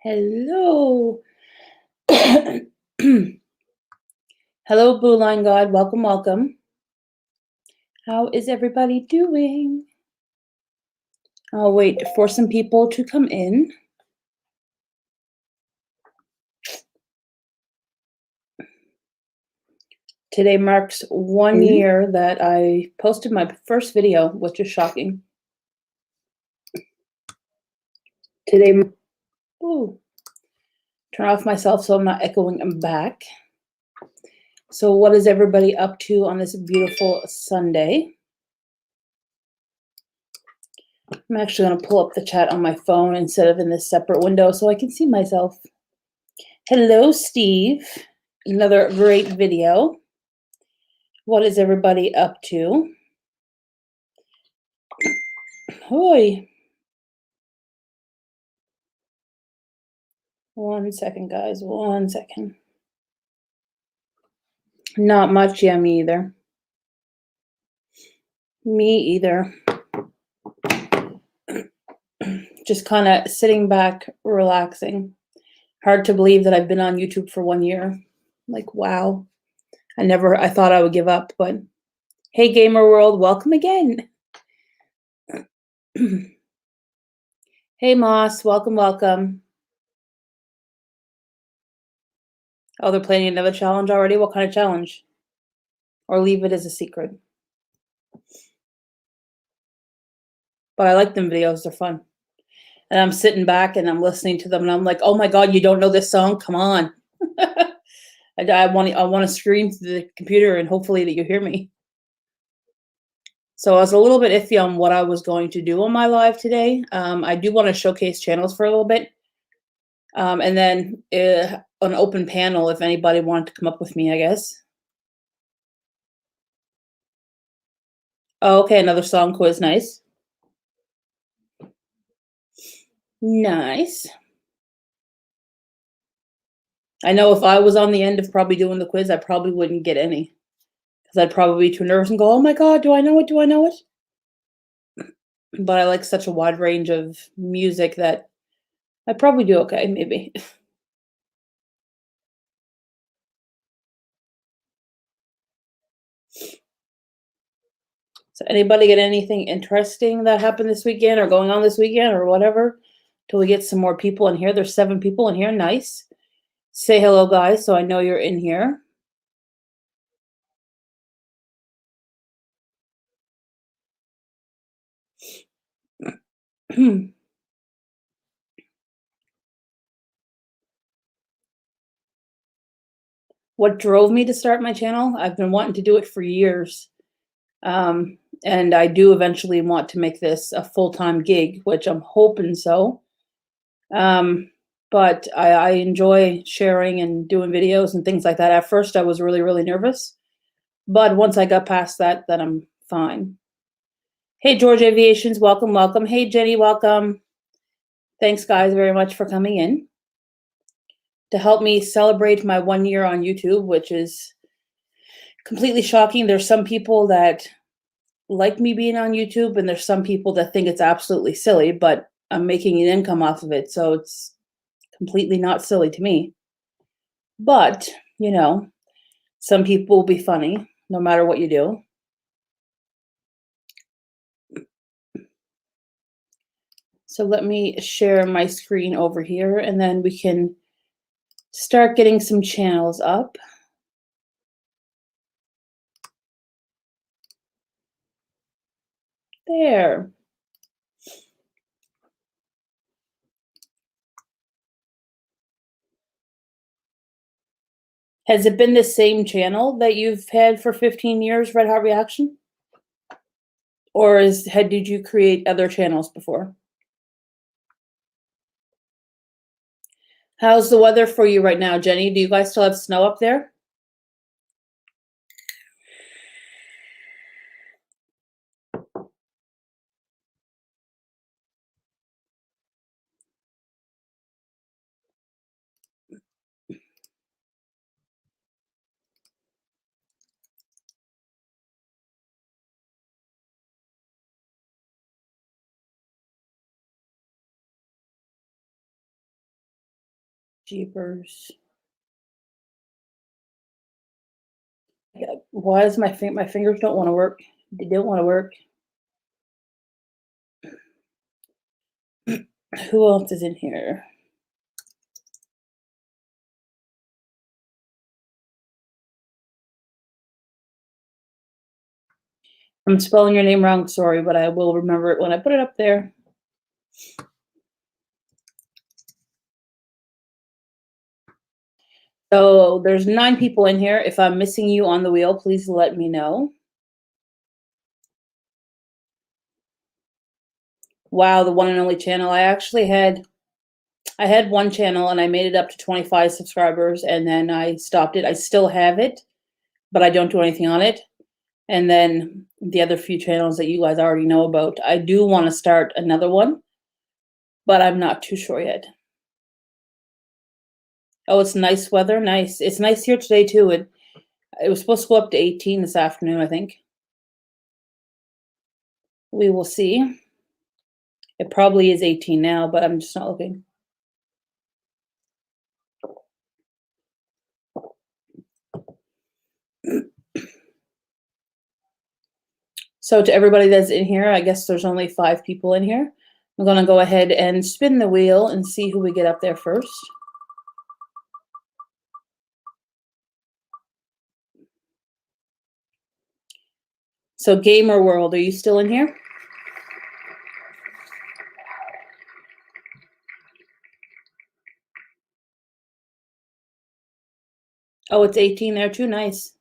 Hello. Hello, Blue Line God. Welcome, welcome. How is everybody doing? I'll wait for some people to come in. Today marks 1 year that I posted my first video, which is shocking. Today, ooh, turn off myself so I'm not echoing back. So what is everybody up to on this beautiful Sunday? I'm actually going to pull up the chat on my phone instead of in this separate window so I can see myself. Hello, Steve. Another great video. What is everybody up to? Hoi. 1 second, guys. 1 second. Not much. Yeah, me either. Me either. Just kind of sitting back, relaxing. Hard to believe that I've been on YouTube for 1 year. Like, wow. I thought I would give up, but hey, gamer world, welcome again. Hey, Moss, welcome, welcome. Oh, they're planning another challenge already? What kind of challenge? Or leave it as a secret. But I like them videos, they're fun. And I'm sitting back and I'm listening to them and I'm like, oh my God, you don't know this song? Come on. I want to scream through the computer and hopefully that you hear me. So I was a little bit iffy on what I was going to do on my live today. I do want to showcase channels for a little bit. And then an open panel if anybody wanted to come up with me, I guess. Oh, okay, another song quiz, nice. Nice. I know if I was on the end of probably doing the quiz, I probably wouldn't get any. Because I'd probably be too nervous and go, oh my God, do I know it? Do I know it? But I like such a wide range of music that I'd probably do okay, maybe. So anybody get anything interesting that happened this weekend or going on this weekend or whatever? Till we get some more people in here. There's 7 people in here. Nice. Say hello, guys, so I know you're in here. What drove me to start my channel? I've been wanting to do it for years. And I do eventually want to make this a full-time gig, which I'm hoping so. But I enjoy sharing and doing videos and things like that. At first, I was really, really nervous. But once I got past that, then I'm fine. Hey, George Aviations, welcome, welcome. Hey, Jenny, welcome. Thanks, guys, very much for coming in to help me celebrate my 1 year on YouTube, which is completely shocking. There's some people that like me being on YouTube, and there's some people that think it's absolutely silly, but I'm making an income off of it, so it's completely not silly to me. But, you know, some people will be funny no matter what you do. So let me share my screen over here, and then we can start getting some channels up. There. Has it been the same channel that you've had for 15 years, Red Hot Reaction? Or did you create other channels before? How's the weather for you right now, Jenny? Do you guys still have snow up there? Jeepers. Yeah, why is my fingers don't want to work? They don't want to work. Who else is in here? I'm spelling your name wrong, sorry, but I will remember it when I put it up there. So there's 9 people in here. If I'm missing you on the wheel, please let me know. Wow, the one and only channel. I had one channel and I made it up to 25 subscribers and then I stopped it. I still have it, but I don't do anything on it. And then the other few channels that you guys already know about. I do want to start another one, but I'm not too sure yet. Oh, it's nice weather. Nice. It's nice here today too. It was supposed to go up to 18 this afternoon, I think. We will see. It probably is 18 now, but I'm just not looking. So to everybody that's in here, I guess there's only 5 people in here. I'm going to go ahead and spin the wheel and see who we get up there first. So Gamer World, are you still in here? Oh, it's 18 there too. Nice.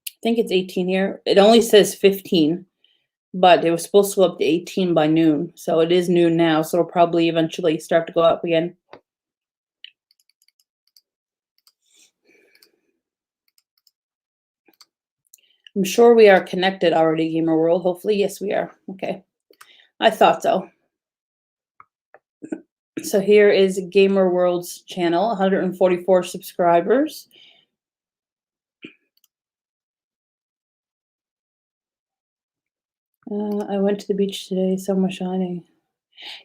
I think it's 18 here. It only says 15, but it was supposed to go up to 18 by noon. So it is noon now, so it'll probably eventually start to go up again. I'm sure we are connected already, Gamer World. Hopefully, yes, we are. Okay. I thought so. So here is Gamer World's channel, 144 subscribers. I went to the beach today, sun was shining.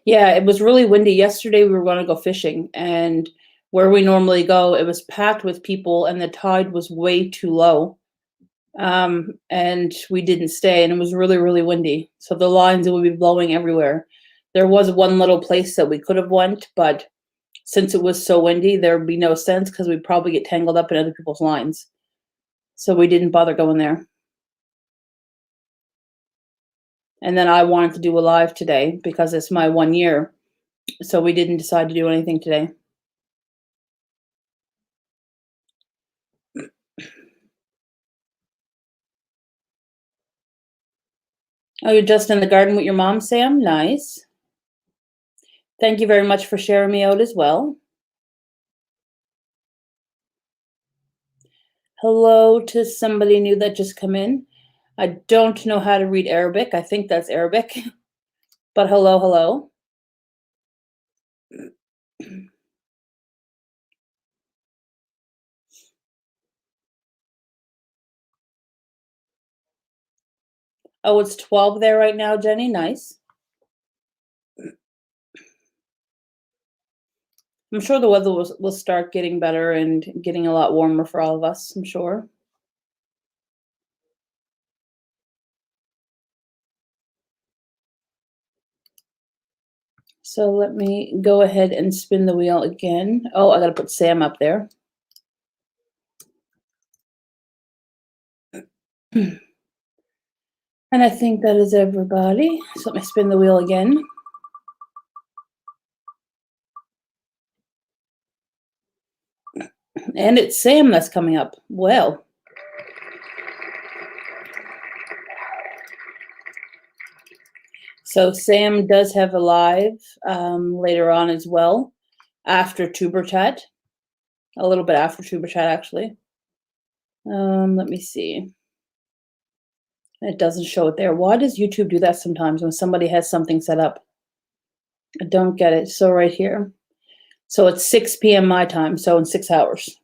Yeah, it was really windy. Yesterday we were going to go fishing, and where we normally go, it was packed with people and the tide was way too low. And we didn't stay, and it was really, really windy. So the lines would be blowing everywhere. There was one little place that we could have went, but since it was so windy, there would be no sense because we'd probably get tangled up in other people's lines. So we didn't bother going there. And then I wanted to do a live today because it's my 1 year. So we didn't decide to do anything today. Oh, you're just in the garden with your mom, Sam? Nice. Thank you very much for sharing me out as well. Hello to somebody new that just come in. I don't know how to read Arabic. I think that's Arabic. But hello, hello. Oh, it's 12 there right now, Jenny. Nice. I'm sure the weather will start getting better and getting a lot warmer for all of us, I'm sure. So let me go ahead and spin the wheel again. Oh, I got to put Sam up there. And I think that is everybody. So let me spin the wheel again. And it's Sam that's coming up. Well. So Sam does have a live later on as well, after Tuber Chat. A little bit after Tuber Chat, actually. Let me see. It doesn't show it there. Why does YouTube do that sometimes when somebody has something set up? I don't get it. So right here. So it's 6 p.m. my time, so in 6 hours.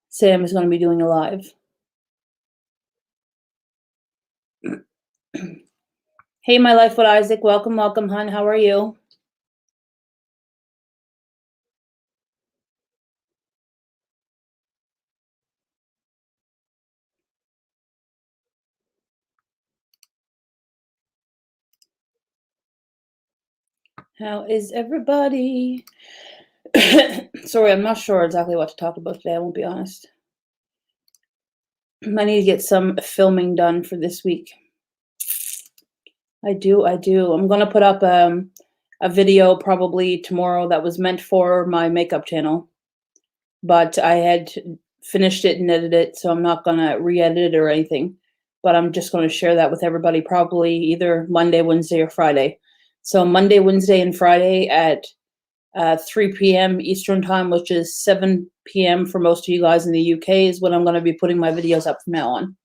Sam is going to be doing a live. Hey, my life with Isaac. Welcome, welcome, hun. How are you? How is everybody? Sorry, I'm not sure exactly what to talk about today, I won't be honest. I need to get some filming done for this week. I do. I'm gonna put up a video probably tomorrow that was meant for my makeup channel, but I had finished it and edited it, so I'm not gonna re-edit it or anything. But I'm just gonna share that with everybody probably either Monday, Wednesday, or Friday. So Monday, Wednesday, and Friday at 3 p.m. Eastern time, which is 7 p.m. for most of you guys in the UK, is when I'm going to be putting my videos up from now on.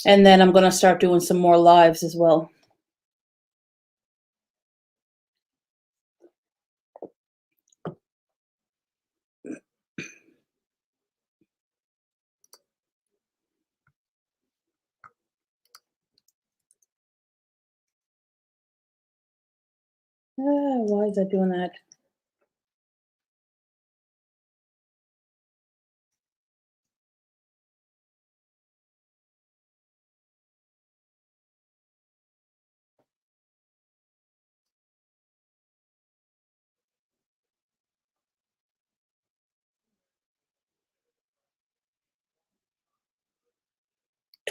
And then I'm going to start doing some more lives as well. Why is that doing that?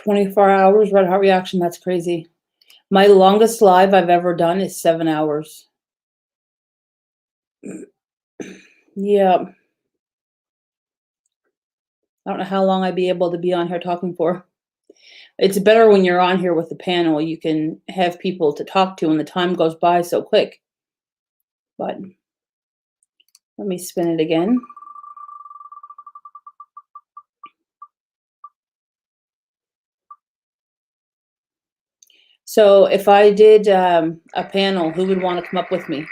"24 hours red heart reaction." That's crazy. My longest live I've ever done is 7 hours. Yeah. I don't know how long I'd be able to be on here talking for. It's better when you're on here with the panel. You can have people to talk to and the time goes by so quick. But let me spin it again. So if I did a panel, who would want to come up with me?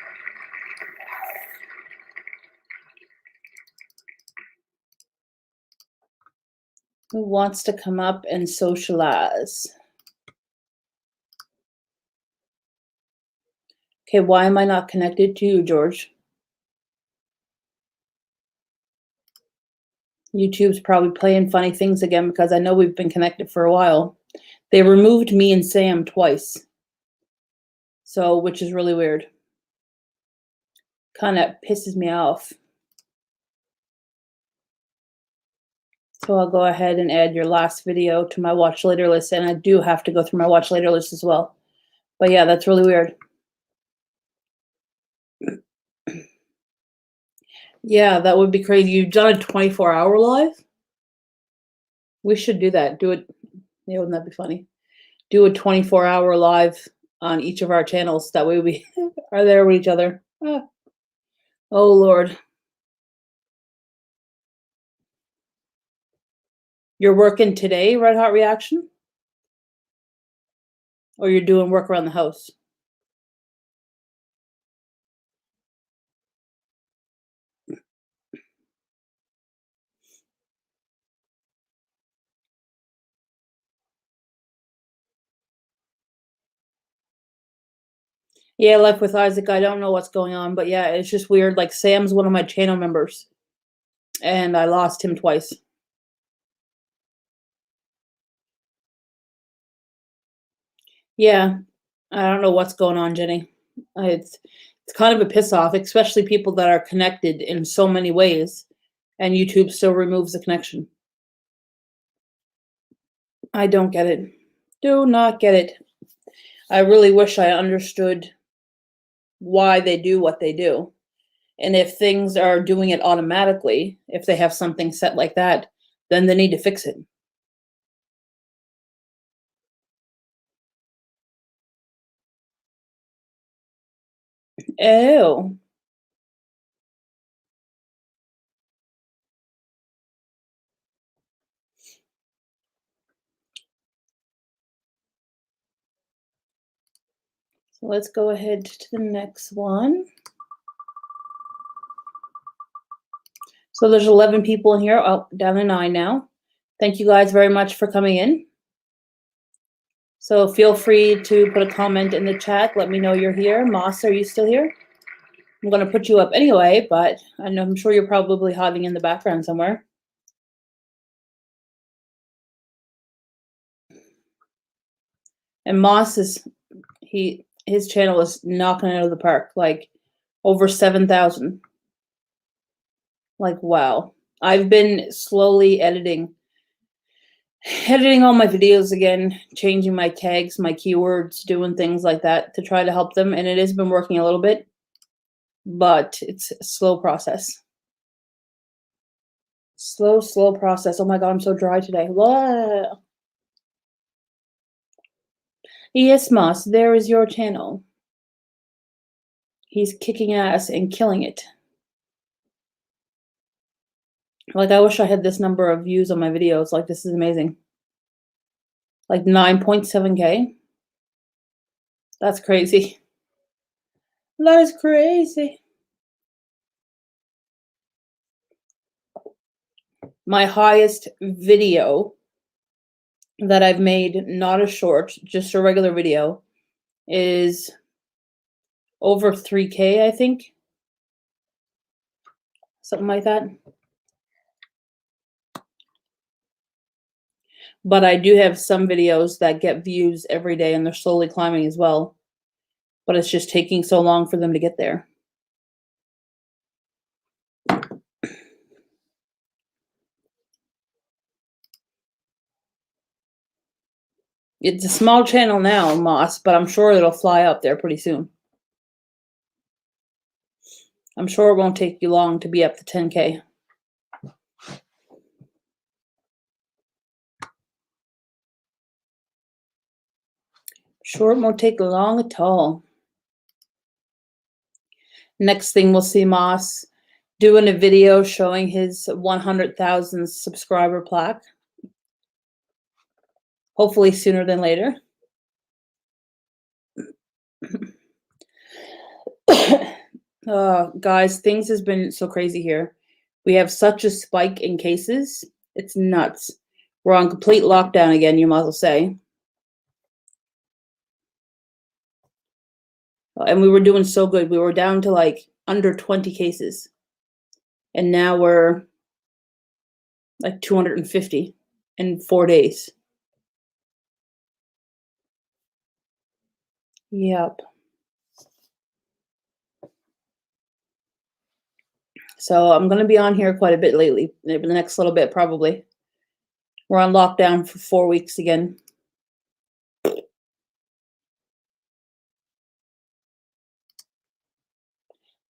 Who wants to come up and socialize? Okay, why am I not connected to you, George? YouTube's probably playing funny things again because I know we've been connected for a while. They removed me and Sam twice. So, which is really weird. Kind of pisses me off. So I'll go ahead and add your last video to my watch later list. And I do have to go through my watch later list as well. But yeah, that's really weird. Yeah, that would be crazy. You've done a 24-hour live? We should do that. Do it. Yeah, wouldn't that be funny? Do a 24-hour live on each of our channels. That way we are there with each other. Ah. Oh, Lord. You're working today, Red Hot Reaction? Or you're doing work around the house? Yeah, Life with Isaac, I don't know what's going on, but yeah, it's just weird. Like, Sam's one of my channel members, and I lost him twice. Yeah, I don't know what's going on, Jenny. It's kind of a piss off, especially people that are connected in so many ways, and YouTube still removes the connection. I don't get it. Do not get it. I really wish I understood why they do what they do. And if things are doing it automatically, if they have something set like that, then they need to fix it. Oh. So let's go ahead to the next one. So there's 11 people in here. Oh, down to 9 now. Thank you guys very much for coming in. So feel free to put a comment in the chat. Let me know you're here. Moss, are you still here? I'm going to put you up anyway, but I'm sure you're probably hiding in the background somewhere. And Moss is his channel is knocking it out of the park, like over 7,000. Like, wow. I've been slowly editing all my videos again, changing my tags, my keywords, doing things like that to try to help them. And it has been working a little bit, but it's a slow process. Slow process. Oh my God, I'm so dry today. Blah. Yes, Moss, there is your channel. He's kicking ass and killing it. Like, I wish I had this number of views on my videos. Like, this is amazing. Like 9.7K. That's crazy. That is crazy. My highest video that I've made, not a short, just a regular video, is over 3K, I think. Something like that. But I do have some videos that get views every day, and they're slowly climbing as well. But it's just taking so long for them to get there. It's a small channel now, Moss, but I'm sure it'll fly up there pretty soon. I'm sure it won't take you long to be up to 10K. Sure, it won't take long at all. Next thing we'll see Moss doing a video showing his 100,000 subscriber plaque. Hopefully sooner than later. Guys, things has been so crazy here. We have such a spike in cases. It's nuts. We're on complete lockdown again, you might as well say. And we were doing so good. We were down to like under 20 cases. And now we're like 250 in 4 days. Yep. So I'm going to be on here quite a bit lately, the next little bit probably. We're on lockdown for 4 weeks again.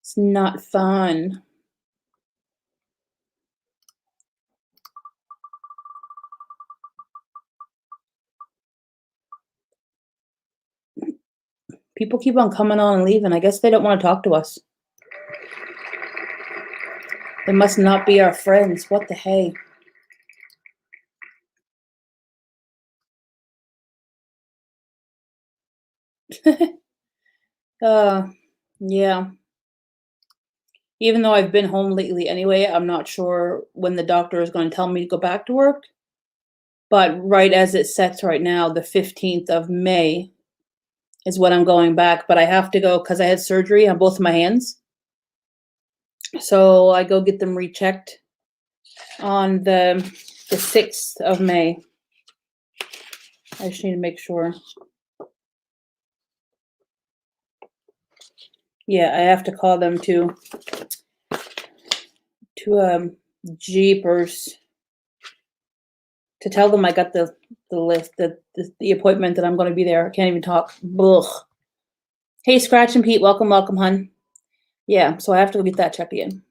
It's not fun. People keep on coming on and leaving. I guess they don't want to talk to us. They must not be our friends. What the hey? Yeah. Even though I've been home lately anyway, I'm not sure when the doctor is going to tell me to go back to work. But right as it sets right now, the 15th of May is when I'm going back. But I have to go because I had surgery on both of my hands. So I go get them rechecked on the 6th of May. I just need to make sure. Yeah, I have to call them to Jeepers to tell them I got the list, the appointment that I'm going to be there. I can't even talk. Ugh. Hey, Scratch and Pete, welcome, hun. Yeah, so I have to go get that checked again.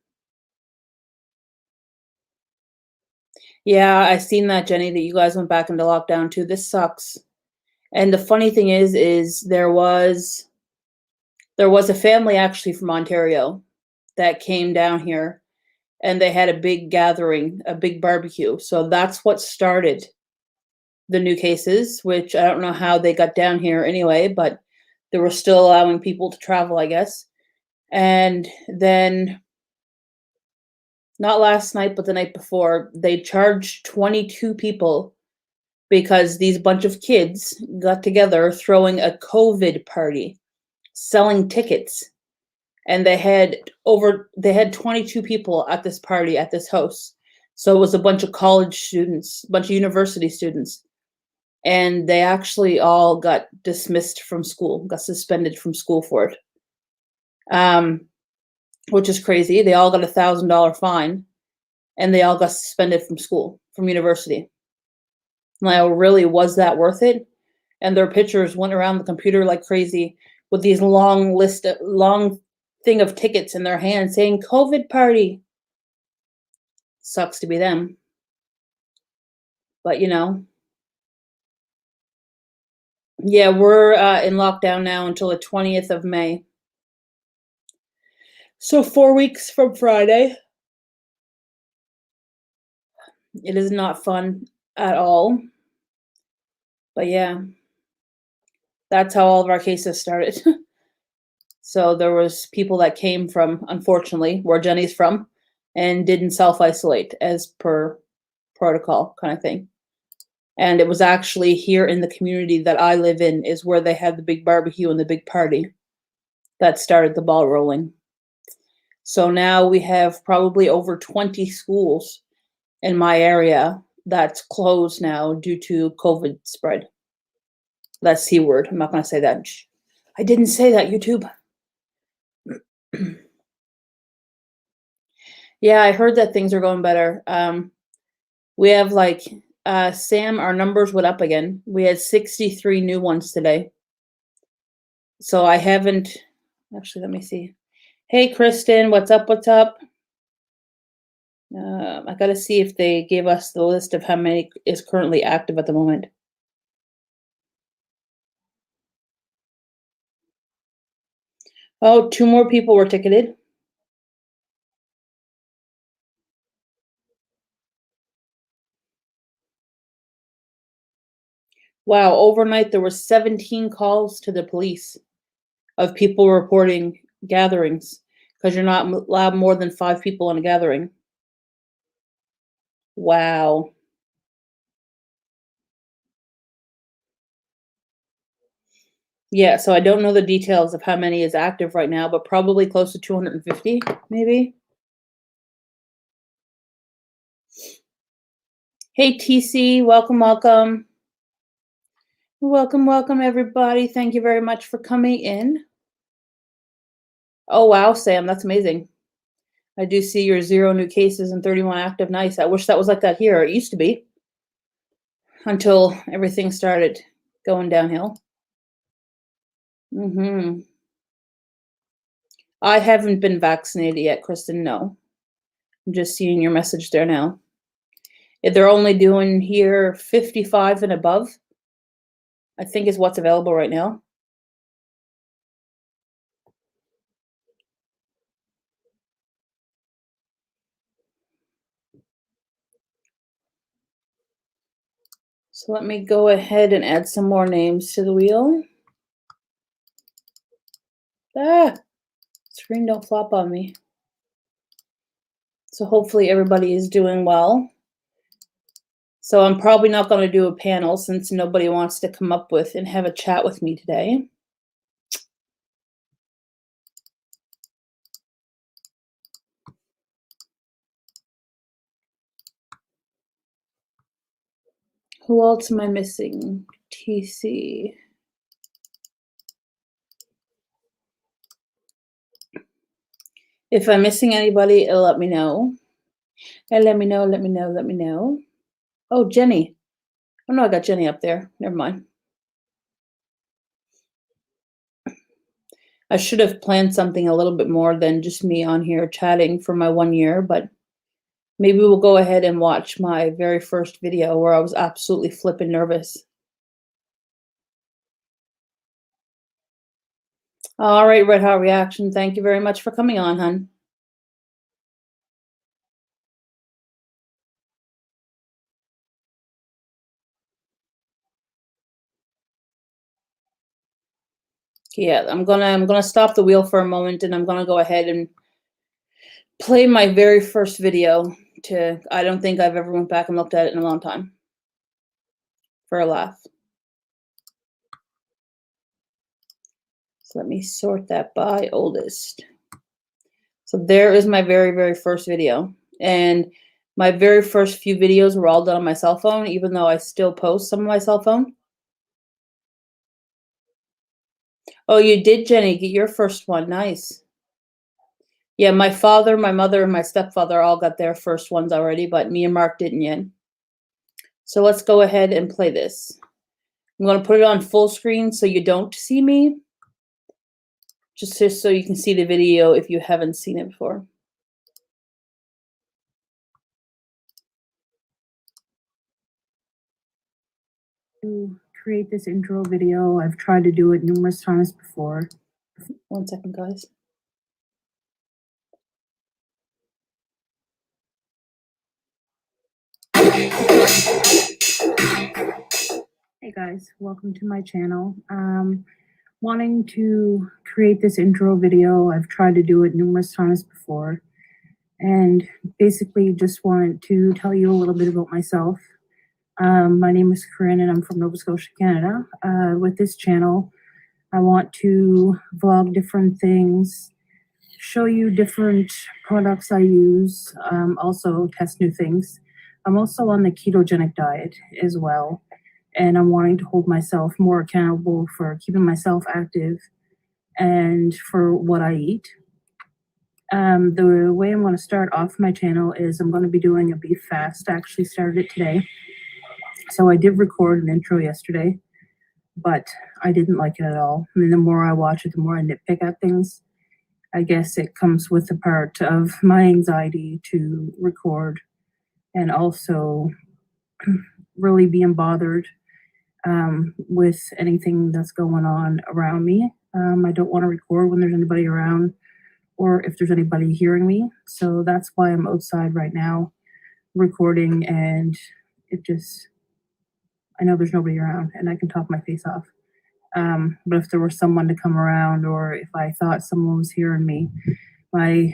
Yeah, I seen that, Jenny, that you guys went back into lockdown too. This sucks. And the funny thing is there was a family actually from Ontario that came down here, and they had a big gathering, a big barbecue. So that's what started the new cases, which I don't know how they got down here anyway, but they were still allowing people to travel, I guess. And then, not last night, but the night before, they charged 22 people because these bunch of kids got together throwing a COVID party, selling tickets. And they had 22 people at this party at this house. So it was a bunch of college students, a bunch of university students. and they actually all got dismissed from school, got suspended from school for it, which is crazy. They all got $1,000 fine, and they all got suspended from school, from university. Now, really, was that worth it? And their pictures went around the computer like crazy with these long thing of tickets in their hand saying COVID party. Sucks to be them. But, yeah, we're in lockdown now until the 20th of May. So 4 weeks from Friday. It is not fun at all. But yeah, that's how all of our cases started. So there was people that came from, unfortunately, where Jenny's from, and didn't self-isolate as per protocol kind of thing. And it was actually here in the community that I live in is where they had the big barbecue and the big party that started the ball rolling. So now we have probably over 20 schools in my area that's closed now due to COVID spread. That's C word. I'm not going to say that. I didn't say that, YouTube. Yeah, I heard that things are going better. We have Sam, our numbers went up again. We had 63 new ones today. So I haven't, actually, let me see. Hey, Kristen, what's up? What's up? I got to see if they gave us the list of how many is currently active at the moment. Oh, 2 more people were ticketed. Wow, overnight there were 17 calls to the police of people reporting gatherings because you're not allowed more than 5 people in a gathering. Wow. Yeah, so I don't know the details of how many is active right now, but probably close to 250, maybe. Hey, TC, welcome, welcome. Welcome, welcome, everybody. Thank you very much for coming in. Oh, wow, Sam, that's amazing. I do see your 0 new cases and 31 active. Nice. I wish that was like that here. It used to be until everything started going downhill. I haven't been vaccinated yet, Kristen. No. I'm just seeing your message there now. If they're only doing here 55 and above, I think is what's available right now. So let me go ahead and add some more names to the wheel. Screen don't flop on me. So hopefully everybody is doing well. So I'm probably not going to do a panel since nobody wants to come up with and have a chat with me today. Who else am I missing? TC. If I'm missing anybody, it'll let me know. And let me know. Oh, Jenny. Oh no, I got Jenny up there. Never mind. I should have planned something a little bit more than just me on here chatting for my 1 year, but maybe we'll go ahead and watch my very first video where I was absolutely flipping nervous. All right, Red Hot Reaction. Thank you very much for coming on, hun. Yeah, I'm gonna stop the wheel for a moment and I'm gonna go ahead and play my very first video. I don't think I've ever went back and looked at it in a long time. For a laugh. So let me sort that by oldest. So there is my very, very first video. And My very first few videos were all done on my cell phone, even though I still post some on my cell phone. Oh, you did, Jenny, get your first one. Nice. Yeah, my father, my mother, and my stepfather all got their first ones already, but me and Mark didn't yet. So let's go ahead and play this. I'm going to put it on full screen so you don't see me, just so you can see the video if you haven't seen it before. To create this intro video, I've tried to do it numerous times before. 1 second, guys. Hey guys, welcome to my channel. Wanting to create this intro video, I've tried to do it numerous times before, and basically just wanted to tell you a little bit about myself. My name is Corinne and I'm from Nova Scotia, Canada. With this channel, I want to vlog different things, show you different products I use, also test new things. I'm also on the ketogenic diet as well, and I'm wanting to hold myself more accountable for keeping myself active and for what I eat. The way I'm going to start off my channel is I'm going to be doing a beef fast. I actually started it today. So I did record an intro yesterday, but I didn't like it at all. I mean, the more I watch it, the more I nitpick at things. I guess it comes with the part of my anxiety to record and also really being bothered with anything that's going on around me. I don't want to record when there's anybody around or if there's anybody hearing me. So that's why I'm outside right now recording, and I know there's nobody around and I can talk my face off. But if there was someone to come around, or if I thought someone was hearing me, my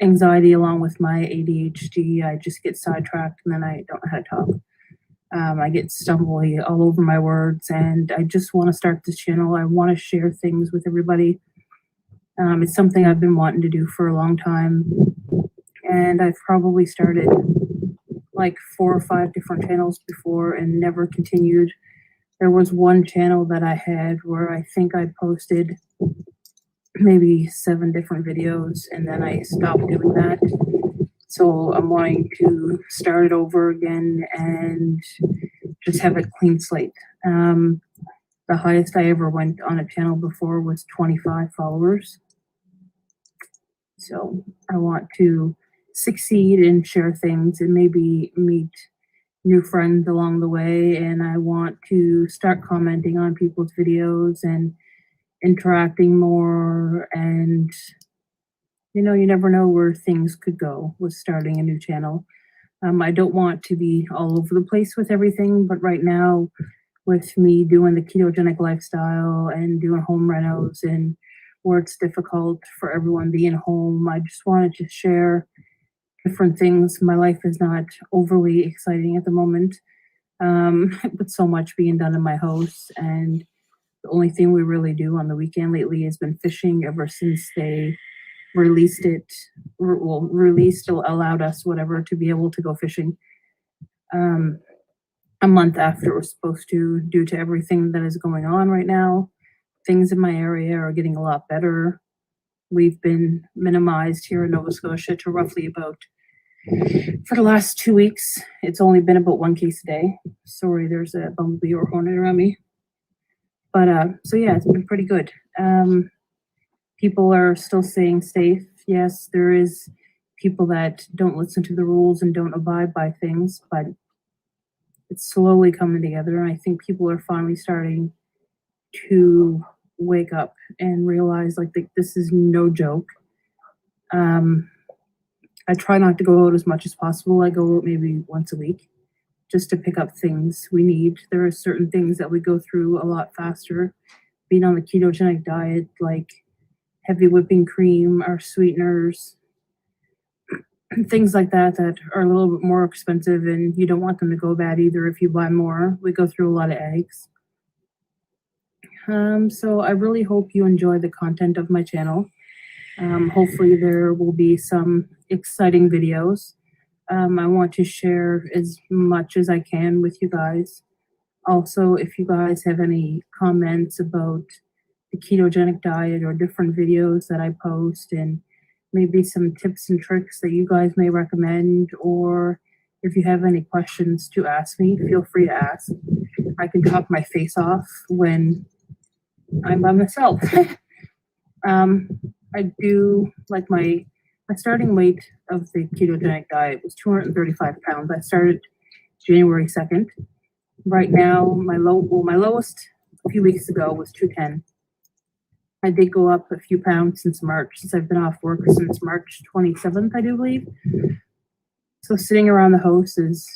anxiety along with my ADHD, I just get sidetracked and then I don't know how to talk. I get stumbly all over my words, and I just want to start this channel. I want to share things with everybody. It's something I've been wanting to do for a long time, and I've probably started like 4 or 5 different channels before and never continued. There was one channel that I had where I think I posted maybe 7 different videos, and then I stopped doing that. So I'm wanting to start it over again and just have a clean slate. The highest I ever went on a channel before was 25 followers. So I want to succeed and share things and maybe meet new friends along the way. And I want to start commenting on people's videos and interacting more. And, you never know where things could go with starting a new channel. I don't want to be all over the place with everything, but right now, with me doing the ketogenic lifestyle and doing home renos and where it's difficult for everyone being home, I just wanted to share different things. My life is not overly exciting at the moment, with so much being done in my house, and the only thing we really do on the weekend lately has been fishing ever since they released it, allowed us whatever to be able to go fishing. A month after it was supposed to, due to everything that is going on right now. Things in my area are getting a lot better. We've been minimized here in Nova Scotia to roughly about, for the last 2 weeks, it's only been about 1 case a day. Sorry, there's a bumblebee or hornet around me. But so yeah, it's been pretty good. People are still staying safe. Yes, there is people that don't listen to the rules and don't abide by things, but it's slowly coming together. And I think people are finally starting to wake up and realize like this is no joke. I try not to go out as much as possible. I go out maybe once a week just to pick up things we need. There are certain things that we go through a lot faster being on the ketogenic diet, like heavy whipping cream or sweeteners, things like that are a little bit more expensive, and you don't want them to go bad either if you buy more. We go through a lot of eggs. So I really hope you enjoy the content of my channel. Hopefully there will be some exciting videos. I want to share as much as I can with you guys. Also, if you guys have any comments about the ketogenic diet or different videos that I post, and maybe some tips and tricks that you guys may recommend, or if you have any questions to ask me, feel free to ask. I can talk my face off when I'm by myself. I do like my starting weight of the ketogenic diet was 235 pounds. I started January 2nd. Right now, my lowest a few weeks ago was 210. I did go up a few pounds since March, since I've been off work since March 27th, I do believe. So sitting around the house has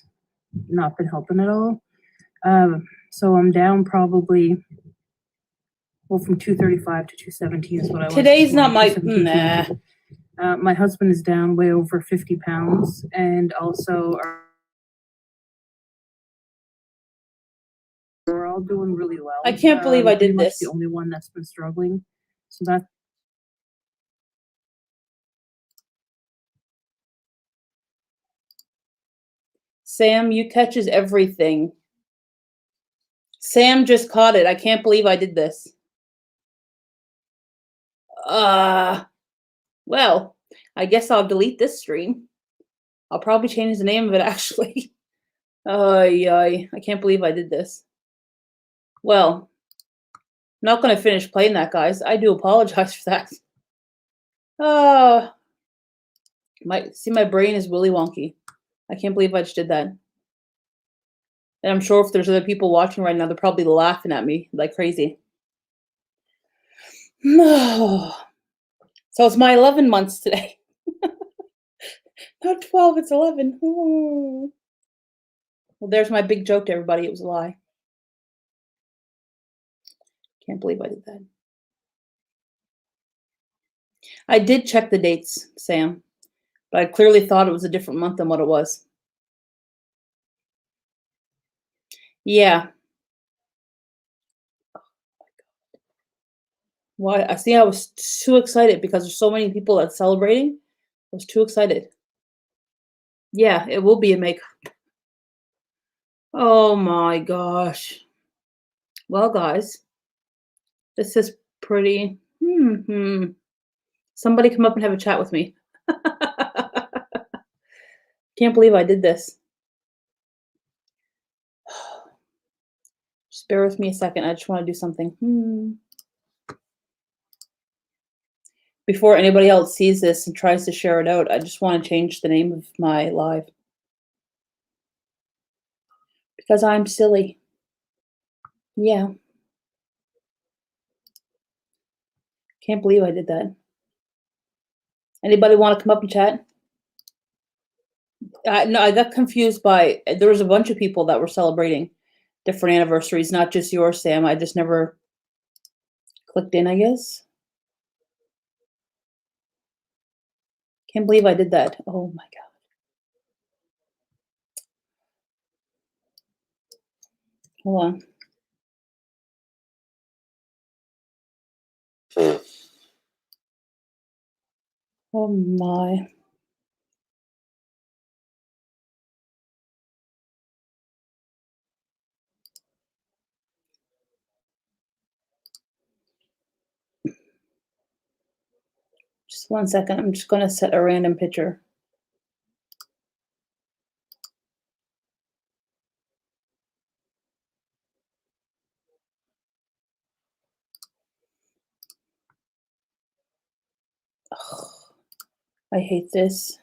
not been helping at all. So I'm down probably, well, from 235 to 217 is what I was. Today's not my, nah. My husband is down way over 50 pounds, and also we're all doing really well. I can't believe I did this. The only one that's been struggling. So that. Sam, you catches everything. Sam just caught it. I can't believe I did this. Well, I guess I'll delete this stream. I'll probably change the name of it, actually. I can't believe I did this. Well, I'm not going to finish playing that, guys. I do apologize for that. My brain is really wonky. I can't believe I just did that. And I'm sure if there's other people watching right now, they're probably laughing at me like crazy. No. So it's my 11 months today. Not 12, it's 11. Well, there's my big joke to everybody. It was a lie. Can't believe I did that. I did check the dates, Sam, but I clearly thought it was a different month than what it was. Yeah. Why? I see I was too excited because there's so many people that's celebrating. I was too excited. Yeah, it will be a makeup. Oh my gosh. Well, guys, this is pretty. Somebody come up and have a chat with me. Can't believe I did this. Just bear with me a second. I just want to do something. Before anybody else sees this and tries to share it out, I just want to change the name of my live. Because I'm silly. Yeah. Can't believe I did that. Anybody want to come up and chat? No, I got confused by, there was a bunch of people that were celebrating different anniversaries, not just yours, Sam. I just never clicked in, I guess. Can't believe I did that. Oh my God. Hold on. Oh my. Just 1 second. I'm just going to set a random picture. Ugh, I hate this.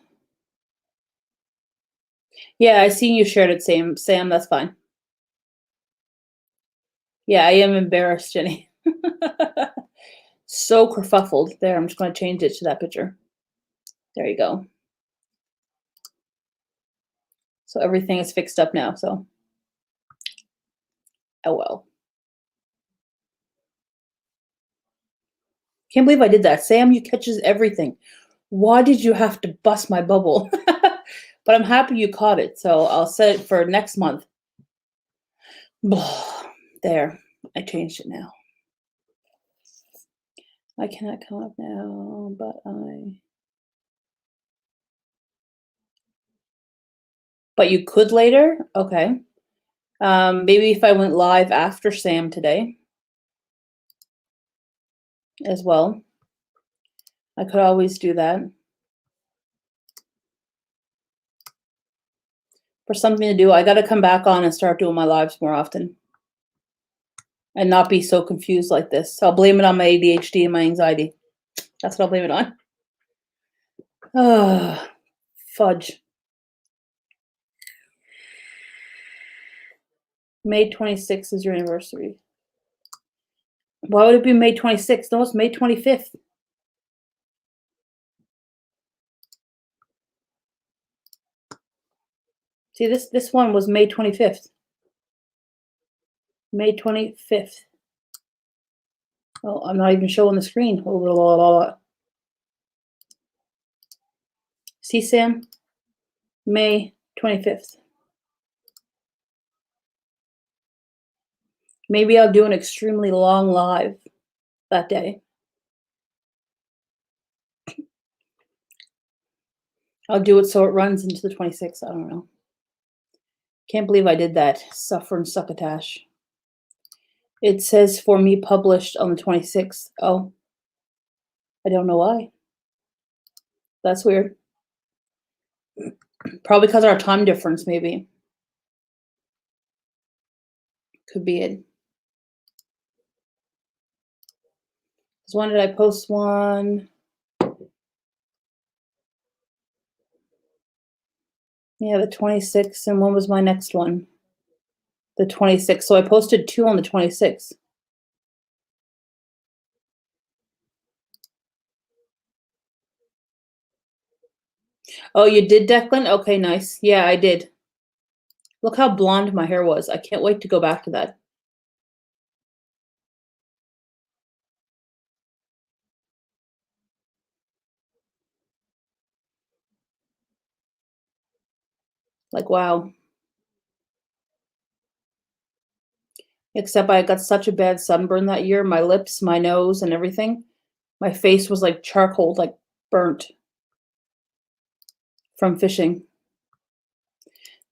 Yeah, I seen you shared it, Sam. Sam, that's fine. Yeah, I am embarrassed, Jenny. So kerfuffled. There, I'm just going to change it to that picture. There you go. So everything is fixed up now, so. Oh well. Can't believe I did that. Sam, you catches everything. Why did you have to bust my bubble? But I'm happy you caught it, so I'll set it for next month. There, I changed it now. I cannot come up now, but But you could later? Okay. Maybe if I went live after Sam today as well. I could always do that. For something to do, I got to come back on and start doing my lives more often and not be so confused like this. I'll blame it on my ADHD and my anxiety. That's what I'll blame it on. Oh, fudge. May 26th is your anniversary. Why would it be May 26th? No, it's May 25th. See, this one was May 25th. May 25th. Oh, I'm not even showing the screen. See, Sam? May 25th. Maybe I'll do an extremely long live that day. I'll do it so it runs into the 26th. I don't know. Can't believe I did that. Suffer and succotash. It says for me published on the 26th. Oh, I don't know why. That's weird. Probably because of our time difference, maybe. Could be it. So when did I post one? Yeah, the 26th. And when was my next one? The 26th. So I posted 2 on the 26th. Oh, you did, Declan? Okay, nice. Yeah, I did. Look how blonde my hair was. I can't wait to go back to that. Like, wow. Except I got such a bad sunburn that year. My lips, my nose, and everything. My face was like charcoal, like burnt from fishing.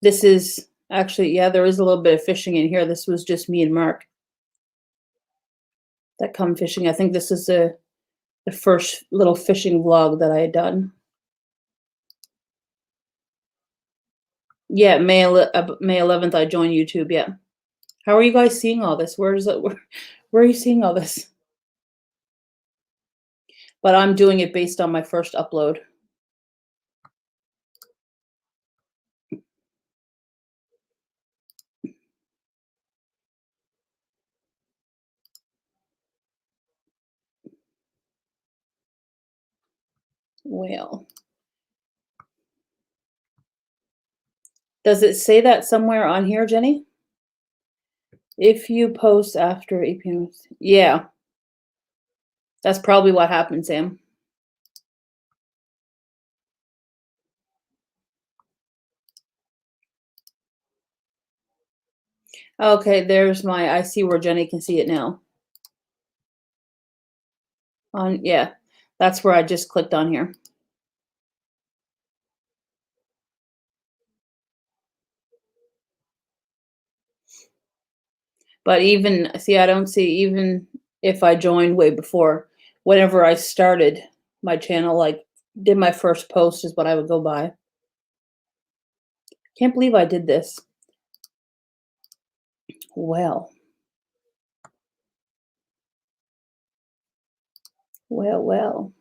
This is actually, yeah, there is a little bit of fishing in here. This was just me and Mark that come fishing. I think this is the first little fishing vlog that I had done. Yeah, May 11th, I joined YouTube. Yeah. How are you guys seeing all this? Where are you seeing all this? But I'm doing it based on my first upload. Well, does it say that somewhere on here, Jenny? If you post after 8 p.m. Yeah. That's probably what happened, Sam. Okay, there's I see where Jenny can see it now. Yeah, that's where I just clicked on here. But even, see, I don't see, even if I joined way before, whenever I started my channel, like did my first post is what I would go by. Can't believe I did this. Well. Well.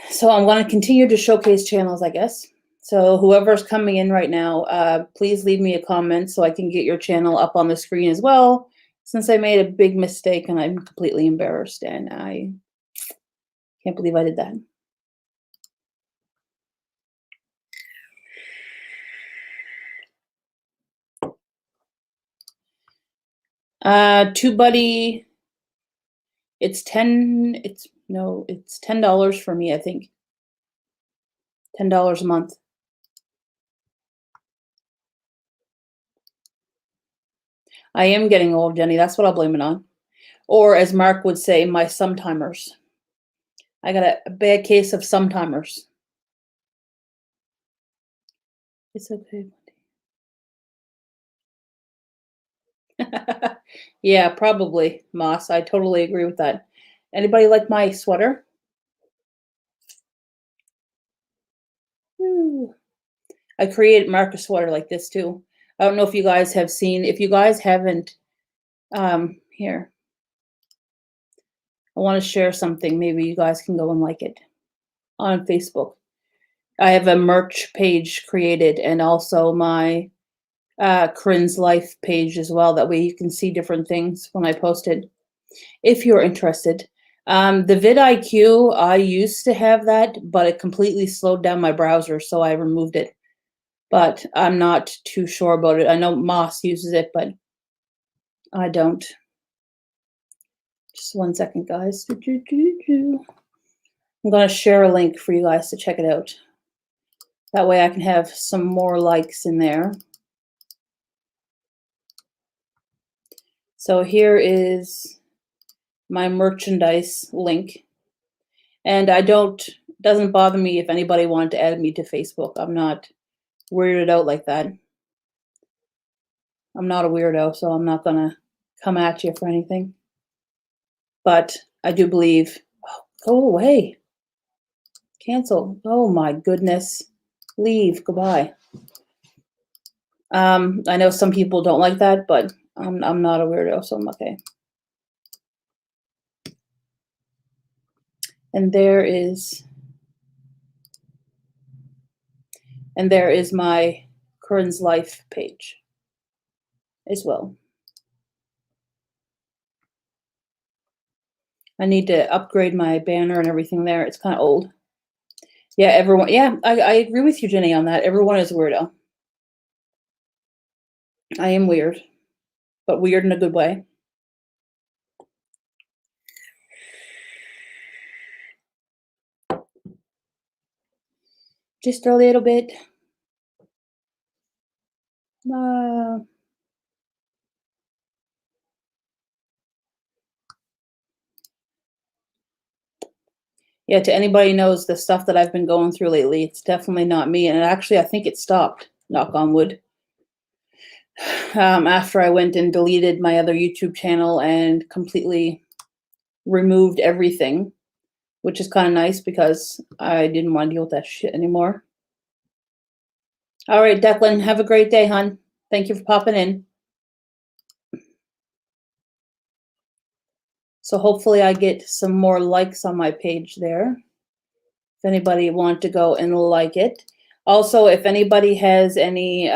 So I'm going to continue to showcase channels, I guess. So whoever's coming in right now, please leave me a comment so I can get your channel up on the screen as well, since I made a big mistake and I'm completely embarrassed and I can't believe I did that. TubeBuddy, it's $10 for me, I think. $10 a month. I am getting old, Jenny. That's what I'll blame it on. Or as Mark would say, my sometimers. I got a bad case of sometimers. It's okay. Yeah, probably, Moss. I totally agree with that. Anybody like my sweater? Ooh. I created Marcus sweater like this too. I don't know if you guys have seen. If you guys haven't, here, I want to share something. Maybe you guys can go and like it on Facebook. I have a merch page created and also my Corinne's Life page as well. That way you can see different things when I post it, if you're interested. The vidIQ, I used to have that, but it completely slowed down my browser, so I removed it. But I'm not too sure about it. I know Moss uses it, but I don't. Just 1 second, guys. I'm going to share a link for you guys to check it out. That way I can have some more likes in there. So here is my merchandise link. And doesn't bother me if anybody wanted to add me to Facebook. I'm not weirded out like that. I'm not a weirdo, so I'm not going to come at you for anything. But I do believe, oh, go away. Cancel. Oh my goodness. Leave. Goodbye. I know some people don't like that, but I'm not a weirdo, so I'm okay. And there is my Corinne's Life page as well. I need to upgrade my banner and everything there. It's kind of old. Yeah, everyone. Yeah, I agree with you, Jenny, on that. Everyone is a weirdo. I am weird, but weird in a good way. Just a little bit. Yeah, to anybody who knows the stuff that I've been going through lately, it's definitely not me. And actually, I think it stopped, knock on wood, after I went and deleted my other YouTube channel and completely removed everything, which is kind of nice because I didn't want to deal with that shit anymore. All right, Declan, have a great day, hon. Thank you for popping in. So hopefully I get some more likes on my page there. If anybody want to go and like it. Also, if anybody has any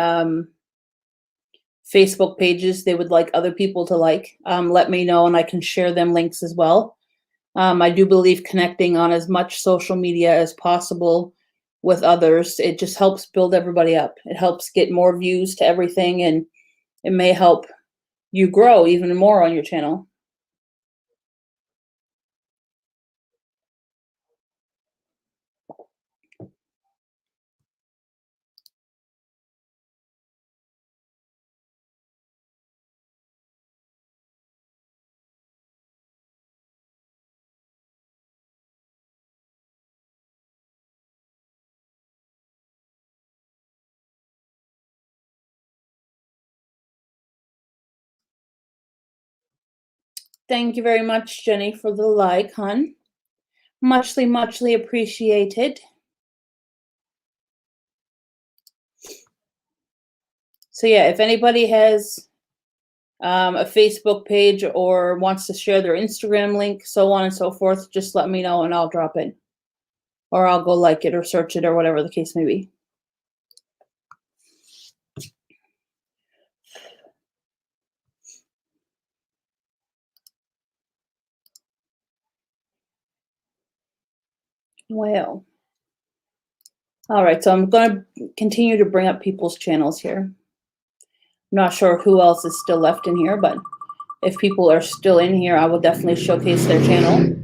Facebook pages they would like other people to like, let me know and I can share them links as well. I do believe connecting on as much social media as possible with others, it just helps build everybody up. It helps get more views to everything, and it may help you grow even more on your channel. Thank you very much, Jenny, for the like, hon. Muchly, muchly appreciated. So yeah, if anybody has a Facebook page or wants to share their Instagram link, so on and so forth, just let me know and I'll drop it. Or I'll go like it or search it or whatever the case may be. Well. All right, so I'm going to continue to bring up people's channels here. I'm not sure who else is still left in here, but if people are still in here, I will definitely showcase their channel.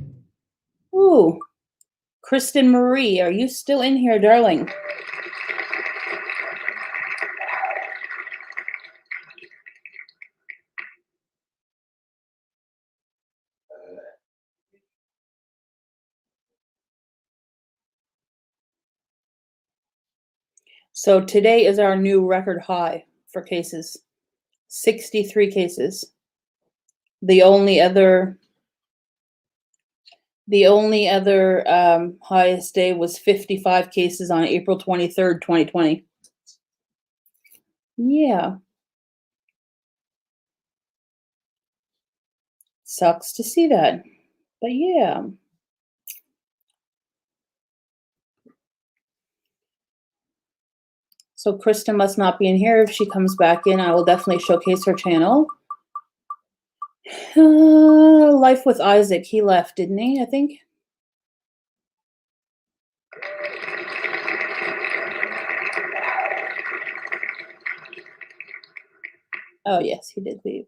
Ooh, Kristen Marie, are you still in here, darling? So today is our new record high for cases. 63 cases. The only other highest day was 55 cases on April 23rd, 2020. Yeah. Sucks to see that. But yeah. So Krista must not be in here. If she comes back in, I will definitely showcase her channel. Life with Isaac. He left, didn't he? I think. Oh, yes, he did leave.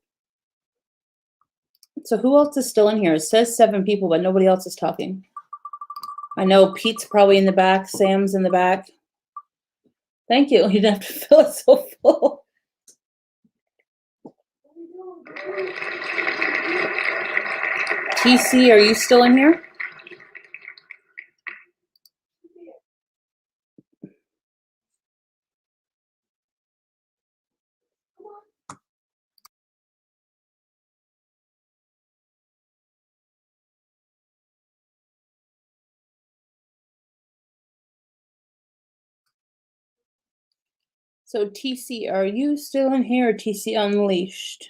So who else is still in here? It says 7 people, but nobody else is talking. I know Pete's probably in the back. Sam's in the back. Thank you. You didn't have to fill it so full. TC, are you still in here? So TC, are you still in here, or TC Unleashed?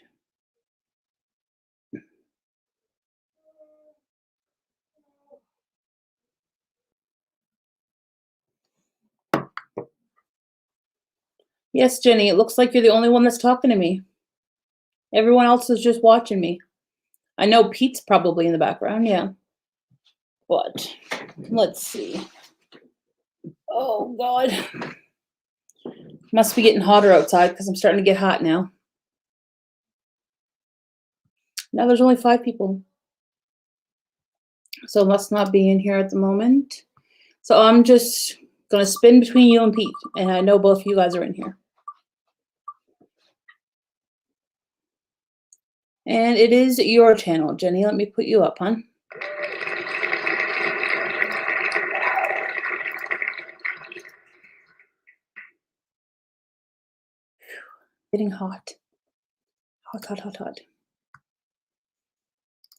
Yes, Jenny, it looks like you're the only one that's talking to me. Everyone else is just watching me. I know Pete's probably in the background, yeah. But let's see. Oh, God. Must be getting hotter outside because I'm starting to get hot now. Now there's only 5 people. So must not be in here at the moment. So I'm just going to spin between you and Pete. And I know both of you guys are in here. And it is your channel, Jenny. Let me put you up, hon. Getting hot. Hot, hot, hot, hot.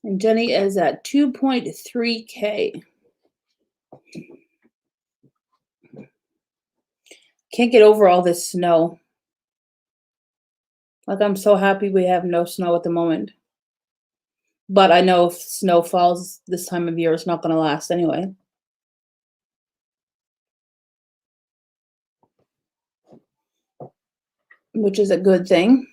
And Jenny is at 2.3K. Can't get over all this snow. Like, I'm so happy we have no snow at the moment. But I know if snow falls this time of year, it's not going to last anyway. Which is a good thing.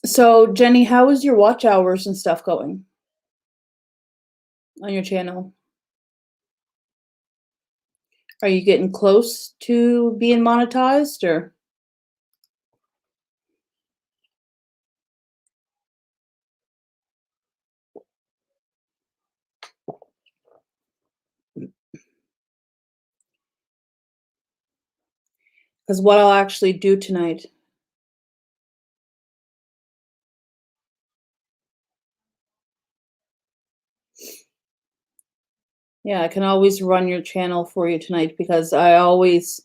So, Jenny, how is your watch hours and stuff going on your channel? Are you getting close to being monetized, or? Because what I'll actually do tonight. Yeah, I can always run your channel for you tonight, because it's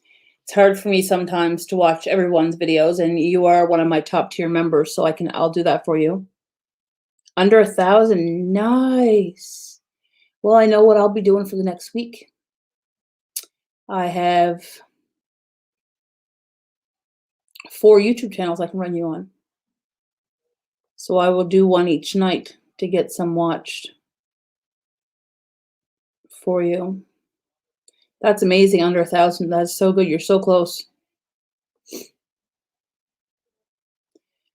hard for me sometimes to watch everyone's videos, and you are one of my top tier members, so I'll do that for you. Under 1,000, nice. Well, I know what I'll be doing for the next week. I have 4 YouTube channels I can run you on. So I will do one each night to get some watched for you. That's amazing, under 1,000. That's so good. You're so close.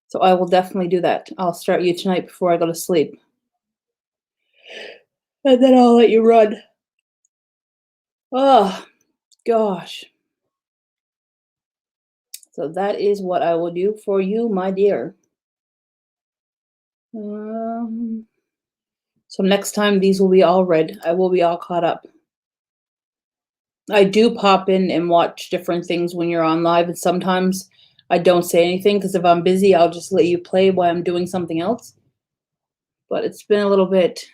So I will definitely do that. I'll start you tonight before I go to sleep. And then I'll let you run. Oh, gosh. So that is what I will do for you, my dear. So next time these will be all read. I will be all caught up. I do pop in and watch different things when you're on live, and sometimes I don't say anything because if I'm busy, I'll just let you play while I'm doing something else. But it's been a little bit.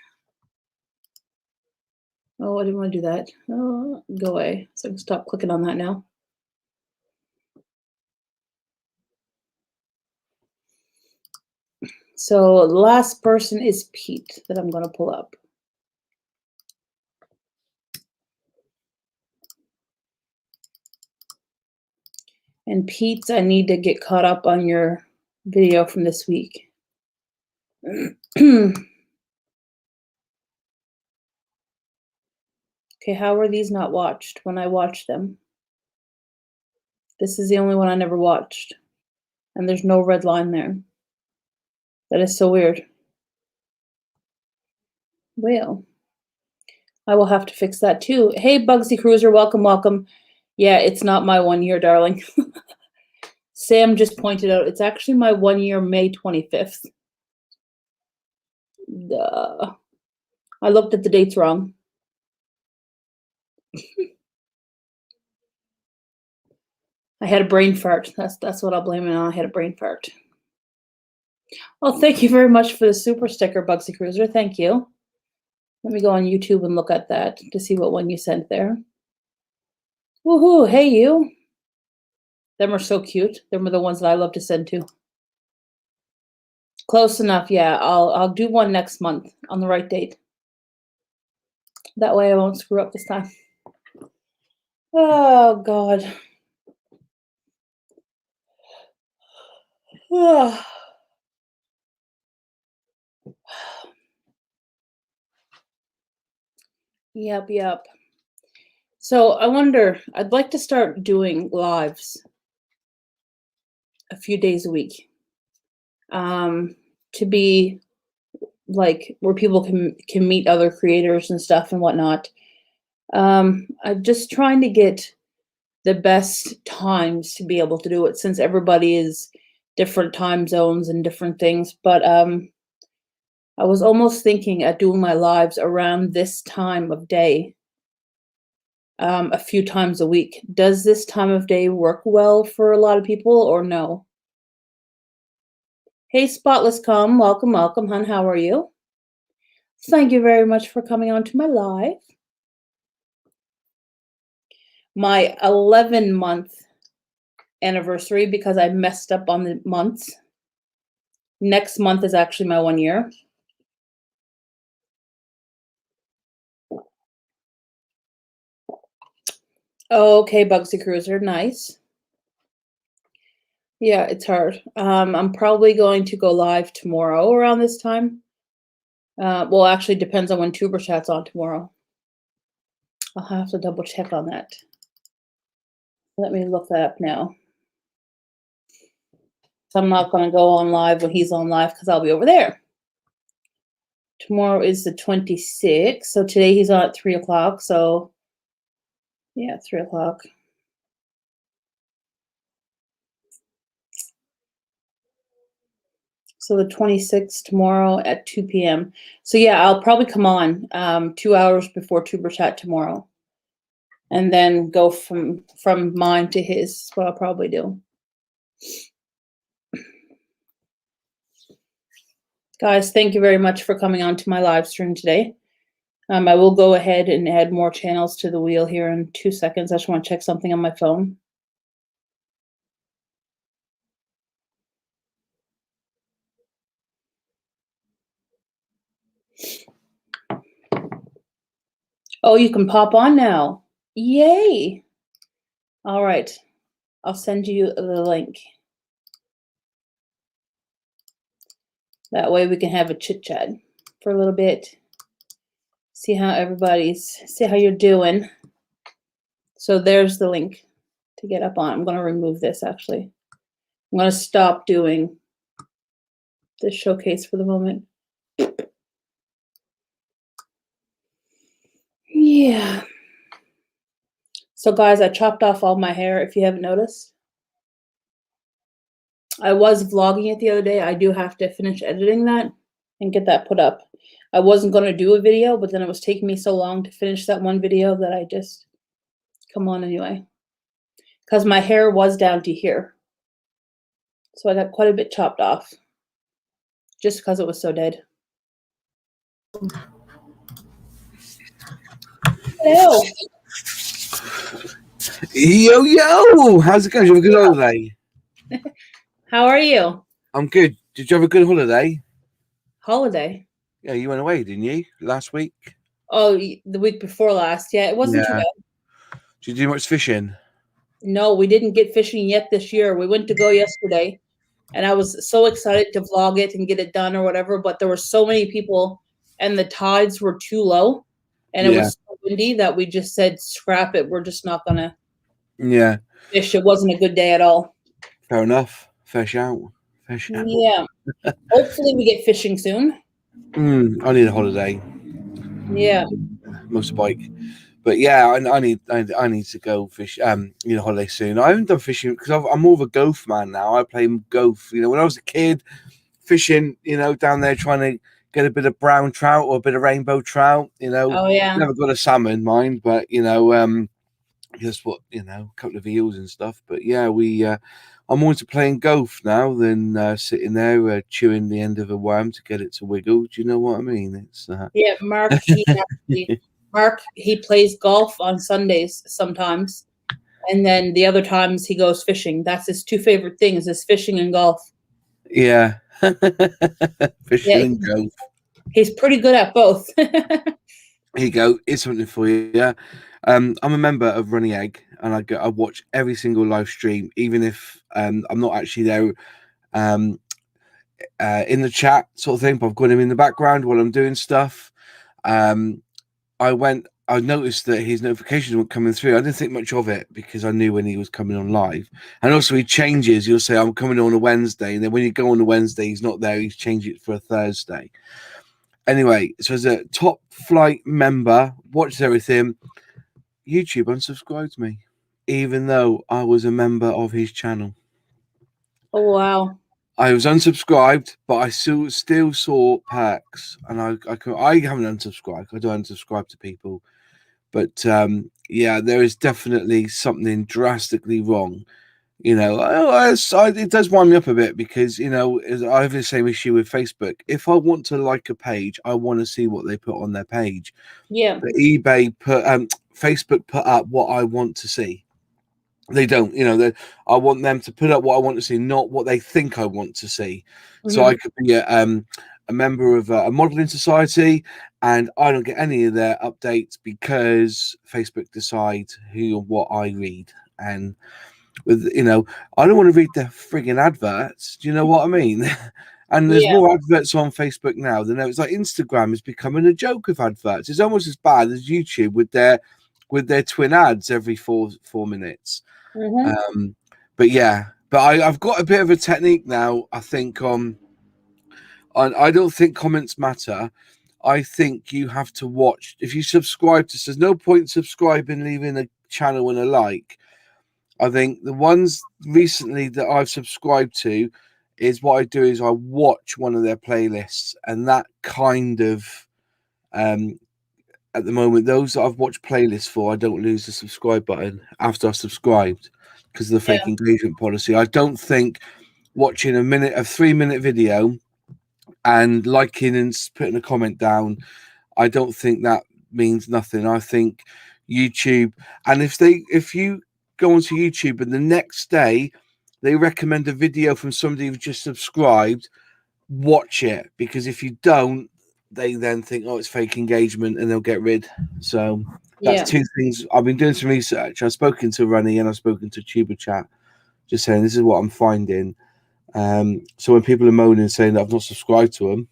Oh, I didn't want to do that. Oh, go away. So I can stop clicking on that now. So the last person is Pete that I'm going to pull up. And Pete, I need to get caught up on your video from this week. Okay, how are these not watched when I watch them? This is the only one I never watched. And there's no red line there. That is so weird. Well, I will have to fix that too. Hey, Bugsy Cruiser, welcome, welcome. Yeah, it's not my 1 year, darling. Sam just pointed out it's actually my 1 year, May 25th. Duh. I looked at the dates wrong. I had a brain fart. That's what I'll blame it on. I had a brain fart. Oh, thank you very much for the super sticker, Bugsy Cruiser. Thank you. Let me go on YouTube and look at that to see what one you sent there. Woohoo! Hey, you. Them are so cute. Them are the ones that I love to send to. Close enough, yeah. I'll do one next month on the right date. That way I won't screw up this time. Oh, God. Oh. Yep. So I wonder, I'd like to start doing lives a few days a week. To be like where people can meet other creators and stuff and whatnot. I'm just trying to get the best times to be able to do it, since everybody is different time zones and different things. But I was almost thinking at doing my lives around this time of day, a few times a week. Does this time of day work well for a lot of people or no? Hey, Spotless Come, welcome, hun. How are you? Thank you very much for coming on to my live. My 11-month anniversary, because I messed up on the months. Next month is actually my 1 year. Okay, Bugsy Cruiser, nice. Yeah, it's hard. I'm probably going to go live tomorrow around this time. Well, actually, depends on when Tuber Chat's on tomorrow. I'll have to double check on that. Let me look that up now. So I'm not going to go on live when he's on live because I'll be over there. Tomorrow is the 26th. So today he's on at 3 o'clock. So yeah, 3 o'clock. So the 26th tomorrow at 2 p.m. So yeah, I'll probably come on 2 hours before Tuber Chat tomorrow. And then go from mine to his is what I'll probably do. Guys, thank you very much for coming on to my live stream today. I will go ahead and add more channels to the wheel here in 2 seconds. I just want to check something on my phone. Oh, you can pop on now. Yay. All right. I'll send you the link. That way we can have a chit chat for a little bit. See how you're doing. So there's the link to get up on. I'm going to remove this actually. I'm going to stop doing this showcase for the moment. Yeah. So guys, I chopped off all my hair if you haven't noticed. I was vlogging it the other day. I do have to finish editing that and get that put up. I wasn't going to do a video, but then it was taking me so long to finish that one video that I just come on anyway. Because my hair was down to here. So I got quite a bit chopped off. Just because it was so dead. Hello. Yo, how's it going? Did you have a good holiday? How are you? I'm good. Did you have a good holiday? Holiday. Yeah, you went away, didn't you, last week? Oh, the week before last. Yeah, it wasn't too Yeah. bad. Did you do much fishing? No, we didn't get fishing yet this year. We went to go yesterday, and I was so excited to vlog it and get it done or whatever, but there were so many people and the tides were too low and it Yeah. was so windy that we just said scrap it. We're just not gonna Yeah. fish. It wasn't a good day at all. Fair enough. Fish out. Fish out. Yeah. Hopefully we get fishing soon. I need a holiday. Yeah. Motorbike. But yeah, I need to go fish. Holiday soon. I haven't done fishing because I'm more of a golf man now. I play golf. When I was a kid, fishing. Down there trying to get a bit of brown trout or a bit of rainbow trout. Oh yeah. Never got a salmon, mind, but just what a couple of eels and stuff. But yeah, I'm more into playing golf now than sitting there chewing the end of a worm to get it to wiggle. Do you know what I mean? It's Yeah, Mark, he plays golf on Sundays sometimes, and then the other times he goes fishing. That's his two favorite things: is fishing and golf. yeah, fishing Yeah, and golf. he's pretty good at both. Here you go. It's something for you. Yeah, I'm a member of Running Egg, and I watch every single live stream, even if I'm not actually there in the chat sort of thing. But I've got him in the background while I'm doing stuff. I noticed that his notifications weren't coming through. I didn't think much of it because I knew when he was coming on live. And also he changes. You'll say, I'm coming on a Wednesday. And then when you go on a Wednesday, he's not there. He's changed it for a Thursday. Anyway, so as a top flight member, watches everything, YouTube unsubscribed me, even though I was a member of his channel. Oh, wow. I was unsubscribed, but I still saw perks, and I haven't unsubscribed. I don't unsubscribe to people, but yeah, there is definitely something drastically wrong. It does wind me up a bit because I have the same issue with Facebook. If I want to like a page, I want to see what they put on their page. Yeah. But Facebook put up what I want to see. They don't, I want them to put up what I want to see, not what they think I want to see. So I could be a member of a modeling society, and I don't get any of their updates because Facebook decides who or what I read. And with I don't want to read their frigging adverts. Do you know what I mean? And there's more adverts on Facebook now than there was. Like Instagram is becoming a joke of adverts. It's almost as bad as YouTube with their twin ads every four minutes. But yeah, I've got a bit of a technique now. I think I don't think comments matter. I think you have to watch. If you subscribe to, there's no point subscribing, leaving a channel and a like. I think the ones recently that I've subscribed to is what I do is I watch one of their playlists, and that kind of at the moment, those that I've watched playlists for, I don't lose the subscribe button after I've subscribed because of the fake engagement policy. I don't think watching a 3-minute video and liking and putting a comment down, I don't think that means nothing. I think YouTube, and if you go onto YouTube and the next day they recommend a video from somebody who's just subscribed, watch it, because if you don't, they then think, oh, it's fake engagement, and they'll get rid. So that's two things. I've been doing some research. I've spoken to Runny and I've spoken to Tuber Chat, just saying this is what I'm finding. So when people are moaning saying that I've not subscribed to them,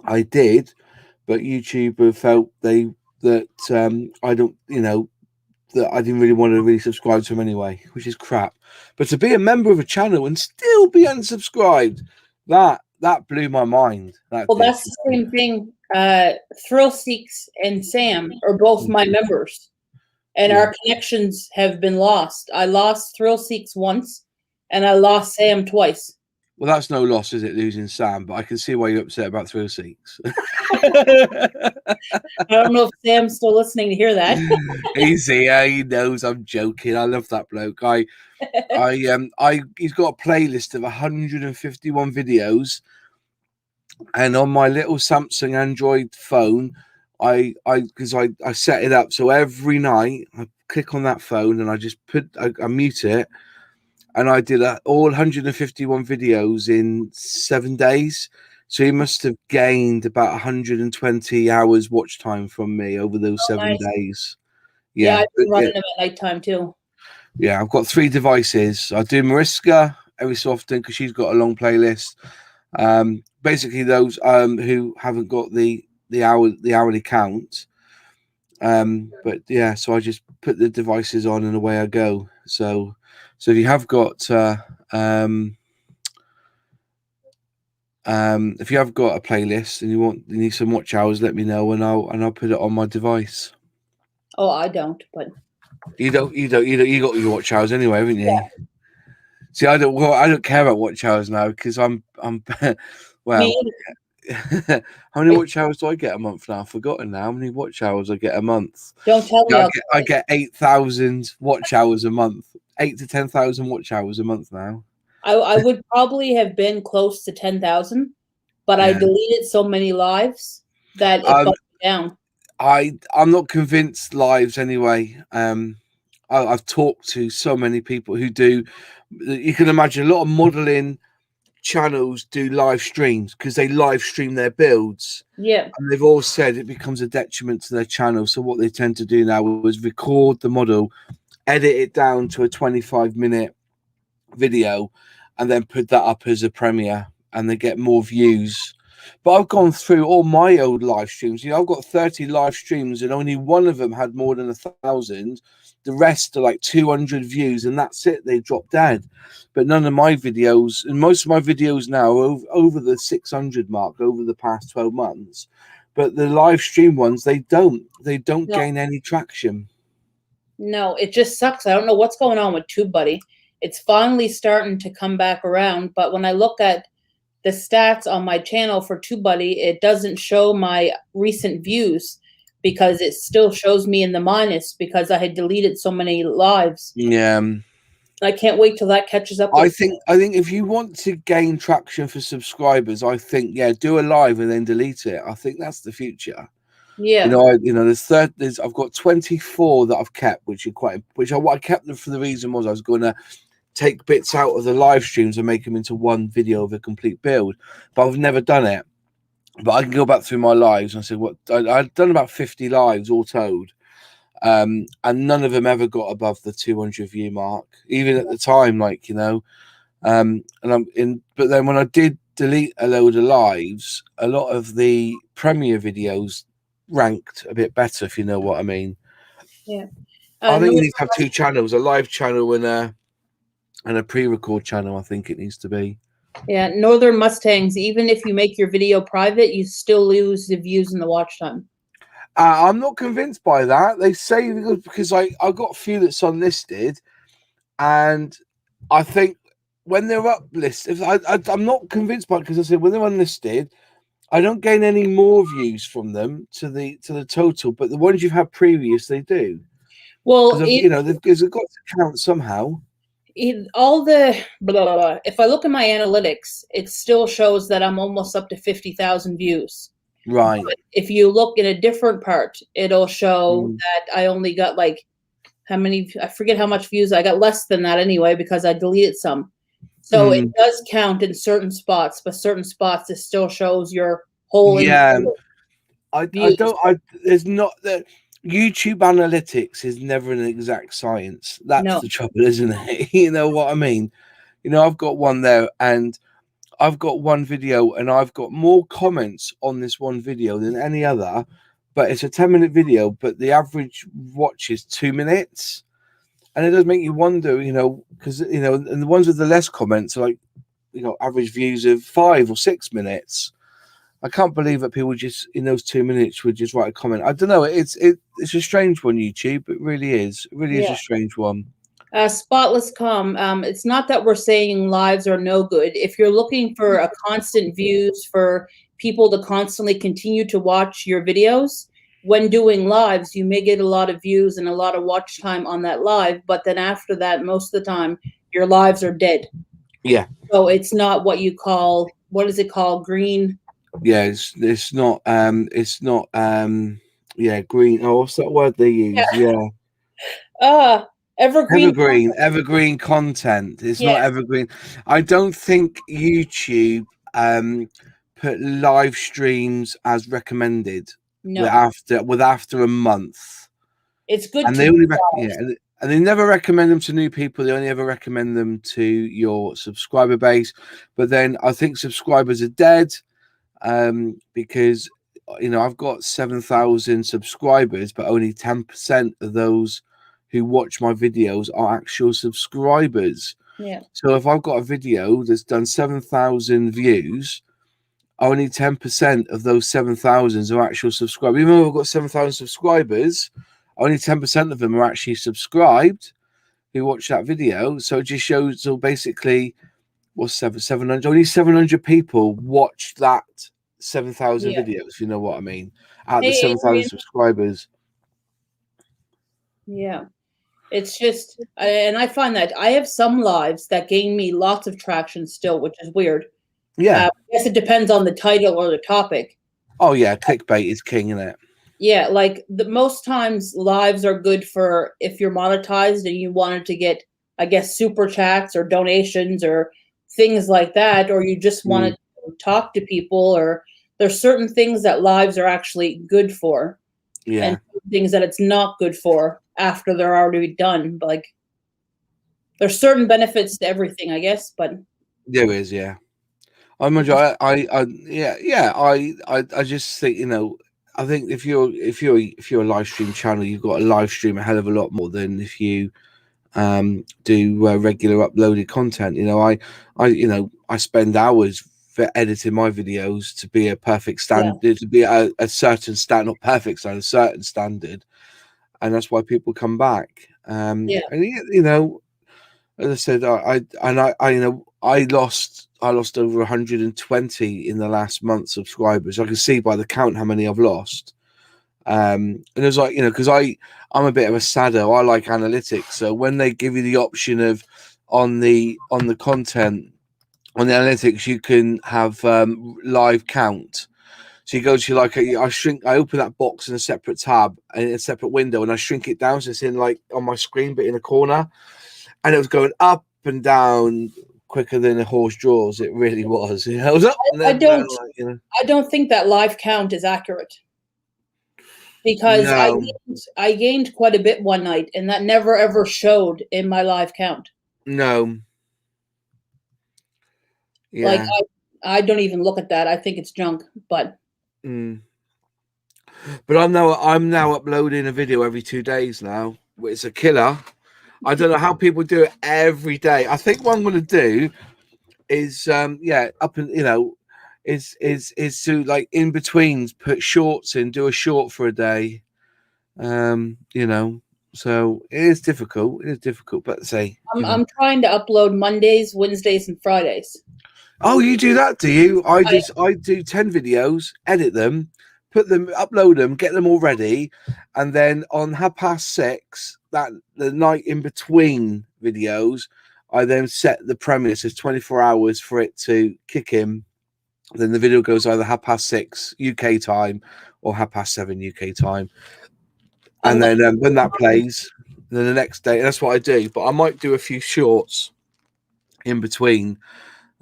I did, but YouTube felt that I don't, that I didn't really want to really subscribe to them anyway, which is crap. But to be a member of a channel and still be unsubscribed, that blew my mind. That's the same thing. Thrill Seeks and Sam are both my members, and our connections have been lost. I lost Thrill Seeks once, and I lost Sam twice. Well, that's no loss, is it, losing Sam? But I can see why you're upset about Thrill Seeks. I don't know if Sam's still listening to hear that. Easy, he knows I'm joking. I love that bloke. He's got a playlist of 151 videos, and on my little Samsung Android phone, I set it up so every night I click on that phone and I just I mute it. And I did all 151 videos in 7 days. So he must have gained about 120 hours watch time from me over those Oh, 7 nice. days. Yeah, Yeah, I've been running them at nighttime too. yeah. I've got 3 devices. I do Mariska every so often because she's got a long playlist. Basically, those who haven't got the hourly count. But yeah, so I just put the devices on and away I go. So if you have got if you have got a playlist and you need some watch hours, let me know and I'll put it on my device. Oh, I don't, but You got your watch hours anyway, haven't you? See, I don't care about watch hours now because I'm well. me, How many watch hours do I get a month now? I've forgotten now. How many watch hours I get a month? don't tell me. Yeah, I get 8,000 watch hours a month. 8 to 10,000 watch hours a month now. I would probably have been close to 10,000, but I Yeah. deleted so many lives that it bumped me down. I'm not convinced lives anyway. I've talked to so many people who do. You can imagine a lot of modeling channels do live streams because they live stream their builds. Yeah. And they've all said it becomes a detriment to their channel. So what they tend to do now is record the model, edit it down to a 25-minute video, and then put that up as a premiere, and they get more views. But I've gone through all my old live streams. I've got 30 live streams, and only one of them had more than 1,000. The rest are like 200 views, and that's it. They drop dead. But none of my videos, and most of my videos now are over the 600 mark over the past 12 months. But the live stream ones, they don't No. gain any traction. No, it just sucks. I don't know what's going on with TubeBuddy. It's finally starting to come back around, but when I look at the stats on my channel for TubeBuddy, it doesn't show my recent views because it still shows me in the minus because I had deleted so many lives. Yeah. I can't wait till that catches up. I think if you want to gain traction for subscribers, I think do a live and then delete it. I think that's the future. Yeah. I've got 24 that I've kept, which I kept them for the reason was I was going to take bits out of the live streams and make them into one video of a complete build, but I've never done it. But I can go back through my lives and I said I've done about 50 lives all told, and none of them ever got above the 200 view mark, even at the time, and I'm in. But then when I did delete a load of lives, a lot of the premiere videos ranked a bit better, if you know what I mean. Yeah. I think you need to have 2 channels, a live channel and a pre-record channel. I think it needs to be. Yeah, Northern Mustangs, even if you make your video private, you still lose the views and the watch time. I'm not convinced by that. They say because I got a few that's unlisted, and I think when they're up listed, I'm not convinced by it because I said when they're unlisted, I don't gain any more views from them to the total, but the ones you've had previous, they do. Well, they've got to count somehow. All the blah, blah, blah. If I look at my analytics, it still shows that I'm almost up to 50,000 views. Right. But if you look in a different part, it'll show that I only got like how many, I forget how much views. I got less than that anyway because I deleted some. So it does count in certain spots, but certain spots it still shows your whole. Yeah. There's not that. YouTube analytics is never an exact science. That's the trouble, isn't it? You know what I mean? I've got one there and I've got one video and I've got more comments on this one video than any other, but it's a 10-minute video, but the average watch is 2 minutes. And it does make you wonder, because, and the ones with the less comments are like, average views of 5 or 6 minutes. I can't believe that people just in those 2 minutes would just write a comment. I don't know. It's a strange one, YouTube. It really is. It really is a strange one. Spotless Calm. It's not that we're saying lives are no good. If you're looking for a constant views for people to constantly continue to watch your videos, when doing lives, you may get a lot of views and a lot of watch time on that live. But then after that, most of the time, your lives are dead. Yeah. So it's not what you call, what is it called? Green. Yeah, it's not green. Oh, what's that word they use? Yeah. Evergreen content. It's not evergreen. I don't think YouTube put live streams as recommended No, after a month. it's good And to they only try. and they never recommend them to new people. They only ever recommend them to your subscriber base. But then I think subscribers are dead, because I've got 7,000 subscribers, but only 10% of those who watch my videos are actual subscribers. Yeah. So if I've got a video that's done 7,000 views, only 10% of those 7,000 are actual subscribers. Even though I've got 7,000 subscribers, only 10% of them are actually subscribed who watch that video. So it just shows, so basically, what's 700? Only 700 people watched that 7,000 Yeah. videos, if you know what I mean, at the Hey, 7,000 Adrian. subscribers. Yeah. It's just, and I find that I have some lives that gain me lots of traction still, which is weird. Yeah. I guess it depends on the title or the topic. Oh, yeah. Clickbait is king, isn't it? Yeah, like the most times lives are good for if you're monetized and you wanted to get, I guess, super chats or donations or things like that, or you just wanted to talk to people, or there's certain things that lives are actually good for, Yeah. and things that it's not good for after they're already done. Like there's certain benefits to everything, I guess, but There is, yeah. I just think, I think if you're a live stream channel, you've got to live stream a hell of a lot more than if you do regular uploaded content. I spend hours for editing my videos to be a perfect standard, to be a certain standard, not perfect standard, a certain standard, and that's why people come back. And as I said, I lost over 120 in the last month subscribers. I can see by the count how many I've lost. And it was like, because I'm a bit of a saddo. I like analytics. So when they give you the option of on the content, on the analytics, you can have live count. So you go to I open that box in a separate tab in a separate window, and I shrink it down so it's in like on my screen, but in a corner. And it was going up and down quicker than a horse draws. It really was. It was up and then down, I don't think that live count is accurate, because No. I gained quite a bit one night, and that never ever showed in my live count. No. Yeah. Like I don't even look at that. I think it's junk. But But I'm now uploading a video every 2 days now. It's a killer. I don't know how people do it every day. I think what I'm going to do is is to, like, in between, put shorts in, do a short for a day. So it is difficult. But say I'm trying to upload Mondays, Wednesdays, and Fridays. Oh, you do that, do you? I do 10 videos, edit them, upload them, get them all ready, and then on 6:30, the night in between videos, I then set the premise as 24 hours for it to kick in. Then the video goes either 6:30 UK time or 7:30 UK time, and then when that plays, then the next day, that's what I do. But I might do a few shorts in between.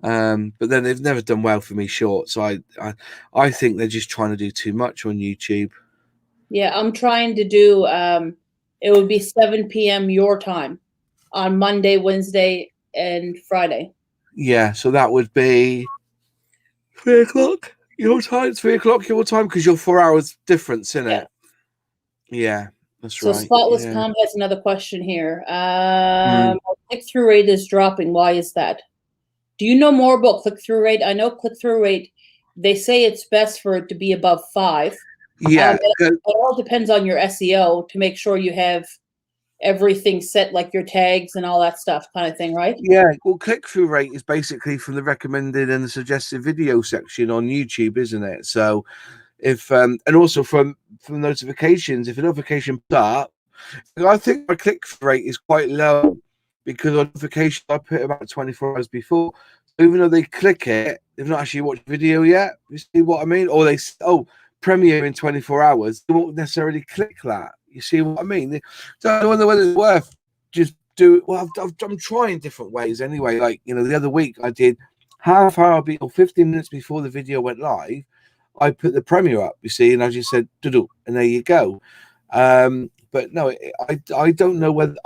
But then they've never done well for me shorts. I think they're just trying to do too much on YouTube. Yeah, I'm trying to do it would be 7 p.m. your time on Monday, Wednesday, and Friday. Yeah, so that would be 3 o'clock your time, 3 o'clock your time, because you're 4 hours difference, isn't it? Yeah, that's so right. So Spotless Com has another question here. Click-through rate is dropping. Why is that? Do you know more about click-through rate? I know click-through rate, they say it's best for it to be above 5. Yeah. It all depends on your SEO to make sure you have everything set, like your tags and all that stuff, kind of thing, right? Yeah. Well, click-through rate is basically from the recommended and the suggested video section on YouTube, isn't it? So if and also from notifications, if a notification pops up, I think my click-through rate is quite low, because on notification I put about 24 hours before. So even though they click it, they've not actually watched the video yet. You see what I mean? Or they premiere in 24 hours. They won't necessarily click that. You see what I mean? So I wonder whether it's worth just do it. Well, I'm trying different ways anyway. Like, the other week I did half hour or 15 minutes before the video went live, I put the premiere up, you see, and I just said, "Doodle," and there you go. But no, I don't know whether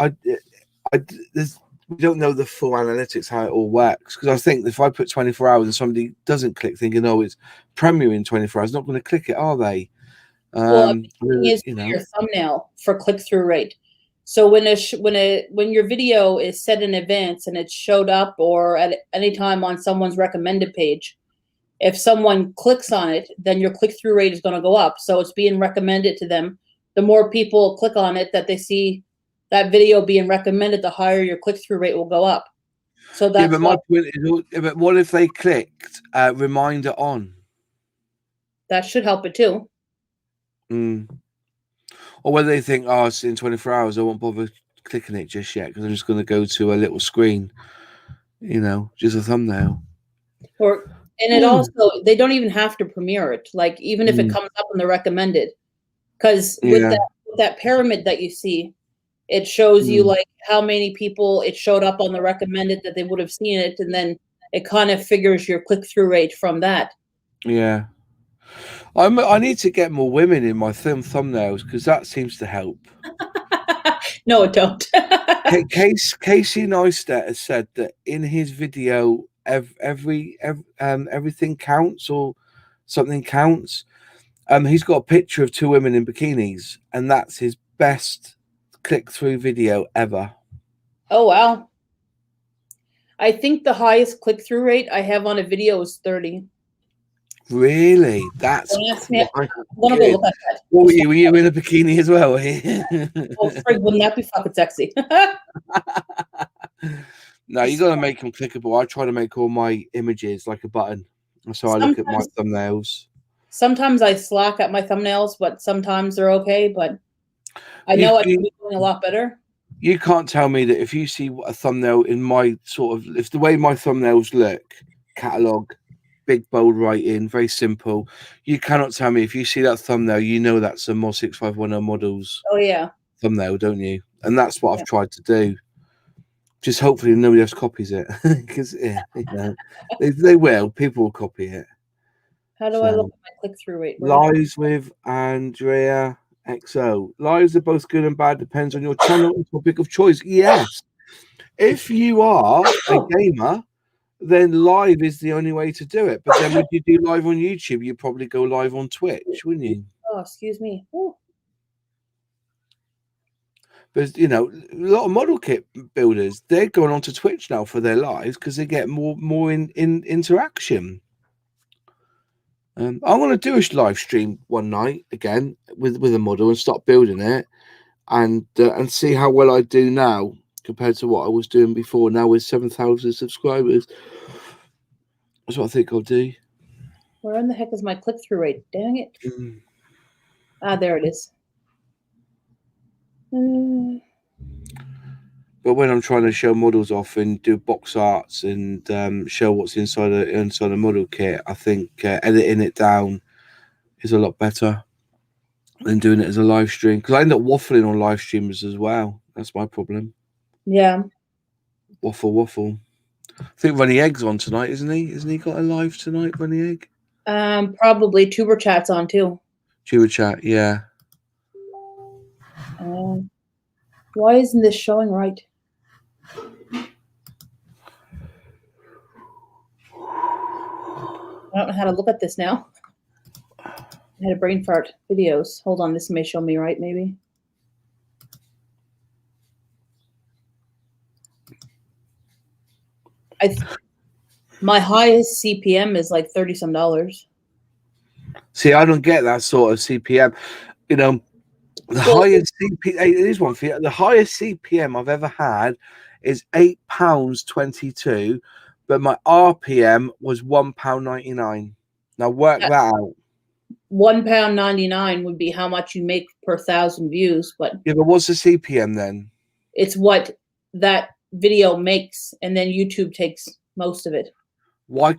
we don't know the full analytics how it all works, because I think if I put 24 hours and somebody doesn't click, thinking, "Oh, it's premiering 24 hours," not going to click it, are they? Well, a big thing is You know, your thumbnail for click-through rate. So when your video is set in advance and it's showed up or at any time on someone's recommended page, if someone clicks on it, then your click-through rate is going to go up. So it's being recommended to them. The more people click on it, that they see that video being recommended, the higher your click-through rate will go up. So that's but my point is, but what if they clicked reminder on? that should help it too. Or whether they think, "Oh, it's in 24 hours, I won't bother clicking it just yet because I'm just going to go to a little screen, you know, just a thumbnail." And it also, they don't even have to premiere it. Like, even if it comes up in the recommended, because with that pyramid that you see, it shows you like how many people it showed up on the recommended that they would have seen it, and then it kind of figures your click-through rate from that. Yeah. I need to get more women in my thumbnails because that seems to help. No, it don't. Casey Neistat has said that in his video, everything counts or something counts. He's got a picture of two women in bikinis, and that's his best click-through video ever. Oh, wow. I think the highest click-through rate I have on a video is 30. Really? That's I'm gonna go look at that. What were you? Were you in a bikini as well? Oh, frig, wouldn't that be fucking sexy? No, you got to make them clickable. I try to make all my images like a button, so I look at my thumbnails. Sometimes I slack at my thumbnails, but sometimes they're okay. But I know I can be doing a lot better. You can't tell me that if you see a thumbnail in my sort of, if the way my thumbnails look, catalog, big bold writing, very simple. You cannot tell me if you see that thumbnail, you know that's a Mod 6510 models. Oh yeah, thumbnail, don't you? And that's what I've tried to do. Just hopefully nobody else copies it, because you know, they will. People will copy it. How do I look at my click-through rate? Lives with Andrea XO. Lives are both good and bad. Depends on your channel and topic of choice. Yes. If you are a gamer, then live is the only way to do it. But then when you do live on YouTube, you'd probably go live on Twitch, wouldn't you? Oh, excuse me. Ooh. But you know, a lot of model kit builders, they're going on to Twitch now for their lives because they get more in interaction. I'm going to do a live stream one night again with a model and start building it, and see how well I do now compared to what I was doing before. Now with 7,000 subscribers, that's what I think I'll do. Where in the heck is my click-through rate? Dang it! Ah, there it is. But when I'm trying to show models off and do box arts and show what's inside a model kit, I think editing it down is a lot better than doing it as a live stream, because I end up waffling on live streamers as well. That's my problem. Yeah. Waffle. I think Runny Egg's on tonight, isn't he? Isn't he got a live tonight, Runny Egg? Probably Tuber Chat's on too. Tuber Chat, yeah. Why isn't this showing right? I don't know how to look at this now. I had a brain fart. Videos. Hold on, this may show me right, maybe. My highest CPM is like $30-some. See, I don't get that sort of CPM. You know, the highest CPM. It is one for you. The highest CPM I've ever had is £8.22, but my RPM was £1.99. Now work that out. £1.99 would be how much you make per 1,000 views, but yeah, but what's the CPM then? It's what that video makes, and then YouTube takes most of it. Why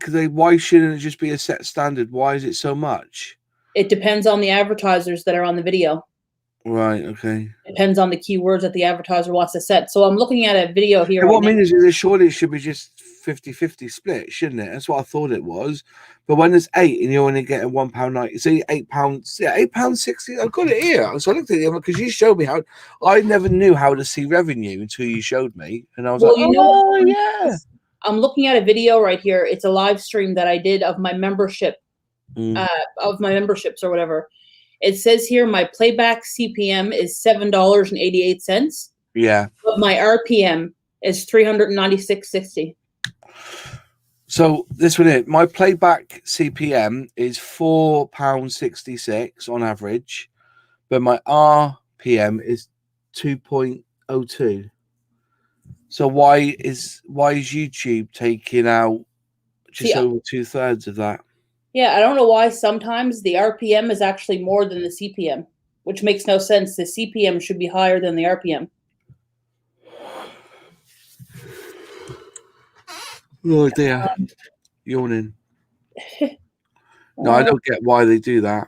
shouldn't it just be a set standard? Why is it so much? It depends on the advertisers that are on the video. Right, okay. Depends on the keywords that the advertiser wants to set. So I'm looking at a video here. What I mean is, surely it should be just 50-50 split, shouldn't it? That's what I thought it was. But when there's 8 and you're only getting £1.90, so £8, yeah, £8.60. I've got it here. So I looked at it because you showed me how. I never knew how to see revenue until you showed me, and I was like, you know oh what? yeah. I'm looking at a video right here. It's a live stream that I did of my membership, of my memberships or whatever. It says here my playback CPM is $7.88. Yeah. But my RPM is 396.60. So this one here, my playback CPM is £4.66 on average, but my RPM is 2.02. So why is YouTube taking out just over 2/3 of that? Yeah, I don't know why sometimes the RPM is actually more than the CPM, which makes no sense. The CPM should be higher than the RPM. Oh dear. Yawning. No, I don't get why they do that.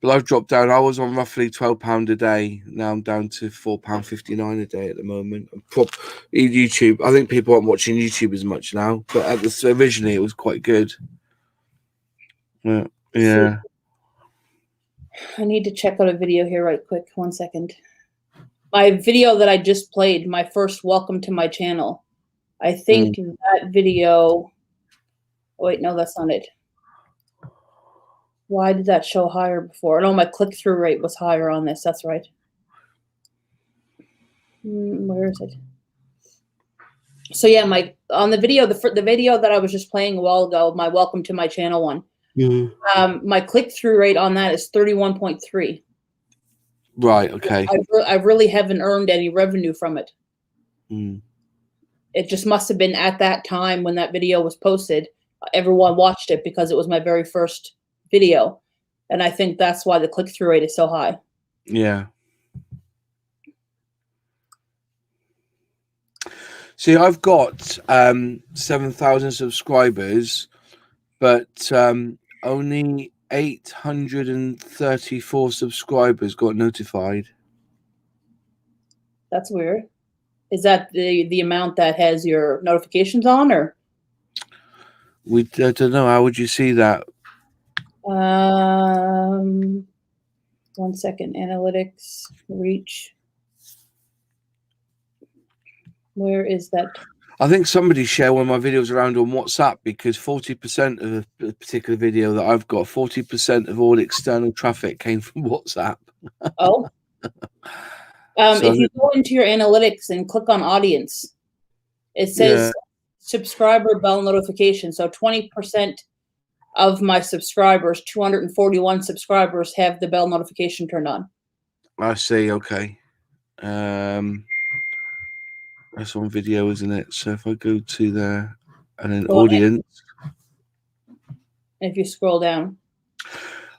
But I've dropped down. I was on roughly £12 a day. Now I'm down to £4.59 a day at the moment. YouTube. I think people aren't watching YouTube as much now, but originally it was quite good. Yeah. I need to check out a video here right quick. 1 second. My video that I just played, my first welcome to my channel. I think that video. Oh, wait, no, that's not it. Why did that show higher before? No, my click-through rate was higher on this. That's right. Where is it? So yeah, on the video, the video that I was just playing a while ago, my welcome to my channel one. My click-through rate on that is 31.3. Right. Okay. I really haven't earned any revenue from it. It just must have been at that time when that video was posted. Everyone watched it because it was my very first video, and I think that's why the click-through rate is so high. Yeah. See, I've got 7,000 subscribers, but only 834 subscribers got notified. That's weird. Is that the amount that has your notifications on, or? I don't know. How would you see that? 1 second. Analytics, reach. Where is that? I think somebody shared one of my videos around on WhatsApp because 40% of a particular video that I've got, 40% of all external traffic came from WhatsApp. Oh. If you go into your analytics and click on audience, it says subscriber bell notification. So 20% of my subscribers, 241 subscribers, have the bell notification turned on. I see. Okay. That's on video, isn't it? So if I go to there and then audience. If you scroll down.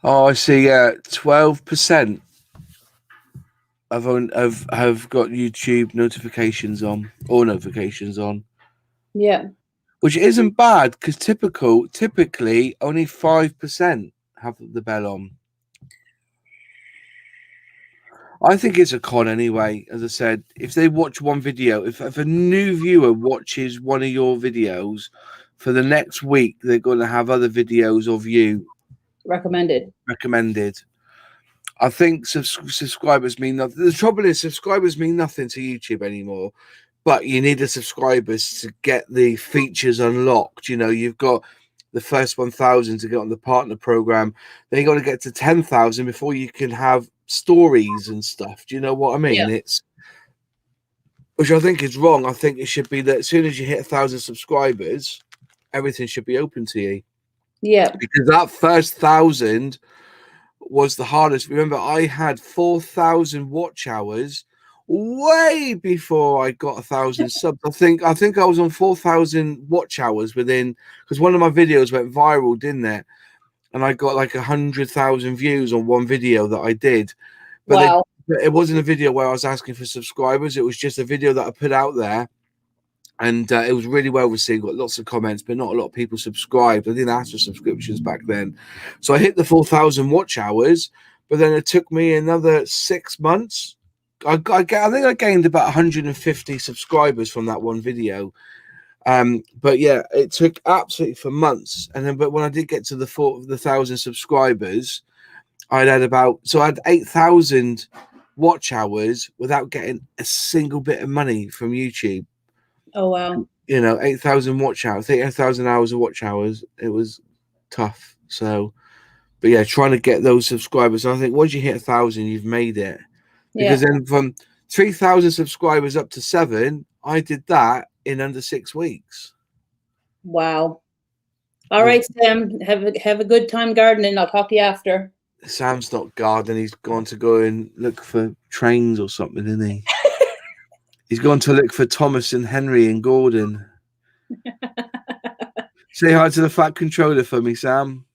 Oh, I see. 12% have got YouTube notifications on, or notifications on. Yeah. Which isn't bad because typically only 5% have the bell on. I think it's a con anyway. As I said, if they watch one video, if a new viewer watches one of your videos for the next week, they're going to have other videos of you recommended. I think subscribers mean nothing. The trouble is subscribers mean nothing to YouTube anymore, but you need the subscribers to get the features unlocked. You know, you've got the first 1,000 to get on the partner program. Then you got to get to 10,000 before you can have stories and stuff. Do you know what I mean? Yeah. Which I think is wrong. I think it should be that as soon as you hit 1,000 subscribers, everything should be open to you. Yeah. Because that first 1,000 was the hardest. Remember, I had 4,000 watch hours way before I got 1,000 subs. I think I was on 4,000 watch hours within, because one of my videos went viral, didn't it? And I got like 100,000 views on one video that I did. But wow. It wasn't a video where I was asking for subscribers. It was just a video that I put out there. And it was really well received, got lots of comments, but not a lot of people subscribed. I didn't ask for subscriptions back then. So I hit the 4,000 watch hours, but then it took me another 6 months. I think I gained about 150 subscribers from that one video. But yeah, it took absolutely for months. And then, but when I did get to the 1,000 subscribers, I had 8,000 watch hours without getting a single bit of money from YouTube. Oh, wow. 8,000 watch hours, 8,000 hours of watch hours. It was tough. So, but yeah, trying to get those subscribers. I think once you hit 1,000, you've made it. Because then from 3,000 subscribers up to 7, I did that in under 6 weeks. Wow. All right, Sam. Have a good time gardening. I'll talk to you after. Sam's not gardening. He's gone to go and look for trains or something, isn't he? He's gone to look for Thomas and Henry and Gordon. Say hi to the Fat Controller for me, Sam.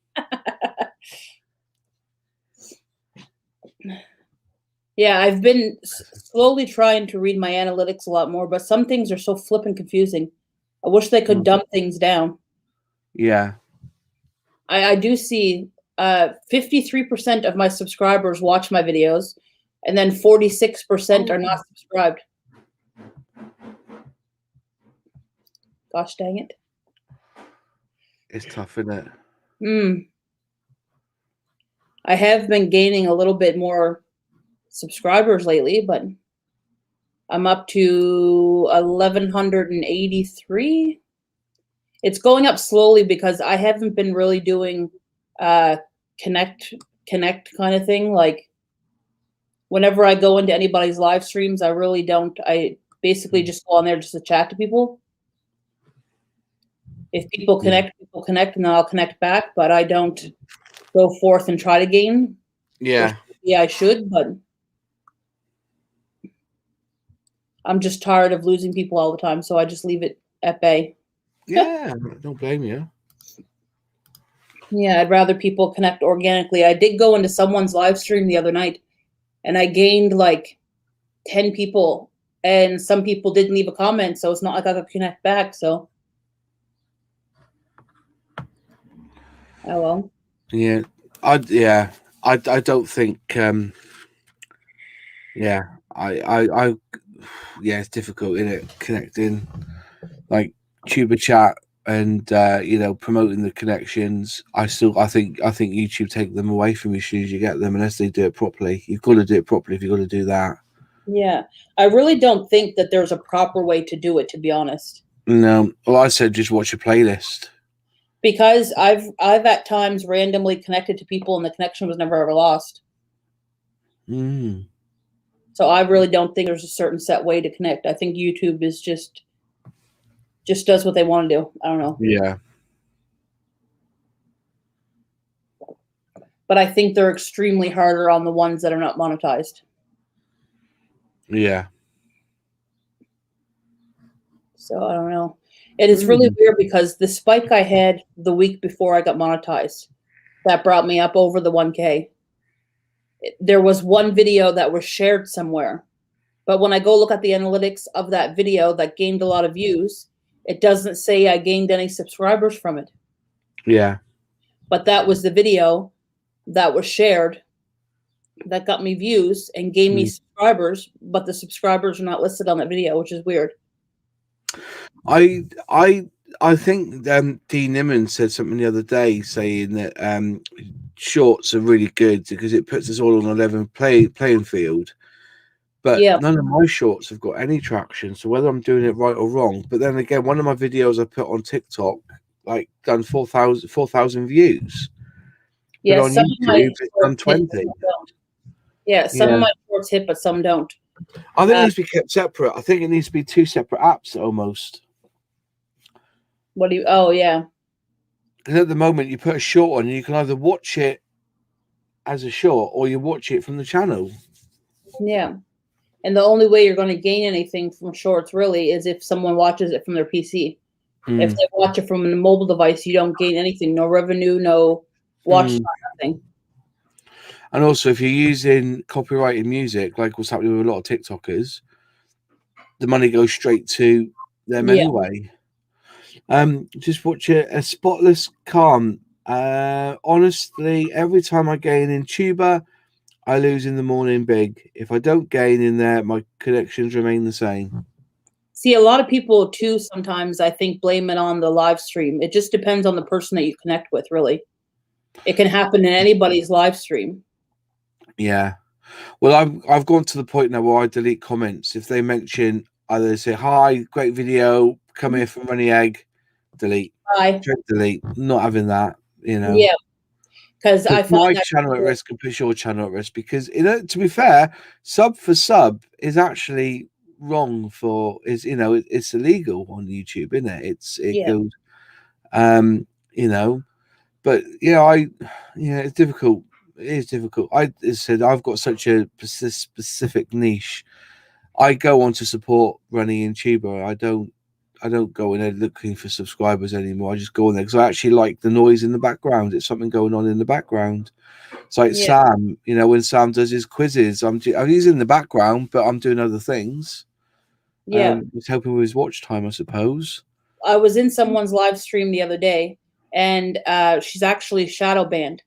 Yeah, I've been slowly trying to read my analytics a lot more, but some things are so flippin' confusing. I wish they could dumb things down. Yeah. I do see 53% of my subscribers watch my videos, and then 46% are not subscribed. Gosh dang it. It's tough, isn't it? I have been gaining a little bit more subscribers lately, but I'm up to 1,183. It's going up slowly because I haven't been really doing connect kind of thing. Like whenever I go into anybody's live streams, I really don't. I basically just go on there just to chat to people. If people connect, and then I'll connect back, but I don't go forth and try to gain. Yeah. Yeah, I should, but I'm just tired of losing people all the time, so I just leave it at bay. Yeah, don't blame you. Yeah, I'd rather people connect organically. I did go into someone's live stream the other night, and I gained like 10 people, and some people didn't leave a comment, so it's not like I could connect back, so. Oh, well. Yeah. I don't think yeah, it's difficult, isn't it? Connecting like tuber chat and promoting the connections. I think YouTube take them away from you as soon as you get them, unless they do it properly. You've got to do it properly if you've got to do that. Yeah. I really don't think that there's a proper way to do it, to be honest. No. Well, I said just watch a playlist. Because I've at times randomly connected to people and the connection was never ever lost. So I really don't think there's a certain set way to connect. I think YouTube is just does what they want to do. I don't know. Yeah. But I think they're extremely harder on the ones that are not monetized. Yeah. So I don't know. It is really weird because the spike I had the week before I got monetized, that brought me up over the 1K. There was one video that was shared somewhere, but when I go look at the analytics of that video that gained a lot of views, it doesn't say I gained any subscribers from it. Yeah. But that was the video that was shared that got me views and gave me subscribers, but the subscribers are not listed on that video, which is weird. I think Dean Nimmin said something the other day saying that shorts are really good because it puts us all on a level playing field. But none of my shorts have got any traction. So whether I'm doing it right or wrong, but then again, one of my videos I put on TikTok like done 4,000 views. Yeah, but on YouTube it's done 20. Yeah, some of my shorts hit, but some don't. I think it needs to be kept separate. I think it needs to be 2 separate apps almost. What do you? Oh, yeah. Because at the moment, you put a short on, and you can either watch it as a short or you watch it from the channel. Yeah. And the only way you're going to gain anything from shorts really is if someone watches it from their PC. If they watch it from a mobile device, you don't gain anything. No revenue, no watch time, nothing. And also, if you're using copyrighted music, like what's happening with a lot of TikTokers, the money goes straight to them anyway. Just watch a spotless calm. Honestly, every time I gain in tuber, I lose in the morning big. If I don't gain in there, my connections remain the same. See, a lot of people too, sometimes I think blame it on the live stream. It just depends on the person that you connect with, really. It can happen in anybody's live stream. Yeah. Well, I've gone to the point now where I delete comments if they mention either say hi, great video, come here from Runny Egg, delete, Hi. delete. Not having that, you know. Yeah, because I Put find my that channel at people, risk and push your channel at risk because to be fair, sub for sub is actually wrong for it's illegal on YouTube, isn't it? It yeah, goes you know, but it's difficult. It is difficult. As I said, I've got such a specific niche. I go on to support running YouTuber. I don't go in there looking for subscribers anymore. I just go in there because I actually like the noise in the background. It's something going on in the background. It's like yeah, Sam, when Sam does his quizzes, he's in the background, but I'm doing other things. yeah. It's helping with his watch time, I suppose. I was in someone's live stream the other day, and she's actually shadow banned.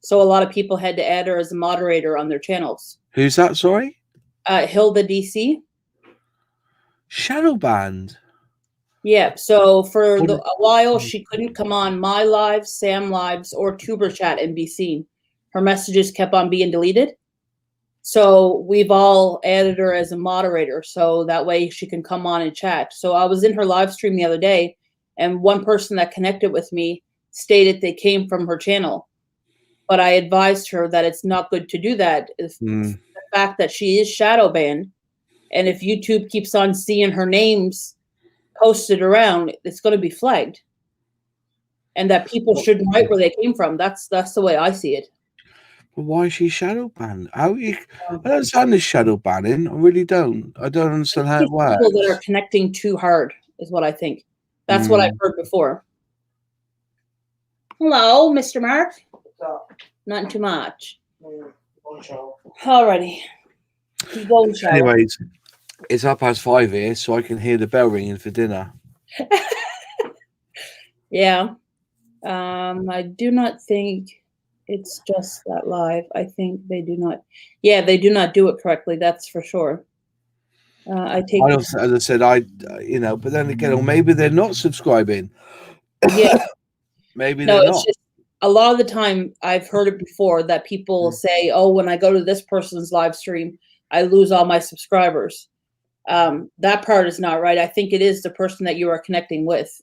So a lot of people had to add her as a moderator on their channels. Who's that? Sorry, Hilda DC. Shadow Band. Yeah. So for What? a while, she couldn't come on my lives, Sam lives, or Tuber chat and be seen. Her messages kept on being deleted. So we've all added her as a moderator, so that way she can come on and chat. So I was in her live stream the other day, and one person that connected with me stated they came from her channel. But I advised her that it's not good to do that. The fact that she is shadow banned, and if YouTube keeps on seeing her names posted around, it's going to be flagged. And that people shouldn't write where they came from. That's the way I see it. But why is she shadow banned? I don't understand this shadow banning. I really don't. I don't understand how it works. People that are connecting too hard is what I think. That's what I've heard before. Hello, Mr. Mark. Not too much. Alrighty. You go and shower. Anyways, it's 5:30 here, so I can hear the bell ringing for dinner. Yeah. I do not think it's just that live. I think they do not. Yeah, they do not do it correctly. That's for sure. As I said, but then again, or maybe they're not subscribing. Yeah. Maybe No, they're it's not. just a lot of the time I've heard it before that people say, "Oh, when I go to this person's live stream, I lose all my subscribers." That part is not right. I think it is the person that you are connecting with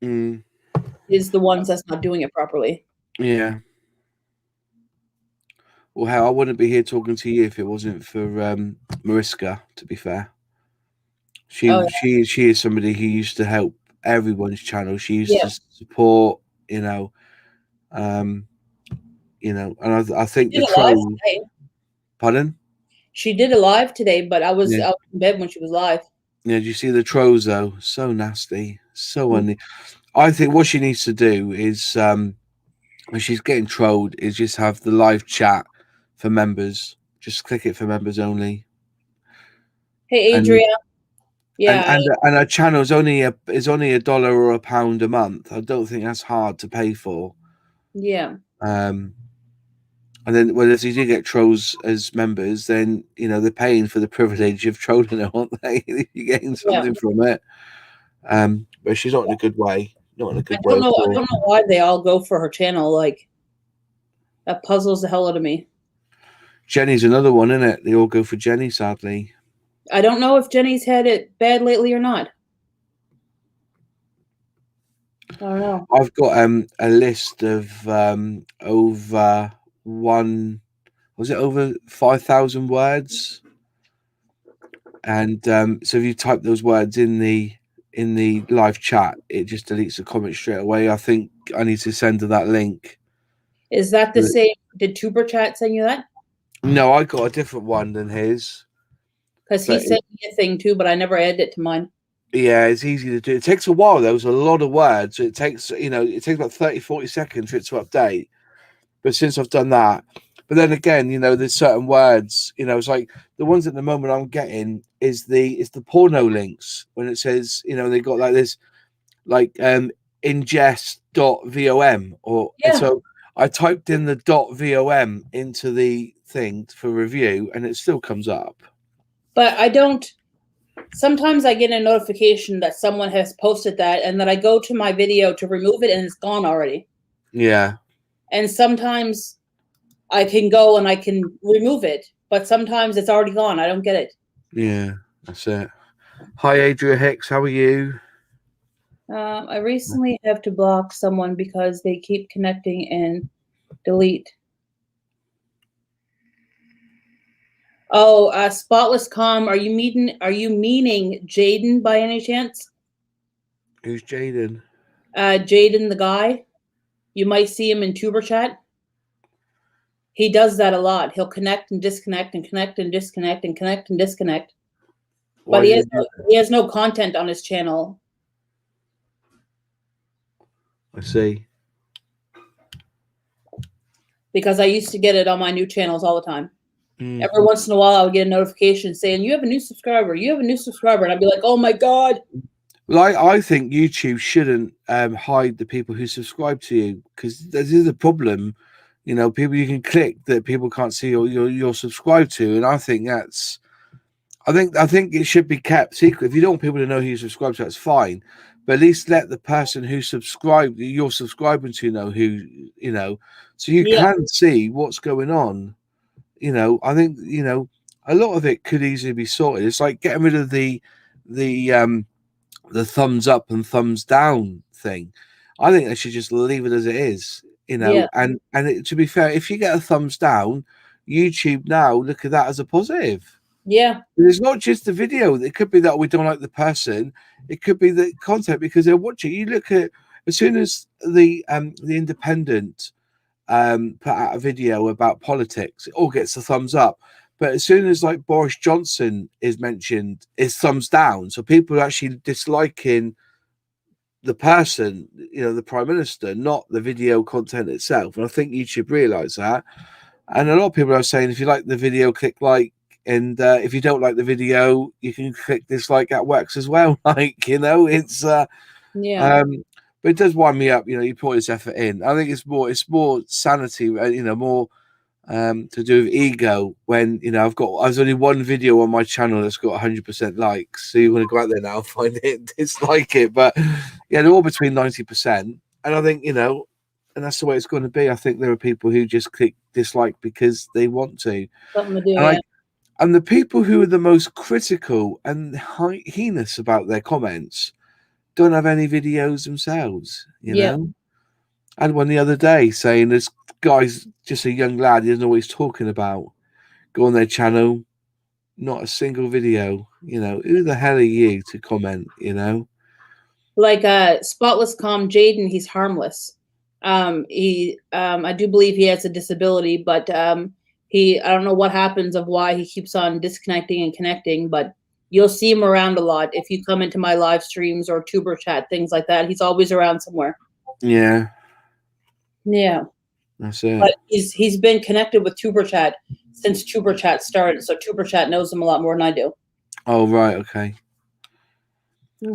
is the ones that's not doing it properly. Yeah. Well, hell, I wouldn't be here talking to you if it wasn't for Mariska, to be fair. She is somebody who used to help everyone's channel. She used to support, and I think the troll. Pardon? She did a live today, but I was out in bed when she was live. Yeah, do you see the trolls though? So nasty, so unneeded. I think what she needs to do is, when she's getting trolled, is just have the live chat for members. Just click it for members only. Hey, Adria. And our channel is only $1 or £1 a month. I don't think that's hard to pay for. Yeah. And then, well, if you do get trolls as members, then they're paying for the privilege of trolling them, aren't they? You're getting something from it. But she's not in a good way. Not in a good way. I don't know why they all go for her channel. Like, that puzzles the hell out of me. Jenny's another one, isn't it? They all go for Jenny, sadly. I don't know if Jenny's had it bad lately or not. I don't know. I've got a list of over 5,000 words, and so if you type those words in the live chat, it just deletes the comment straight away. I think I need to send her that link. Is that the same? Did Tuber Chat send you that? No, I got a different one than his. Because he sent me a thing too, but I never added it to mine. Yeah, it's easy to do. It takes a while. There was a lot of words. It takes about 30-40 seconds for it to update. But since I've done that, but then again, there's certain words, it's like the ones at the moment I'm getting is the porno links when it says, they got like this, like ingest.vom so I typed in the .vom into the thing for review and it still comes up. But I don't Sometimes I get a notification that someone has posted that, and then I go to my video to remove it, and it's gone already. Yeah. And sometimes I can go and I can remove it, but sometimes it's already gone. I don't get it. Yeah, that's it. Hi, Adria Hicks. How are you? I recently have to block someone because they keep connecting and delete. Oh, Spotless Calm. Are you meaning Jaden by any chance? Who's Jaden? Jaden, the guy. You might see him in Tuber chat. He does that a lot. He'll connect and disconnect and connect and disconnect and connect and disconnect. Why But did he has no content on his channel. I see. Because I used to get it on my new channels all the time. Mm. Every once in a while, I would get a notification saying, "You have a new subscriber. You have a new subscriber," and I'd be like, "Oh my god!" Like, I think YouTube shouldn't hide the people who subscribe to you, because this is the problem. You know, people you can click that people can't see you're subscribed to, and I think that's. I think it should be kept secret. If you don't want people to know who you subscribe to, that's fine. But at least let the person who you're subscribing to know who, so you can see what's going on. I think, a lot of it could easily be sorted. It's like getting rid of the thumbs up and thumbs down thing. I think they should just leave it as it is, Yeah. to be fair, if you get a thumbs down, YouTube now look at that as a positive. Yeah. It's not just the video. It could be that we don't like the person. It could be the content, because they're watching. You look at, as soon as the Independent put out a video about politics, it all gets a thumbs up. But as soon as like Boris Johnson is mentioned, it's thumbs down. So people are actually disliking the person, the Prime Minister, not the video content itself. And I think YouTube realise that. And a lot of people are saying, if you like the video, click like. And if you don't like the video, you can click dislike. That works as well. Like, it's Yeah. but it does wind me up. You put this effort in. I think it's more sanity. More to do with ego. When there's only one video on my channel that's got 100% likes. So you want to go out there now, find it, and dislike it. But yeah, they're all between 90%. And I think and that's the way it's going to be. I think there are people who just click dislike because they want to. Something to do. And Yeah. And the people who are the most critical and heinous about their comments don't have any videos themselves, I had one the other day saying this guy's just a young lad, he doesn't know what he's talking about. Go on their channel, not a single video. Who the hell are you to comment, Like Spotless Calm Jaden, he's harmless. I do believe he has a disability, but I don't know what happens of why he keeps on disconnecting and connecting, but you'll see him around a lot if you come into my live streams or Tuber chat, things like that. He's always around somewhere. Yeah. Yeah. That's it. But he's been connected with Tuber chat since Tuber chat started, so Tuber chat knows him a lot more than I do. Oh, right, okay.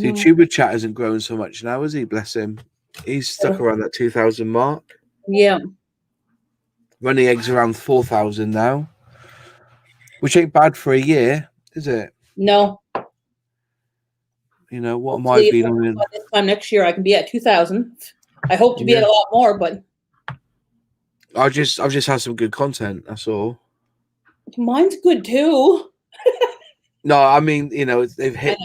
See, Tuber chat isn't growing so much now, is he? Bless him. He's stuck around that 2,000 mark. Yeah. Running eggs around 4,000 now, which ain't bad for a year, is it? No. What am Hopefully, I being on? this time next year, I can be at 2,000. I hope to be at a lot more, but I've just had some good content. That's all. mine's good too. No, I mean, they've hit.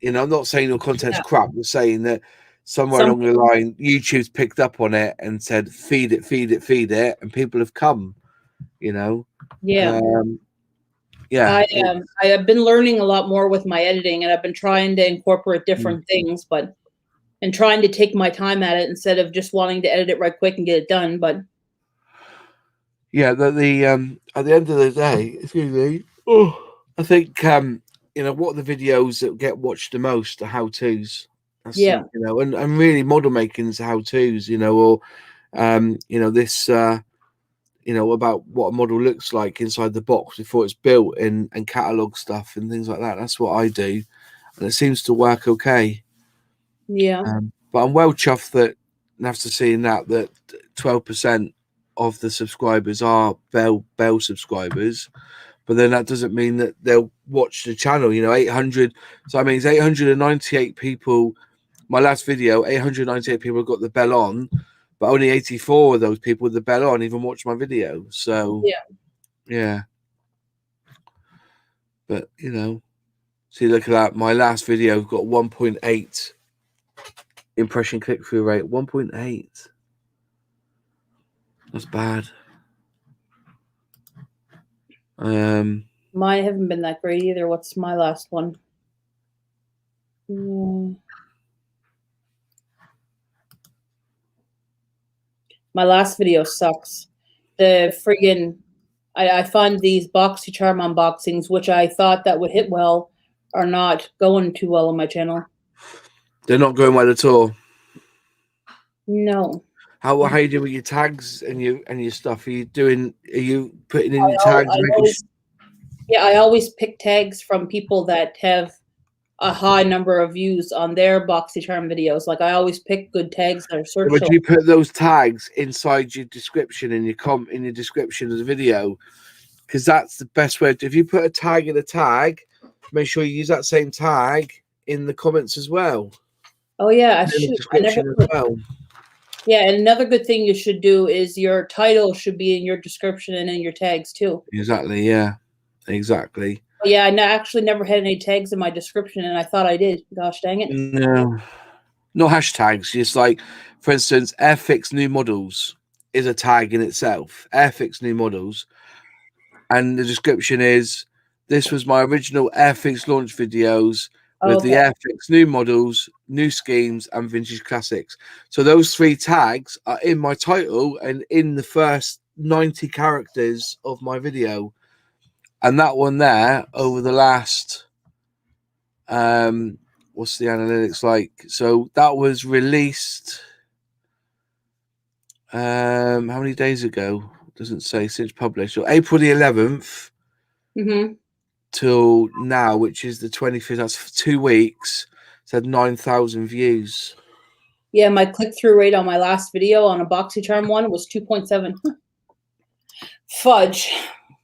I'm not saying your content's crap. I'm saying that somewhere along the line, YouTube's picked up on it and said, "Feed it, feed it, feed it," and people have come. Yeah. Yeah. I have been learning a lot more with my editing, and I've been trying to incorporate different things, and trying to take my time at it instead of just wanting to edit it right quick and get it done. But yeah, at the end of the day, excuse me. I think what are the videos that get watched the most are how-tos. And really model making's how-tos, or this about what a model looks like inside the box before it's built, and catalog stuff and things like that. That's what I do, and it seems to work okay. Yeah. But I'm well chuffed that, after seeing that 12% of the subscribers are Bell subscribers. but then that doesn't mean that they'll watch the channel. 800. So I mean, it's 898 people. My last video, 898 people got the bell on, but only 84 of those people with the bell on even watched my video. So yeah. But see, look at that. My last video got 1.8 impression click-through rate. 1.8. That's bad. Mine haven't been that great either. What's my last one? My last video sucks. The friggin' I find these BoxyCharm unboxings, which I thought that would hit well, are not going too well on my channel. They're not going well at all. No. How are you doing with your tags and your stuff? Are you putting in your tags? I always pick tags from people that have a high number of views on their BoxyCharm videos. Like I always pick good tags that are searchable. But you put those tags inside your description in your description of the video, because that's the best way. If you put a tag in a tag, make sure you use that same tag in the comments as well. Oh yeah, Yeah, and another good thing you should do is your title should be in your description and in your tags too. Exactly. Yeah. Exactly. Yeah, I actually never had any tags in my description, and I thought I did. Gosh dang it. No hashtags. Just like, for instance, Airfix new models is a tag in itself. Airfix new models. And the description is, this was my original Airfix launch videos with the Airfix new models, new schemes, and vintage classics. So those 3 tags are in my title and in the first 90 characters of my video. And that one there over the last, what's the analytics like? So that was released, how many days ago? Doesn't say, since published. So April the 11th till now, which is the 25th. That's for 2 weeks. It's had 9,000 views. Yeah, my click-through rate on my last video on a BoxyCharm one was 2.7. Fudge.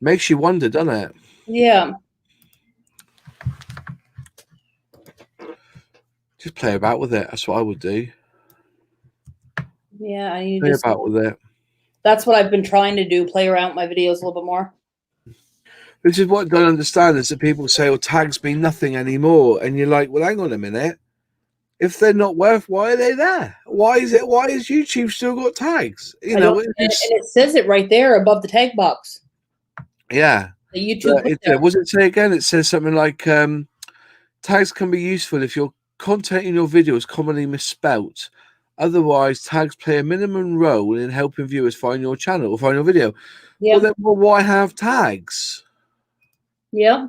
Makes you wonder, doesn't it? Yeah. Just play about with it. That's what I would do. Yeah, I need to play about with it. That's what I've been trying to do, play around with my videos a little bit more. Which is what I don't understand is that people say, oh, tags mean nothing anymore. And you're like, well, hang on a minute. If they're not worth, why are they there? Why is YouTube still got tags? And it says it right there above the tag box. Yeah. The YouTube. What does it say again? It says something like tags can be useful if your content in your video is commonly misspelt. Otherwise, tags play a minimum role in helping viewers find your channel or find your video. Yeah. Well, then, why have tags? Yeah.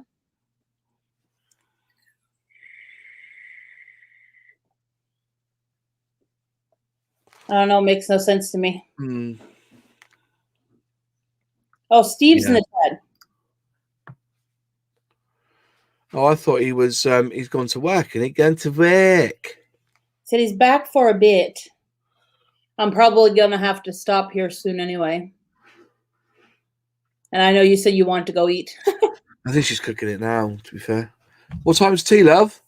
I don't know. It makes no sense to me. Oh, Steve's in the chat. Oh, I thought he was. He's gone to work, and he's going to work. Said he's back for a bit. I'm probably gonna have to stop here soon anyway. And I know you said you want to go eat. I think she's cooking it now, to be fair. What time's tea, love?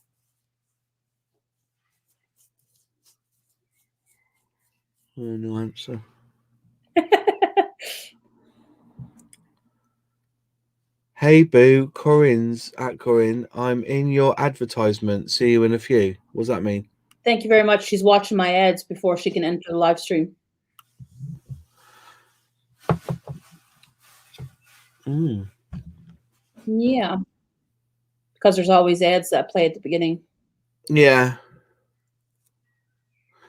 Oh, no answer. Hey, boo, Corinne's at Corinne. I'm in your advertisement. See you in a few. What does that mean? Thank you very much. She's watching my ads before she can enter the live stream. Yeah. Because there's always ads that play at the beginning. Yeah.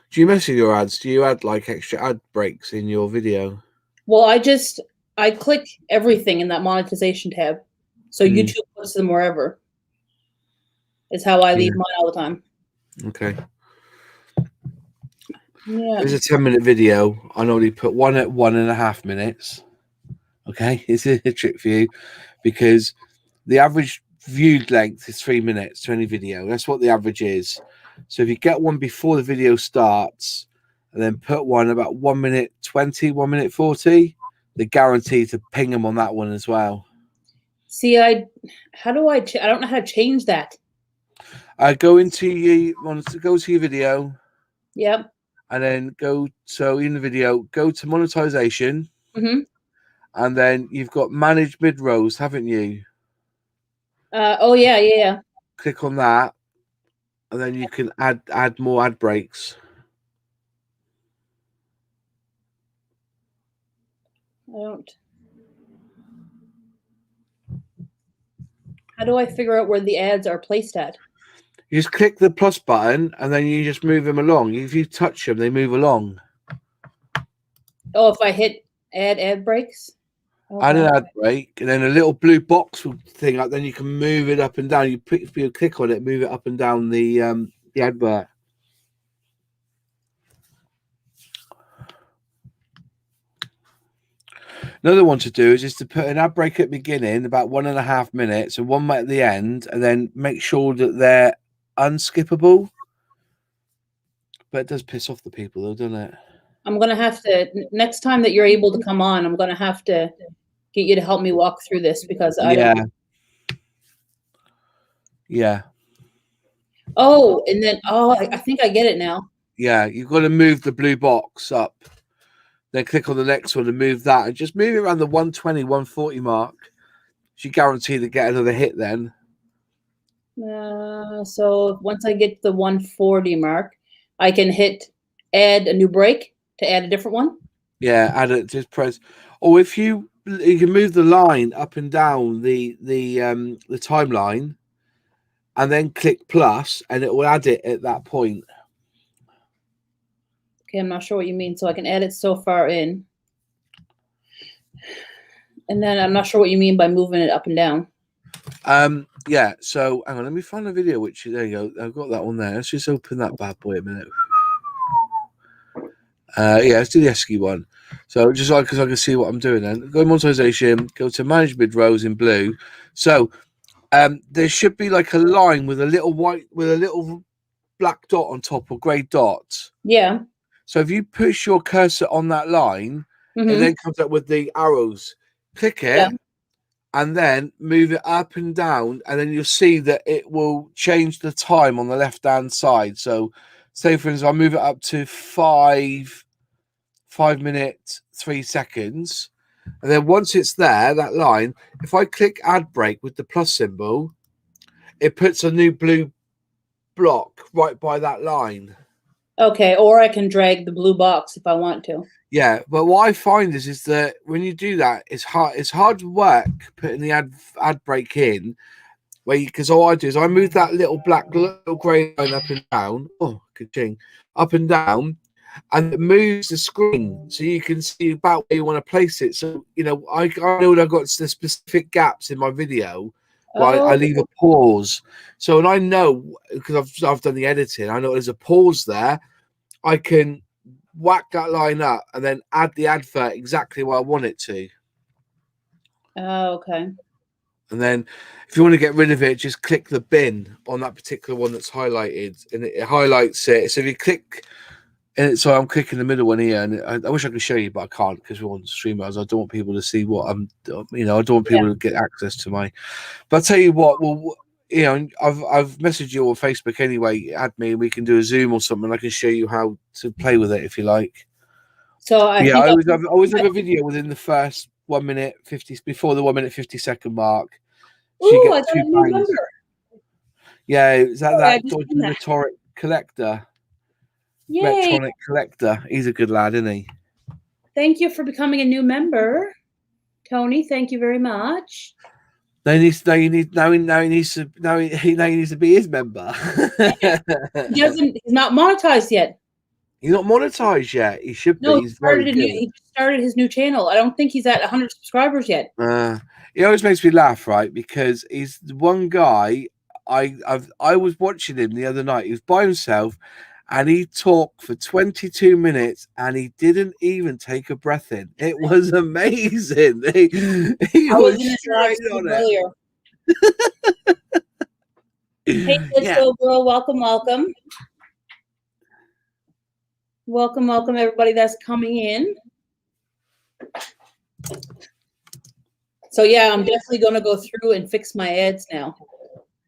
Do you mess with your ads? Do you add like extra ad breaks in your video? Well, I click everything in that monetization tab. So YouTube puts them wherever. Is how I leave mine all the time. Okay. Yeah. There's a 10-minute video. I normally put one at 1.5 minutes. Okay. It's a trick for you because the average viewed length is 3 minutes to any video. That's what the average is. So if you get one before the video starts and then put one about 1 minute 20, 1 minute 40, they're guaranteed to ping them on that one as well. See, how do I don't know how to change that. Go into go to your video. Yep. And then in the video, go to monetization. Mm-hmm. And then you've got manage mid rows, haven't you? Oh yeah. Click on that, and then you can add more ad breaks. I don't. How do I figure out where the ads are placed at? You just click the plus button, and then you just move them along. If you touch them, they move along. Oh, if I hit ad breaks. Okay. Add an ad break, and then a little blue box thing up. Then you can move it up and down. You click on it, move it up and down the advert. Another one to do is to put an ad break at the beginning, about 1.5 minutes, and one at the end, and then make sure that they're unskippable. But it does piss off the people, though, doesn't it? I'm gonna have to next time that you're able to come on. I'm gonna have to get you to help me walk through this because I don't. Yeah. Oh, and then I think I get it now. Yeah, you've got to move the blue box up. Then click on the next one and move that, and just move it around the 120, 140 mark. You guarantee to get another hit then. So once I get the 140 mark, I can hit add a new break to add a different one. Yeah, add it. Just press. Or if you can move the line up and down the timeline, and then click plus, and it will add it at that point. Okay, I'm not sure what you mean. So I can add it so far in. And then I'm not sure what you mean by moving it up and down. Yeah, so hang on, let me find a video there you go. I've got that one there. Let's just open that bad boy a minute. Yeah, let's do the ESCI one. So just like because I can see what I'm doing then. Go to monetization, go to manage mid rows in blue. So there should be like a line with a little black dot on top or grey dot. Yeah. So if you push your cursor on that line, it then comes up with the arrows. Click it, and then move it up and down, and then you'll see that it will change the time on the left-hand side. So, say for instance, I move it up to 5 minutes 3 seconds, and then once it's there, that line, if I click ad break with the plus symbol, it puts a new blue block right by that line. Okay, or I can drag the blue box if I want to. Yeah, but what I find is that when you do that, it's hard work putting the ad break in, because all I do is I move that little grey line up and down. Oh, good thing, up and down, and it moves the screen so you can see about where you want to place it. So I know that I've got the specific gaps in my video where I leave a pause. So and I know because I've done the editing, I know there's a pause there. I can whack that line up and then add the advert exactly where I want it to. Oh, okay. And then if you want to get rid of it, just click the bin on that particular one that's highlighted, and it highlights it. So if you click, so I'm clicking the middle one here, and I wish I could show you, but I can't because we're on StreamYard. I don't want people to see what I'm, I don't want people to get access to my. But I'll tell you what, well, I've messaged you on Facebook anyway. Add me, and we can do a Zoom or something. I can show you how to play with it if you like. So I always have a video within the first 1 minute 50 before the 1 minute 50 second mark. Ooh, I got a new number. Yeah, is that dodgy rhetoric collector? Yay. Electronic collector. He's a good lad, isn't he? Thank you for becoming a new member, Tony. Thank you very much. Now he needs to be his member. He's not monetized yet. He's not monetized yet. He should be. He started his new channel. I don't think he's at 100 subscribers yet. He always makes me laugh, right? Because he's the one guy I was watching him the other night. He was by himself, and he talked for 22 minutes, and he didn't even take a breath in. It was amazing. He was straight on it. Hey, Disco Girl, welcome. Welcome, everybody that's coming in. So yeah, I'm definitely going to go through and fix my ads now.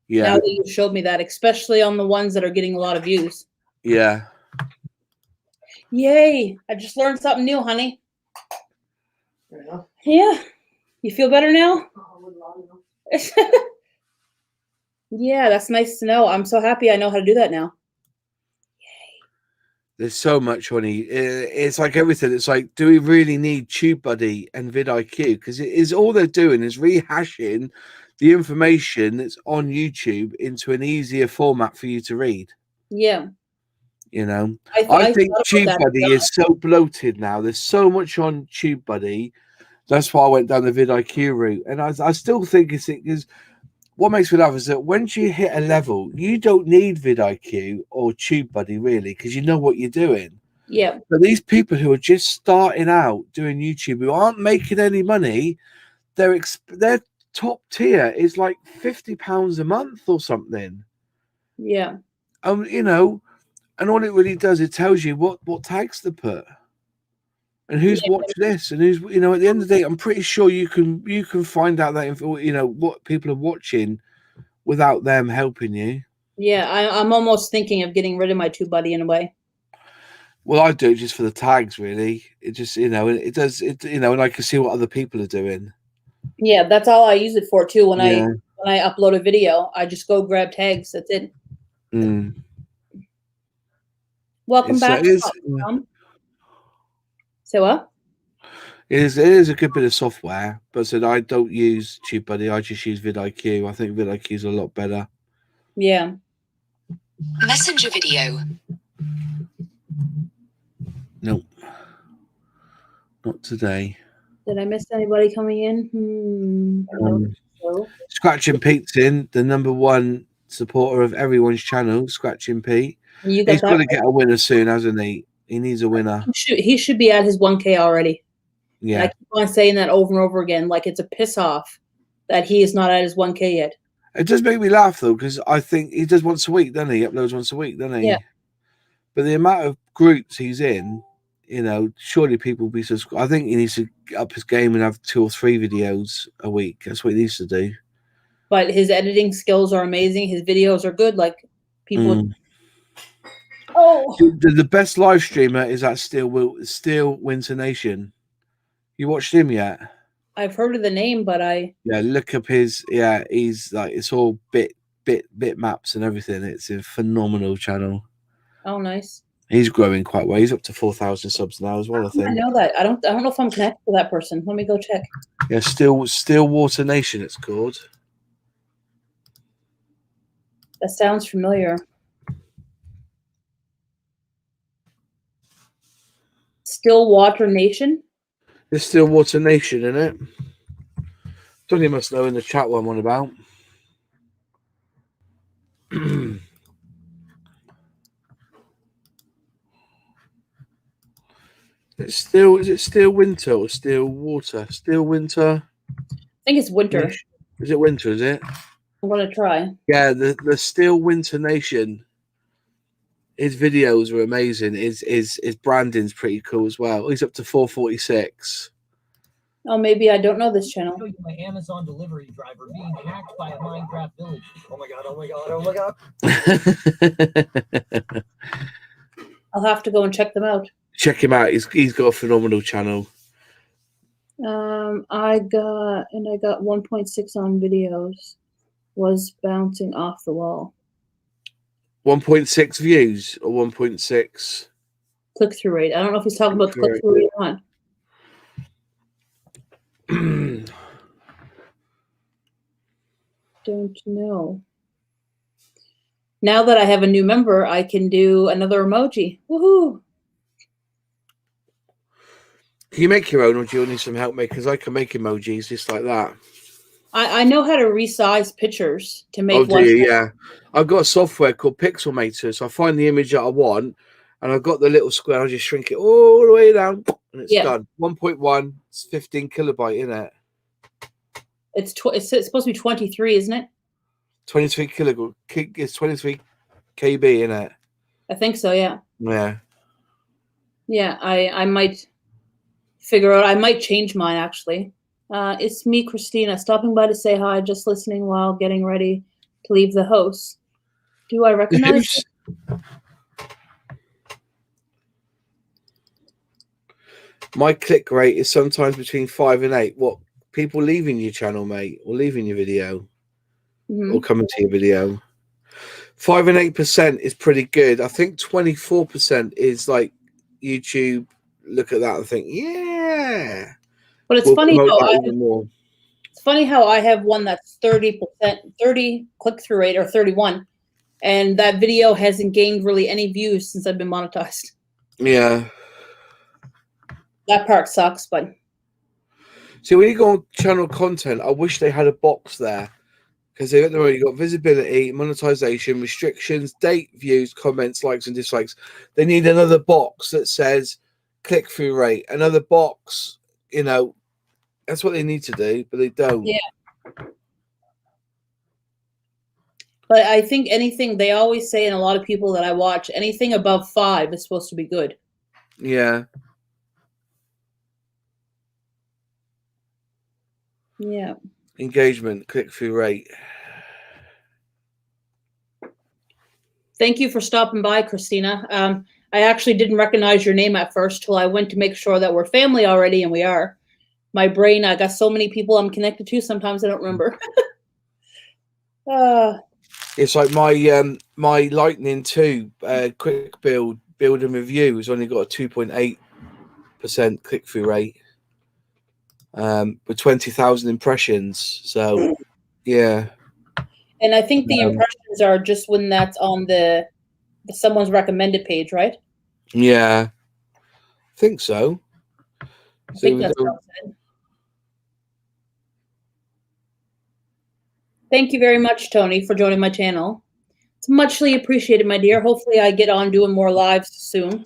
Yeah. Now that you showed me that, especially on the ones that are getting a lot of views. Yeah. Yay. I just learned something new, honey. Yeah. Yeah. You feel better now? Yeah, that's nice to know. I'm so happy I know how to do that now. There's so much, honey. It's like everything. It's like, do we really need TubeBuddy and vidIQ? Because it is all they're doing is rehashing the information that's on YouTube into an easier format for you to read. Yeah. You know, I think thought about that, TubeBuddy is so bloated now. There's so much on TubeBuddy. That's why I went down the vidIQ route, and I still think it's because what makes me laugh is that once you hit a level, you don't need vidIQ or TubeBuddy really, because you know what you're doing. Yeah. But these people who are just starting out doing YouTube, who aren't making any money, their top tier is like £50 a month or something. Yeah. You know, and all it really does, it tells you what tags to put and who's watched this and who's, you know, at the end of the day, I'm pretty sure you can find out that info, you know, what people are watching without them helping you. Yeah, I'm almost thinking of getting rid of my TubeBuddy in a way. Well, I do it just for the tags, really. It just, you know, it does it, you know, and I can see what other people are doing. Yeah, that's all I use it for too. When I upload a video, I just go grab tags. That's it. Mm. Welcome back. So what? It is a good bit of software, but said I don't use TubeBuddy. I just use vidIQ. I think vidIQ is a lot better. Yeah. Messenger video. Nope. Not today. Did I miss anybody coming in? No. Scratching Pete's in, the #1 supporter of everyone's channel, Scratching Pete. He's got to get a winner soon, hasn't he? He needs a winner. He should be at his 1K already. Yeah. And I keep on saying that over and over again, like it's a piss off that he is not at his 1K yet. It does make me laugh though, because I think he does once a week, doesn't he? He uploads once a week, doesn't he? Yeah. But the amount of groups he's in, you know, surely people will be subscribed. I think he needs to up his game and have 2 or 3 videos a week. That's what he needs to do. But his editing skills are amazing. His videos are good. Like people. Oh. The best live streamer is that Steel Winter Nation. You watched him yet? I've heard of the name, but look up his. Yeah, he's like, it's all bit maps and everything. It's a phenomenal channel. Oh, nice. He's growing quite well. He's up to 4,000 subs now as well, I think. I know that. I don't know if I'm connected to that person. Let me go check. Yeah, Stillwater Nation it's called. That sounds familiar. Stillwater Nation? There's Stillwater Nation in it. Donny must know in the chat what I'm on about. Is it still winter or still water? Still winter? I think it's winter. Is it winter, is it? I'm gonna try. Yeah, the Still Winter Nation. His videos are amazing. His branding's pretty cool as well. He's up to 446. Oh, maybe I don't know this channel. Show you my Amazon delivery driver being hacked by a Minecraft village. Oh my god, oh my god, oh my god. I'll have to go and check them out. Check him out. He's got a phenomenal channel. I got 1.6 on videos. Was bouncing off the wall. 1.6 views or 1.6 click-through rate. I don't know if he's talking about the click-through rate or not. Don't know. Now that I have a new member, I can do another emoji. Woohoo! Can you make your own, or do you need some help? Because I can make emojis just like that. I know how to resize pictures to make. Oh, do you? Yeah. I've got a software called Pixelmator, so I find the image that I want, and I've got the little square. I just shrink it all the way down, and it's done. 1.1. It's 15 kilobyte in it. It's supposed to be 23, isn't it? 23 kilobyte. It's 23 KB in it. I think so. Yeah. Yeah. Yeah. I might figure out. I might change mine actually. It's me, Christina, stopping by to say hi, just listening while getting ready to leave the house. Do I recognize you? My click rate is sometimes between 5 and 8. What, people leaving your channel, mate, or leaving your video, or coming to your video? 5 and 8% is pretty good. I think 24% is like YouTube look at that and think, yeah. But it's we'll funny promote how that even more. it's funny how I have one that's 30%, 30 click-through rate or 31, and that video hasn't gained really any views since I've been monetized. Yeah. That part sucks, but see, when you go on channel content, I wish they had a box there. Because they've already got visibility, monetization, restrictions, date, views, comments, likes, and dislikes. They need another box that says click-through rate. Another box, you know, that's what they need to do, but they don't. yeah. But I think anything, they always say, and a lot of people that I watch, anything above 5 is supposed to be good. Yeah. Yeah. Engagement, click-through rate. Thank you for stopping by, Christina. I actually didn't recognize your name at first till I went to make sure that we're family already, and we are. My brain, I got so many people I'm connected to, sometimes I don't remember. It's like my my Lightning 2 quick build and review has only got a 2.8% click-through rate with 20,000 impressions. So yeah. And I think the impressions are just when that's on the someone's recommended page, right? Yeah, I think so. I think that's what I said. Thank you very much, Tony, for joining my channel. It's muchly appreciated, my dear. Hopefully I get on doing more lives soon.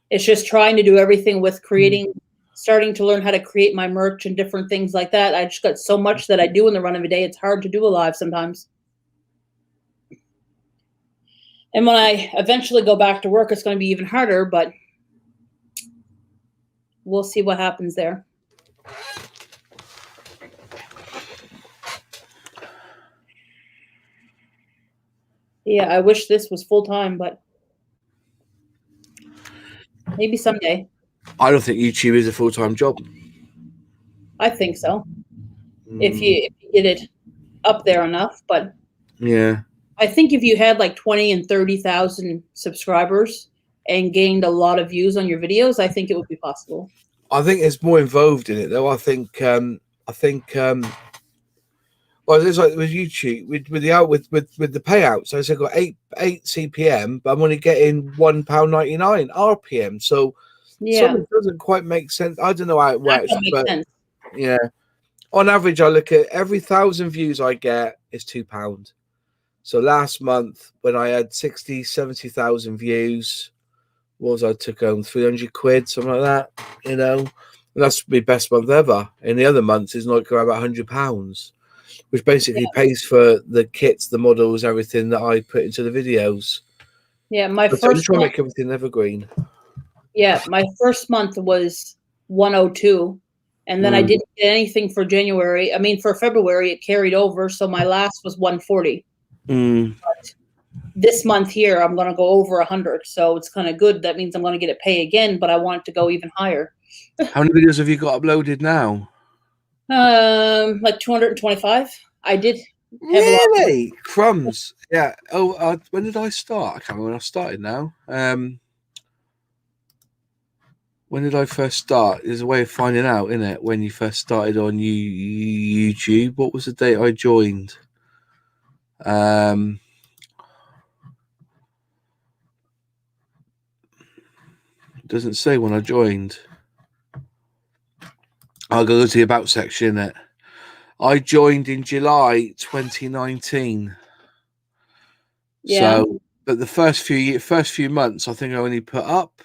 It's just trying to do everything with creating, starting to learn how to create my merch and different things like that. I just got so much that I do in the run of a day. It's hard to do a live sometimes. And when I eventually go back to work, it's going to be even harder, but we'll see what happens there. Yeah, I wish this was full-time, but maybe someday. I don't think YouTube is a full-time job. I think so. If you get it up there enough, but yeah, I think if you had like 20 and 30,000 subscribers and gained a lot of views on your videos, I think it would be possible. I think there's more involved in it, though. I think well, it's like with YouTube, with the payouts. So I've got 8 CPM, but I'm only getting £1.99 RPM. So something doesn't quite make sense. I don't know how it works, but yeah, on average, I look at every 1,000 views I get is £2. So last month, when I had 70,000 views, what was I took home 300 quid, something like that. You know, and that's my best month ever. In the other months, it's like about £100. Which basically pays for the kits, the models, everything that I put into the videos. Yeah, my but first try to make everything evergreen. Yeah, my first month was 102, and then I didn't get anything for January. I mean, for February, it carried over, so my last was 140. But this month here, I'm going to go over 100, so it's kind of good. That means I'm going to get it pay again, but I want it to go even higher. How many videos have you got uploaded now? Like 225. I did have really? A lot. Crumbs. Yeah. Oh, when did I start? I can't remember when I started now. When did I first start? There's a way of finding out, isn't it? When you first started on YouTube. What was the date I joined? Doesn't say when I joined. I'll go to the about section. Innit? I joined in July 2019. Yeah. So, but the first few months, I think I only put up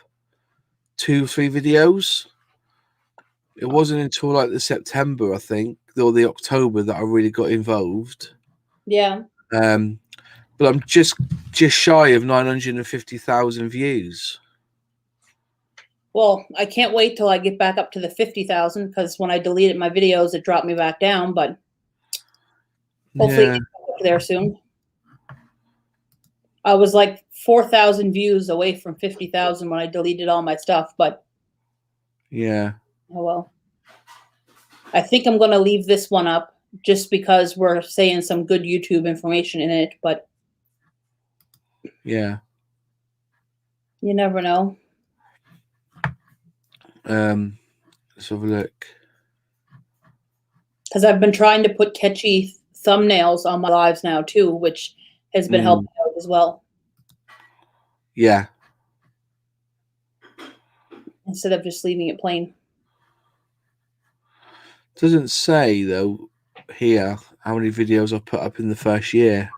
2 or 3 videos. It wasn't until like the September, I think, or the October that I really got involved. Yeah. But I'm just shy of 950,000 views. Well, I can't wait till I get back up to the 50,000 because when I deleted my videos, it dropped me back down. But hopefully, it Yeah, gets up there soon. I was like 4,000 views away from 50,000 when I deleted all my stuff. But yeah, oh well. I think I'm going to leave this one up just because we're saying some good YouTube information in it. But yeah. you never know. Let's have a look. Because I've been trying to put catchy thumbnails on my lives now too, which has been helping out as well. Yeah. Instead of just leaving it plain. Doesn't say though here how many videos I've put up in the first year.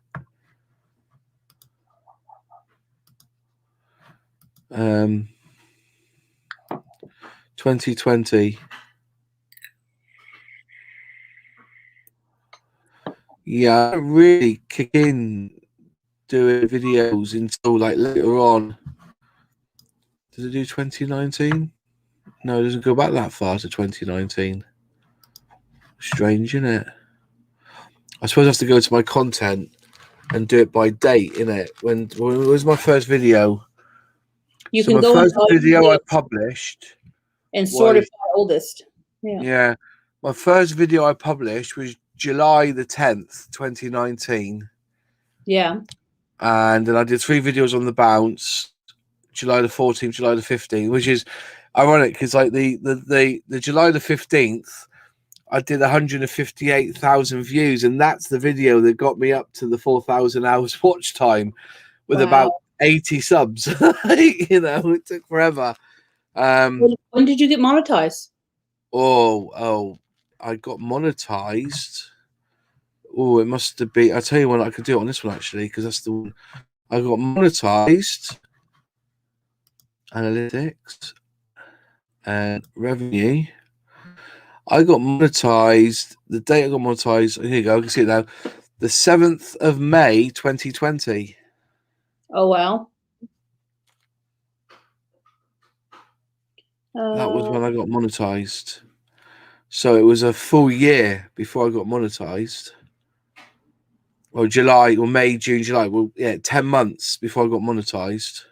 2020. Yeah, I don't really kick in doing videos until like later on. Does it do 2019? No, it doesn't go back that far to 2019. Strange, isn't it? I suppose I have to go to my content and do it by date, innit? When was my first video? You So can my go first into video I published and sort it was by oldest. yeah. My first video I published was July the 10th, 2019. Yeah. And then I did 3 videos on the bounce, July the 14th, July the 15th, which is ironic because like the July the 15th, I did 158,000 views, and that's the video that got me up to the 4,000 hours watch time with about 80 subs. You know, it took forever. When did you get monetized? I got monetized. Oh, it must have been. I'll tell you when I could do it on this one actually, because that's the one I got monetized. Analytics and revenue. I got monetized. The date I got monetized. Here you go. I can see it now. The 7th of May, 2020. Oh wow. That was when I got monetized. So it was a full year before I got monetized. Or July, or May, June, July. Well, yeah, 10 months before I got monetized.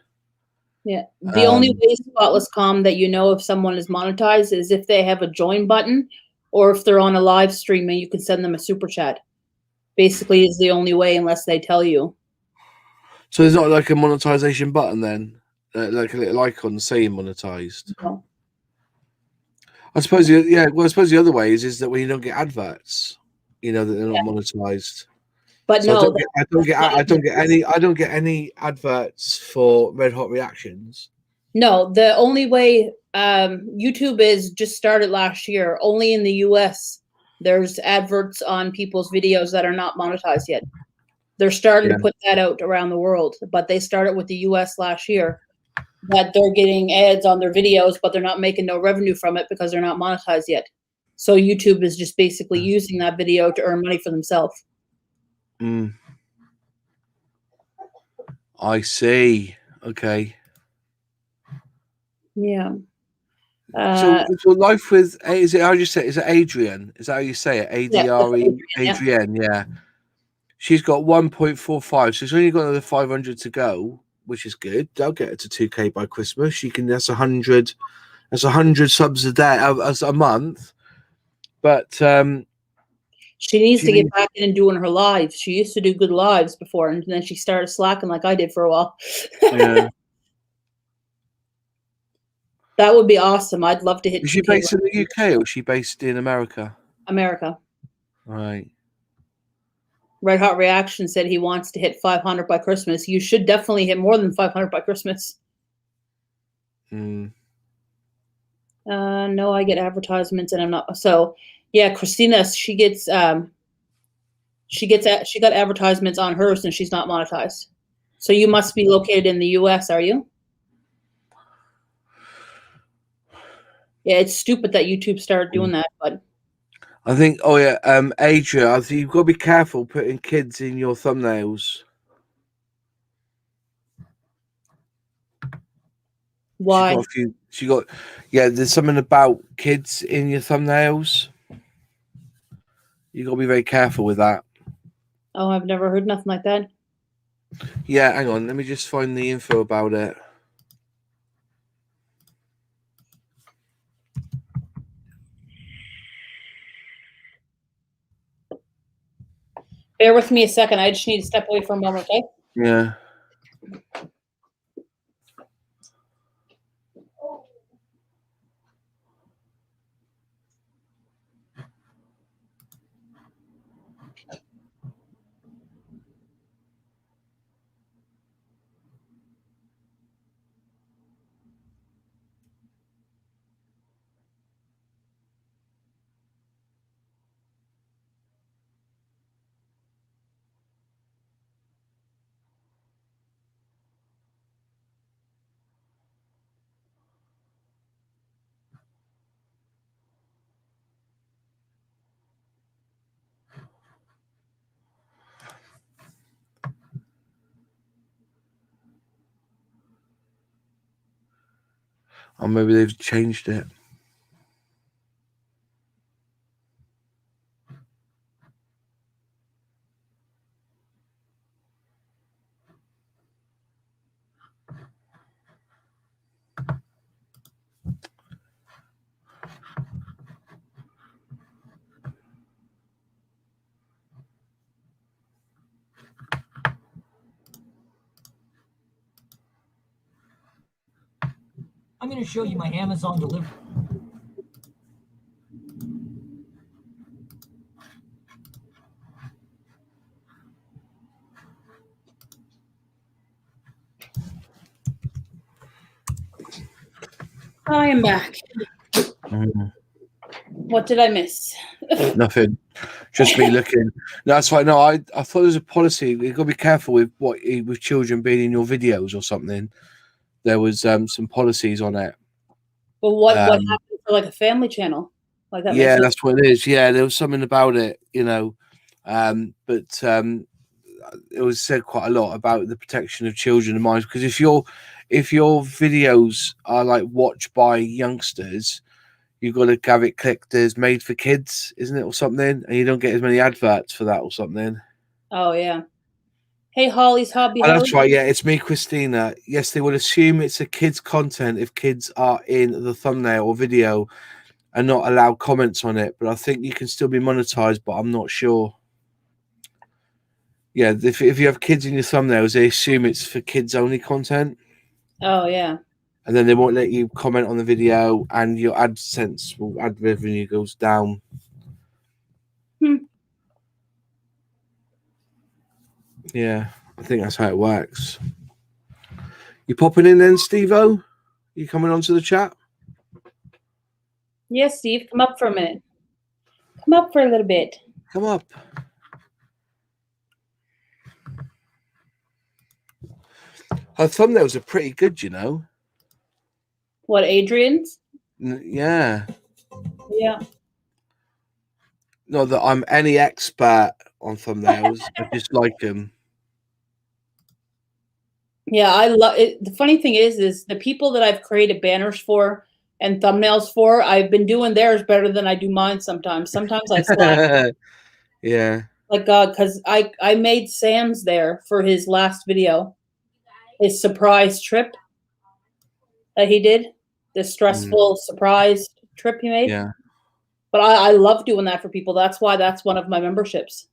Yeah. The only way Spotless.com that you know if someone is monetized is if they have a join button or if they're on a live stream and you can send them a super chat. Basically is the only way unless they tell you. So there's not like a monetization button then? Like a little icon saying monetized? No. I suppose, yeah. Well, I suppose the other way is that when you don't get adverts, you know that they're not monetized. But So no, I don't get any adverts for Red Hot Reactions. no, the only way YouTube is just started last year. Only in the US there's adverts on people's videos that are not monetized yet. They're starting to put that out around the world, but they started with the US last year. That they're getting ads on their videos, but they're not making no revenue from it because they're not monetized yet. So YouTube is just basically using that video to earn money for themselves. I see. Okay. Yeah. So life with is it how you say it? Is it Adrian? Is that how you say it? ADRE Adrian, yeah. She's got 1.45, so she's only got another 500 to go, which is good. They'll get her to 2K by Christmas. She can. That's 100. That's 100 subs a day, as a month. But she needs to get back in and doing her lives. She used to do good lives before, and then she started slacking like I did for a while. Yeah. That would be awesome. I'd love to hit. Is she based in the UK or is she based in America? America. Right. Red Hot Reaction said he wants to hit 500 by Christmas. You should definitely hit more than 500 by Christmas. No, I get advertisements and I'm not. So yeah, Christina, she got advertisements on hers and she's not monetized. So you must be located in the US, are you? Yeah, it's stupid that YouTube started doing that, but I think, Adria, I think you've got to be careful putting kids in your thumbnails. Why? She got a few. She got, yeah. There's something about kids in your thumbnails. You got to be very careful with that. Oh, I've never heard nothing like that. Yeah, hang on. Let me just find the info about it. Bear with me a second. I just need to step away for a moment, okay? Yeah. Or maybe they've changed it. I'm going to show you my Amazon delivery. I am back. What did I miss? Nothing. Just me looking. No, that's fine. No, I thought there was a policy. You've got to be careful with with children being in your videos or something. There was some policies on it. But what happened for like a family channel? Like that? Yeah, that's what it is. Yeah, there was something about it, but it was said quite a lot about the protection of children and minors. Because if your videos are like watched by youngsters, you've got to have it clicked as made for kids, isn't it, or something? And you don't get as many adverts for that or something. Oh yeah. Hey, Holly's hobby. Oh, that's right. Yeah, it's me, Christina. Yes, they would assume it's a kids' content if kids are in the thumbnail or video and not allow comments on it. But I think you can still be monetized, but I'm not sure. Yeah, if you have kids in your thumbnails, they assume it's for kids only content. Oh yeah. And then they won't let you comment on the video, and your ad revenue goes down. Yeah, I think that's how it works. You popping in then, Steve-O? You coming onto the chat? Yes, Steve, come up for a minute. Come up for a little bit. Come up. Her thumbnails are pretty good, you know. What, Adrian's? Yeah. Yeah. Not that I'm any expert on thumbnails. I just like them. Yeah, I love it. The funny thing is the people that I've created banners for and thumbnails for, I've been doing theirs better than I do mine sometimes. Sometimes I slack. Yeah. Like, because I made Sam's there for his last video, his surprise trip that he did, this stressful surprise trip he made. Yeah. But I love doing that for people. That's why that's one of my memberships.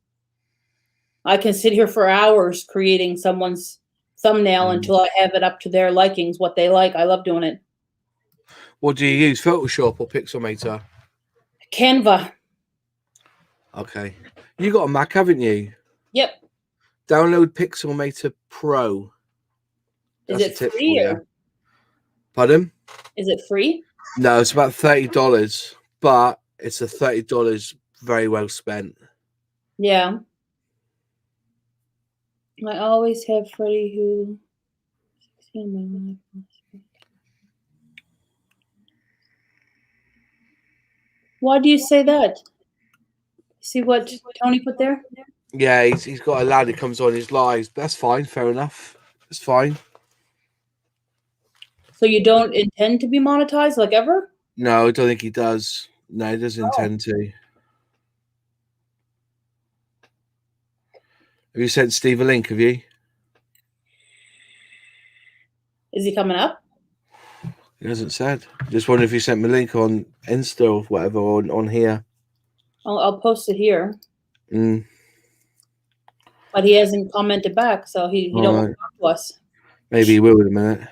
I can sit here for hours creating someone's thumbnail until I have it up to their likings, what they like. I love doing it. What do you use, Photoshop or Pixelmator? Canva. Okay. You got a Mac, haven't you? Yep. Download Pixelmator Pro. Is it free or? Pardon? Is it free? No, it's about $30, but it's a $30 very well spent. Yeah. I always have Freddie who. Why do you say that? See what Tony put there? Yeah, he's got a lad who comes on his lives. That's fine, fair enough. It's fine. So you don't intend to be monetized, like, ever? No, I don't think he does. No, he doesn't intend to. Have you sent Steve a link, have you? Is he coming up? He hasn't said. Just wondering if you sent me a link on Insta or whatever on here. I'll post it here. Mm. But he hasn't commented back, so he don't want to talk to us. Maybe he will in a minute.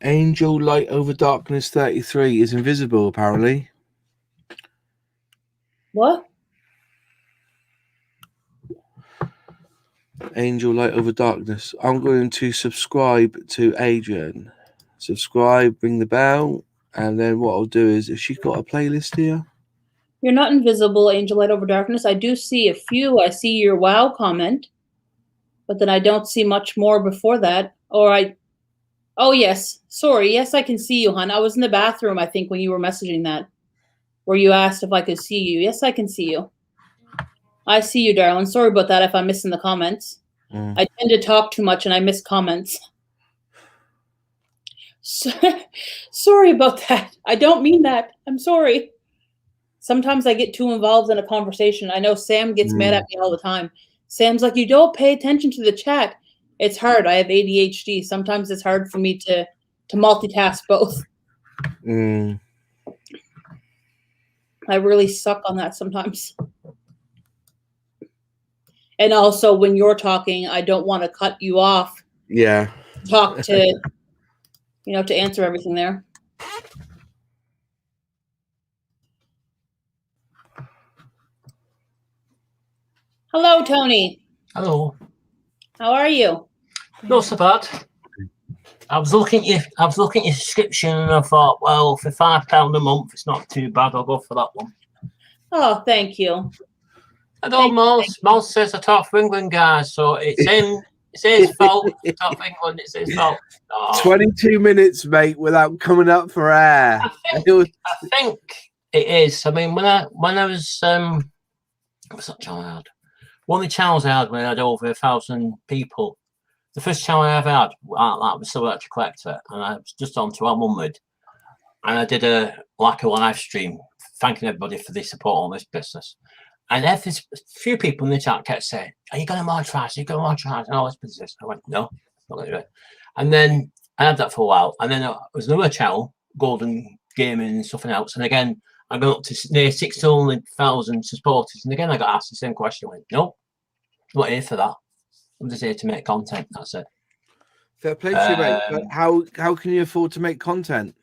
Angel Light Over Darkness 33 is invisible, apparently. What? Angel Light Over Darkness. I'm going to subscribe to Adrian. Subscribe, ring the bell, and then what I'll do is, if she's got a playlist here. You're not invisible, Angel Light Over Darkness. I do see a few. I see your wow comment, but then I don't see much more before that. Oh, yes. Sorry. Yes, I can see you, hon. I was in the bathroom, I think, when you were messaging that, where you asked if I could see you. Yes, I can see you. I see you, darling. Sorry about that if I'm missing the comments. I tend to talk too much and I miss comments. Sorry about that. I don't mean that. I'm sorry. Sometimes I get too involved in a conversation. I know Sam gets mad at me all the time. Sam's like, you don't pay attention to the chat. It's hard. I have ADHD. Sometimes it's hard for me to multitask both. I really suck on that sometimes. And also, when you're talking, I don't want to cut you off. Yeah. Talk to, to answer everything there. Hello, Tony. Hello. How are you? Not so bad. I was looking at your subscription and I thought, well, for £5 a month, it's not too bad. I'll go for that one. Oh, thank you. I know Mouse says I talk for England, guys, so it's his fault. I talk for England, it's his fault. Oh. 22 minutes, mate, without coming up for air. I think it is. I mean, when I was what's that channel I had? One of the channels I had when I had over 1,000 people. The first channel I ever had, that was Silver Electric Collector, and I was just on to our Mumwood, and I did a live stream thanking everybody for the support on this business. And a few people in the chat kept saying, "Are you going to monetize? Are you going to monetize?" And all this business. I went, "No, I'm not going to do it." And then I had that for a while, and then there was another channel, Golden Gaming and something else, and again I got up to near 600,000 supporters, and again I got asked the same question. I went, "No, I'm not here for that. I'm just here to make content. That's it." Fair play to you, mate. But how can you afford to make content?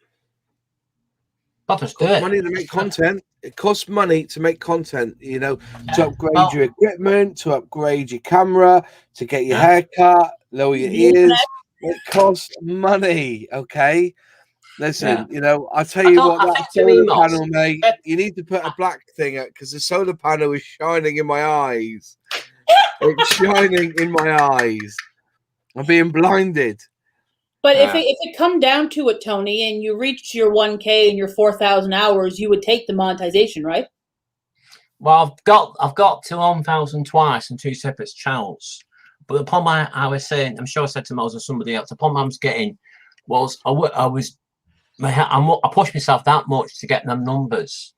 I'll just do it. Money to make content. It costs money to make content. To upgrade your equipment, to upgrade your camera, to get your hair cut, lower your ears. It costs money. Okay. Listen, I'll tell you what, that solar panel, mate, you need to put a black thing up because the solar panel is shining in my eyes. It's shining in my eyes. I'm being blinded. But if it come down to it, Tony, and you reached your 1K and your 4,000 hours, you would take the monetization, right? Well, I've got to 1,000 twice on two separate channels. But the problem I was saying, I'm sure I said to Moses or somebody else, the problem I was getting was I pushed myself that much to get them numbers.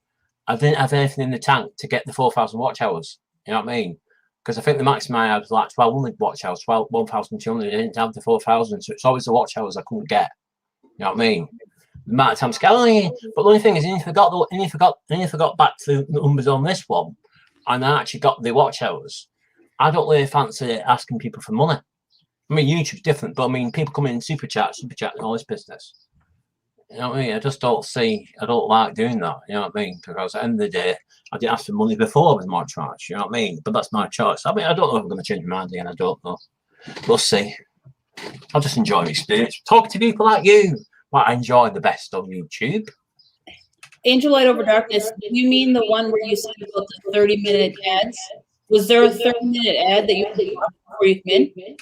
I didn't have anything in the tank to get the 4,000 watch hours. You know what I mean? Because I think the maximum I had was like 1,200 watch hours, 1,200. I didn't have the 4,000, so it's always the watch hours I couldn't get. You know what I mean? The amount of time scaling. But the only thing is, I forgot back to the numbers on this one, and I actually got the watch hours. I don't really fancy asking people for money. I mean, YouTube's different, but I mean, people come in super chat, and all this business. You know what I mean? I don't like doing that. You know what I mean? Because at the end of the day, I didn't ask for money before I was more charged. You know what I mean? But that's my choice. I mean, I don't know if I'm going to change my mind again. I don't know. We'll see. I'll just enjoy the experience. Talking to people like you, what I enjoy the best on YouTube. Angel Light Over Darkness, do you mean the one where you said about the 30-minute ads? Was there a 30-minute ad that you had before you came in?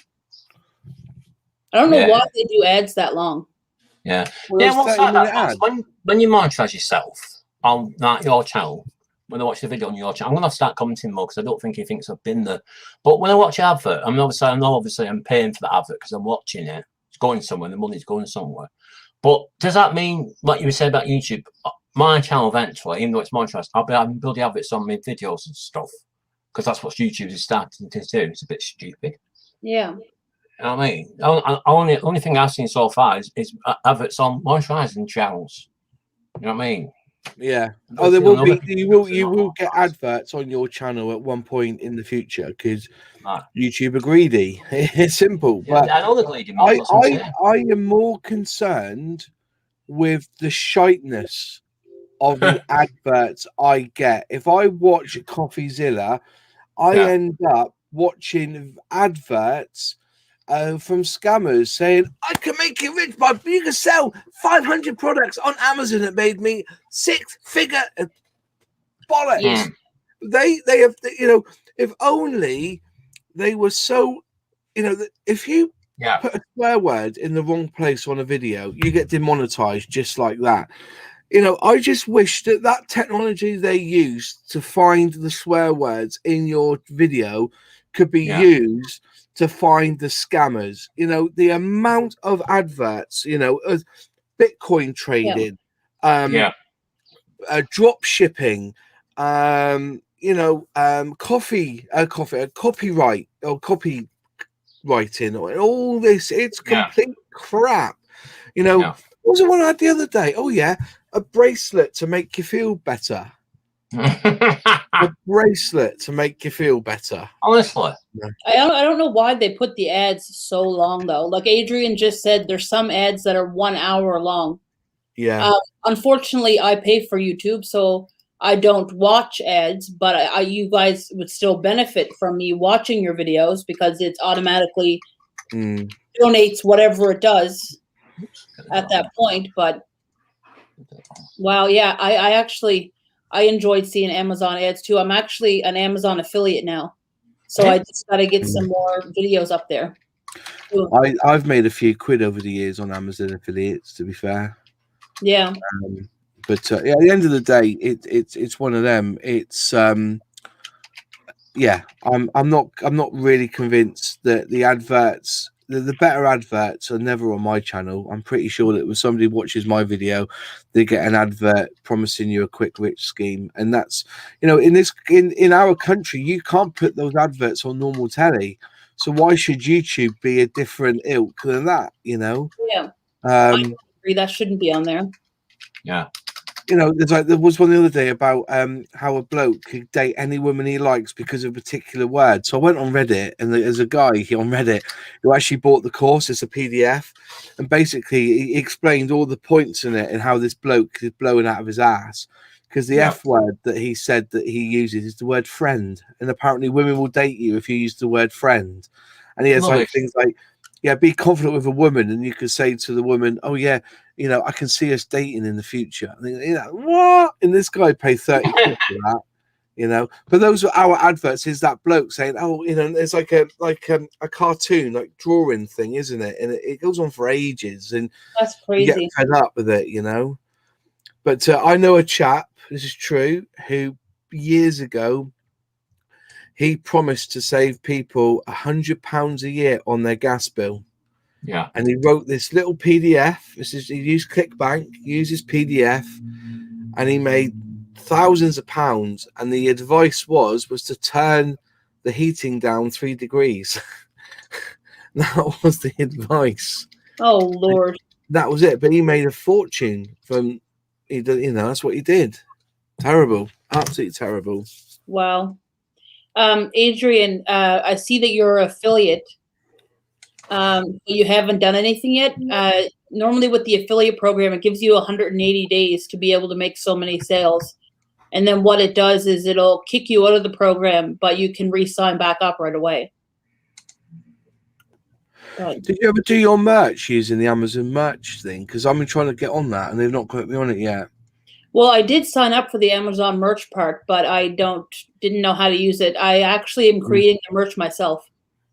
I don't know why they do ads that long. Yeah. What's that? When you monetize yourself on your channel, when I watch the video on your channel. I'm going to start commenting more because I don't think he thinks I've been there. But when I watch an advert, I know obviously I'm paying for the advert because I'm watching it. It's going somewhere. The money's going somewhere. But does that mean, like you said about YouTube, my channel eventually, even though it's monetized, I'll be having building adverts on my videos and stuff because that's what YouTube is starting to do. It's a bit stupid. Yeah. You know what I mean? Only thing I've seen so far is adverts on monetizing channels. You know what I mean? Yeah. Oh, there will be. You will get adverts on your channel at one point in the future because YouTube are greedy. It's simple. Yeah, but I know they're greedy. I am more concerned with the shiteness of the adverts I get. If I watch CoffeeZilla, I end up watching adverts from scammers saying, I can make you rich, but you can sell 500 products on Amazon that made me six-figure bollocks. Yeah. They have, you know, if only they were so, you know, if you put a swear word in the wrong place on a video, you get demonetized just like that. You know, I just wish that technology they use to find the swear words in your video could be used to find the scammers. You know, the amount of adverts, you know, Bitcoin trading, drop shipping, you know, copyright or copywriting, or all this. It's complete crap. You know, what was the one I had the other day? Oh yeah, a bracelet to make you feel better. A bracelet to make you feel better. Honestly, I don't know why they put the ads so long though. Like Adrian just said, there's some ads that are 1 hour long. Yeah. Unfortunately, I pay for YouTube, so I don't watch ads. But you guys would still benefit from me watching your videos because it automatically donates whatever it does at that point. But wow, yeah, I enjoyed seeing Amazon ads too. I'm actually an Amazon affiliate now, so I just got to get some more videos up there. I've made a few quid over the years on Amazon affiliates, to be fair. Yeah. But at the end of the day, it's one of them. It's yeah, I'm not really convinced that the adverts, the better adverts, are never on my channel. I'm pretty sure that when somebody watches my video, they get an advert promising you a quick rich scheme, and that's, you know, in our country, you can't put those adverts on normal telly. So why should YouTube be a different ilk than that? You know? Yeah. I agree. That shouldn't be on there. Yeah. You know, there was one the other day about how a bloke could date any woman he likes because of a particular word. So I went on Reddit, and there's a guy on Reddit who actually bought the course. It's a PDF, and basically he explained all the points in it and how this bloke is blowing out of his ass because the F word that he said that he uses is the word friend, and apparently women will date you if you use the word friend. And he has like things like, be confident with a woman, and you could say to the woman, oh yeah, you know, I can see us dating in the future. I think, you know, what? And this guy paid 30 quid for that, you know. But those were our adverts. Is that bloke saying, oh, you know, it's like a cartoon, like drawing thing, isn't it? And it goes on for ages, and that's crazy. You get fed up with it, you know. But I know a chap, this is true, who years ago, he promised to save people £100 a year on their gas bill. Yeah. And he wrote this little PDF. He used ClickBank, uses PDF, and he made thousands of pounds. And the advice was to turn the heating down 3 degrees. That was the advice. Oh Lord. That was it. But he made a fortune from, you know, that's what he did. Terrible. Absolutely terrible. Wow. Adrian, I see that you're an affiliate. You haven't done anything yet. Normally with the affiliate program, it gives you 180 days to be able to make so many sales. And then what it does is it'll kick you out of the program, but you can re-sign back up right away. Did you ever do your merch using the Amazon merch thing? Because I've been trying to get on that and they've not got me on it yet. Well, I did sign up for the Amazon merch part, but I didn't know how to use it. I actually am creating the merch myself.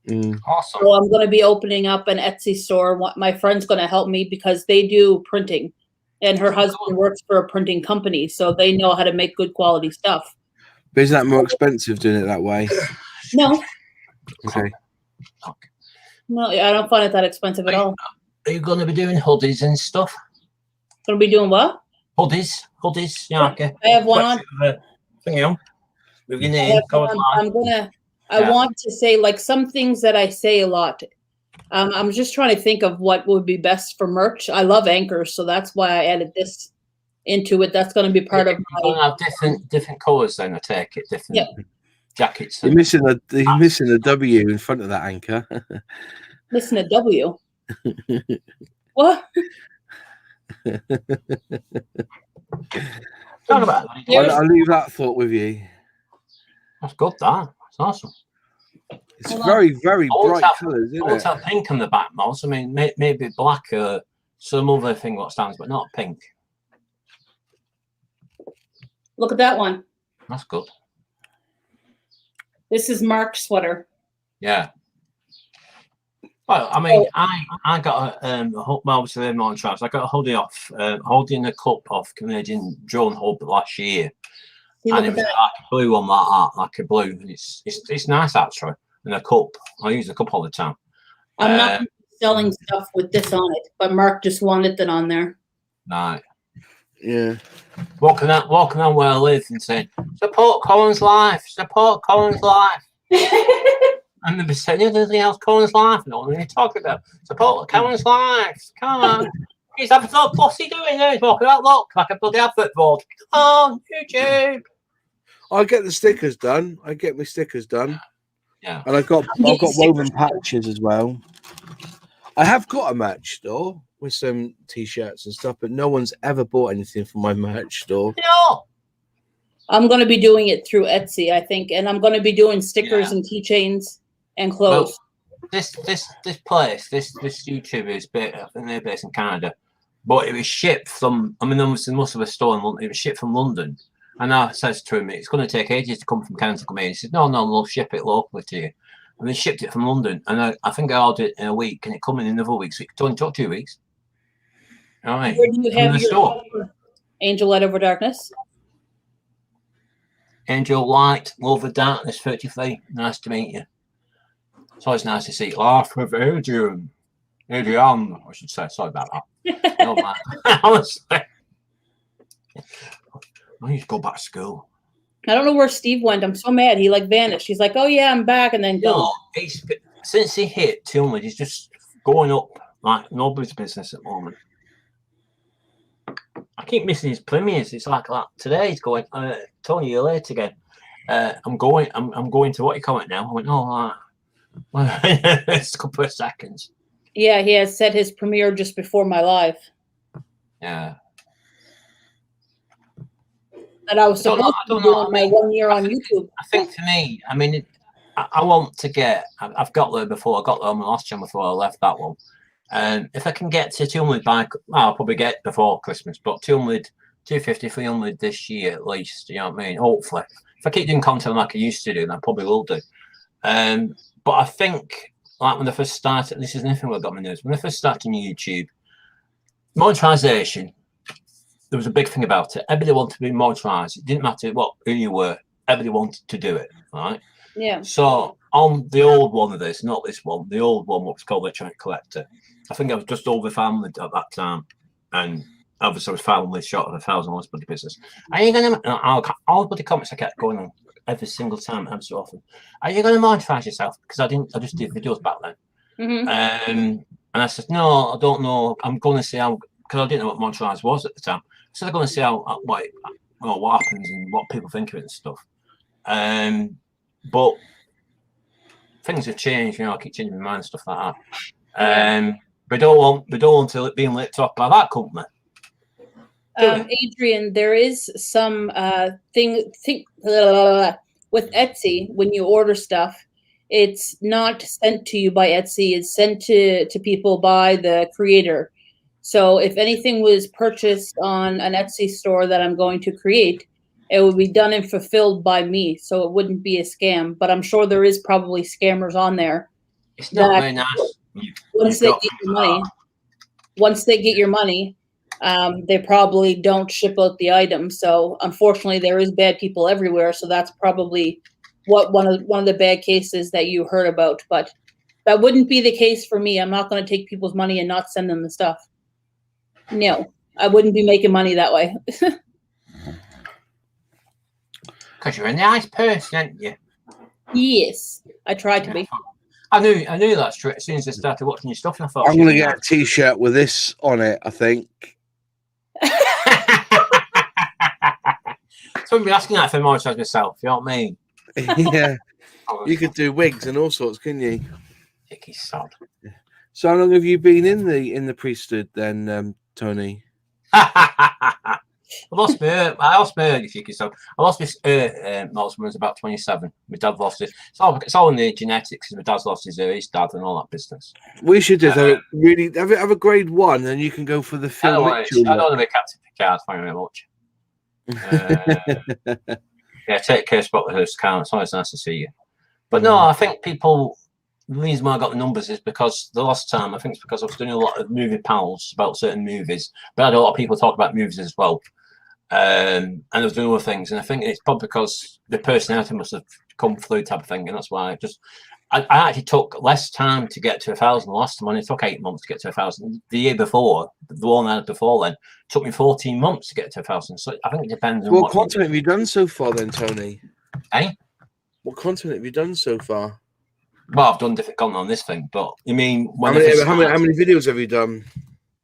Awesome. So I'm going to be opening up an Etsy store. My friend's going to help me because they do printing, and her husband works for a printing company, so they know how to make good quality stuff. But isn't that more expensive doing it that way? No, Okay. no, I don't find it that expensive at all. Are you going to be doing hoodies and stuff? Gonna be doing what? Hoodies, yeah. Okay. I have one on. Thing on. With your name. I want to say like some things that I say a lot. I'm just trying to think of what would be best for merch. I love anchors, so that's why I added this into it. That's going to be part of my. Have different colours. Then I take it different jackets. You're missing a W in front of that anchor. Missing a W. What? I'll leave that thought with you. That's good. That's awesome. It's very, very bright colours, isn't it? Have pink on the back, Mouse. I mean, maybe black or some other thing what stands, but not pink. Look at that one. That's good. This is Mark's sweater. Yeah. Well, I mean, I got obviously they're not traps. I got a hoodie off, holding a cup off Canadian Drone Hub last year, and it was like a blue one like a blue. It's nice actually. And a cup. I use a cup all the time. I'm not selling stuff with this on it, but Mark just wanted that on there. Right. Yeah. Walking on where I live and saying, support Colin's life, support Colin's life. And they'll be saying, anything else, Colin's life. No, what are you talking about? Support Colin's life. Come on. He's having what's he doing there? He's walking out, look, like a bloody advert board. Come on, YouTube. I get the stickers done. I get my stickers done. Yeah. And I've got woven patches as well. I have got a merch store with some t-shirts and stuff, but no one's ever bought anything from my merch store. No. I'm going to be doing it through Etsy, I think, and I'm going to be doing stickers and keychains and clothes. Well, this place, this YouTube is based, I think they're based in Canada, but it was shipped from. I mean, there must have a store in London. It was shipped from London. And I says to him, it's going to take ages to come from Canada to come here. He says, no, we'll ship it locally to you. And they shipped it from London. And I think I ordered it in a week, and it come in another week. So it only took 2 weeks. All right. Where do you have your store? Angel Light Over Darkness? Angel Light Over Darkness 33. Nice to meet you. It's always nice to see you. Laugh with Adrian, I should say. Sorry about that. No, man. Honestly. I need to go back to school. I don't know where Steve went. I'm so mad. He like vanished. He's like, oh yeah, I'm back, and then no, since he hit 200, he's just going up like nobody's business at the moment. I keep missing his premieres. It's like today he's going. Tony, you're late again. I'm going to what you call it now. I went, oh, it's a couple of seconds. Yeah, he has set his premiere just before my live. Yeah. That I was supposed to do on my 1 year on YouTube. I think for me, I mean, I want to get. I've got there before. I got there on my last channel before I left that one. If I can get to 200 by, I'll probably get before Christmas, but 200, 250, 300 this year at least. You know what I mean? Hopefully, if I keep doing content like I used to do, then I probably will do. But I think, like when I first started, this is nothing what got my nerves. When I first started on YouTube, monetization. There was a big thing about it. Everybody wanted to be monetized. It didn't matter who you were. Everybody wanted to do it, right? Yeah. So on the old one of this, not this one, the old one, what was called Electronic Collector. I think I was just over family at that time, and obviously I was family short of 1,000 on bloody business. Are you going to? All the bloody comments I kept going on every single time, every so often. Are you going to monetize yourself? Because I just did videos back then. Mm-hmm. And I said, no, I don't know. I'm going to see how, because I didn't know what monetize was at the time. So they're going to see how what happens and what people think of it and stuff. But things have changed, you know. I keep changing my mind and stuff like that. We don't want to being licked off by that company. Adrian, there is some thing with Etsy. When you order stuff, it's not sent to you by Etsy. It's sent to people by the creator. So if anything was purchased on an Etsy store that I'm going to create, it would be done and fulfilled by me. So it wouldn't be a scam. But I'm sure there is probably scammers on there. It's not very nice. Once they get your money, They probably don't ship out the items. So unfortunately, there is bad people everywhere. So that's probably what one of the bad cases that you heard about. But that wouldn't be the case for me. I'm not going to take people's money and not send them the stuff. No, I wouldn't be making money that way. Because you're a nice person, aren't you? Yes, I tried to be. I knew that straight as soon as I started watching your stuff, and I thought I'm going to get a T-shirt with this on it, I think. So I've been asking that for monetize myself. You know what I mean? Yeah, you could do wigs and all sorts, couldn't you? Icky sod. So how long have you been in the priesthood then, Tony? I lost my ear, you cheeky sod. I lost my most when I was about 27. My dad lost it. It's all in the genetics. My dad's lost his ear, his dad, and all that business. We should just have a grade 1, and you can go for the Phil Mitchell. I don't want to be Captain Picard. Thank you very much. Yeah, take care, spot the host count. It's always nice to see you. But no, I think people. The reason why I got the numbers is because the last time I think it's because I was doing a lot of movie panels about certain movies, but I had a lot of people talk about movies as well, and I was doing other things, and I think it's probably because the personality must have come through type of thing, and that's why I actually took less time to get to 1,000 last time. It took 8 months to get to 1,000. The year before, the one I had before then, took me 14 months to get to 1,000. So I think it depends on what content have you done so far then, Tony? Eh? What content have you done so far? Well, I've done different content on this thing, but you mean how many videos have you done?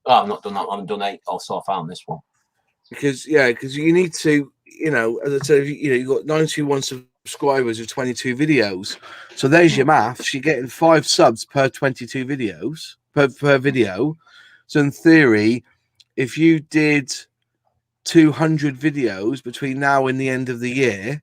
Oh, I've not done that. I've done 8 or so far on this one. Because you need to, as I said, you've got 91 subscribers with 22 videos. So there's your maths. You're getting 5 subs per 22 videos per video. So in theory, if you did 200 videos between now and the end of the year,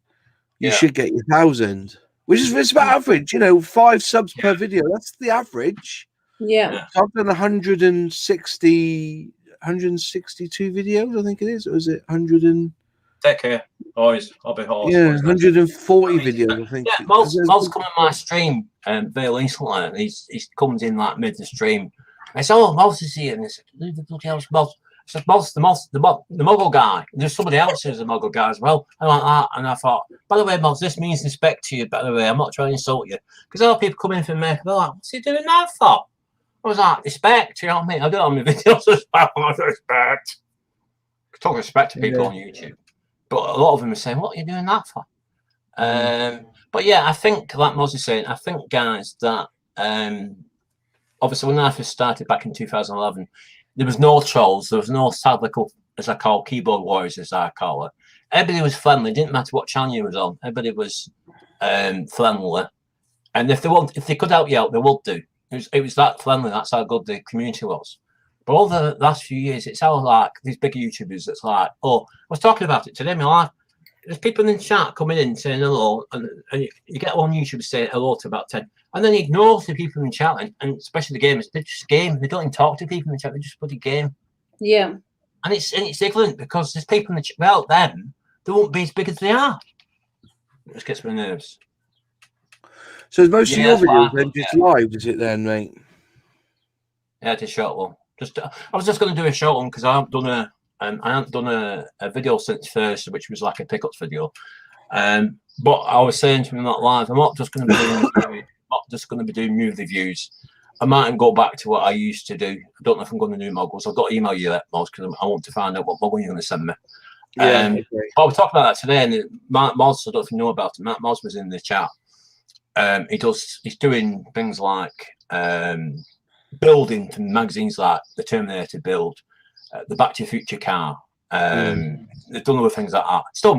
you should get your 1,000. Which is it's about average, 5 subs per video. That's the average. Yeah. So I've done 162 videos, I think it is. Or is it 100 and... Take care. Always. I'll be horse. Yeah, 140 videos, I think. Yeah, Mo's come on my stream very recently, and he comes in like mid the stream. I said, "Oh, Mo's is here," and I said, "Who the bloody hell's Mo's?" I said, "Mo's the Muggle guy." And there's somebody else who's a Muggle guy as well. I like that, and I thought, by the way, Moz, this means respect to you. By the way, I'm not trying to insult you, because a lot of people come in from America, they're like, "What's he doing that for?" I was like, "Respect," you know what I mean? I do it on my videos as well. Respect. Talk respect to people on YouTube, but a lot of them are saying, "What are you doing that for?" But yeah, I think, like Moz is saying, I think, guys, that obviously when I first started back in 2011. There was no trolls. There was no sad little, as I call, keyboard warriors, as I call it. Everybody was friendly. It didn't matter what channel you was on. Everybody was friendly. And if they could help you out, they would do. It was that friendly. That's how good the community was. But over the last few years, it's how like these big YouTubers that's like, oh, I was talking about it today in my life. There's people in the chat coming in saying hello, and you get one YouTuber saying hello to about 10. And then he ignores the people in the chat, and especially the gamers. They just game. They don't even talk to people in the chat. They just put a game. Yeah. And it's ignorant because there's people in the chat. Without them, they won't be as big as they are. It just gets my nerves. So is most of your videos then just live, is it then, mate? Yeah, it's a short one. I was just going to do a short one because I haven't done a video since first, which was like a pickups video. But I was saying to him that live, I'm not just going to be doing movie reviews. I might go back to what I used to do. I don't know if I'm going to do muggles. I've got to email you that, Moz, because I want to find out what muggle you're going to send me. Yeah, okay. But I was talking about that today, and Moz, I don't know if you know about it. Moz was in the chat. He's doing things like building from magazines like the Terminator build, the Back to the Future car. They've done other things like that. Still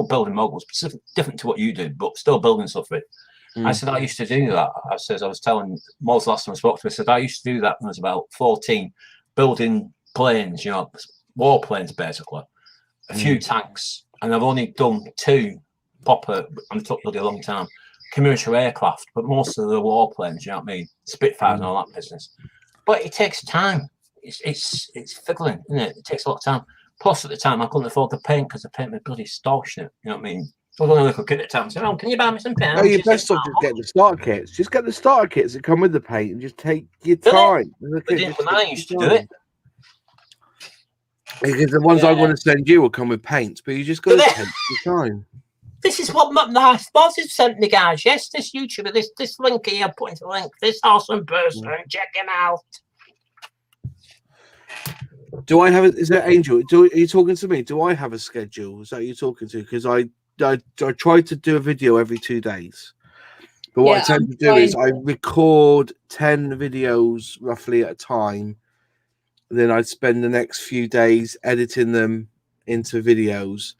building moguls, different to what you do, but still building stuff with. I said I used to do that. I was telling Moz last time I spoke to him, I said I used to do that when I was about 14, building planes, war planes basically, a few tanks, and I've only done 2 proper, and it took really a long time, commercial aircraft, but most of the war planes, you know what I mean, Spitfires and all that business. But it takes time. It's fiddling, isn't it? It takes a lot of time. Plus, at the time, I couldn't afford the paint because the paint was bloody extortionate. You know what I mean? So I was only a little kid at the time. I said, "Oh, can you buy me some paint?" No, you best off just get the starter kits. Just get the starter kits that come with the paint and just take your time. They didn't when I used to do it. Because the ones I want to send you will come with paint, but you just got to take your time. This is what my boss has sent me, guys. Yes, this YouTuber, this link here, I'm putting the link. This awesome person, check him out. Do I have it? Is that Angel? Are you talking to me? Do I have a schedule? Is that you talking to? Because I try to do a video every 2 days. But what I tend to do is I record 10 videos roughly at a time. Then I spend the next few days editing them into videos.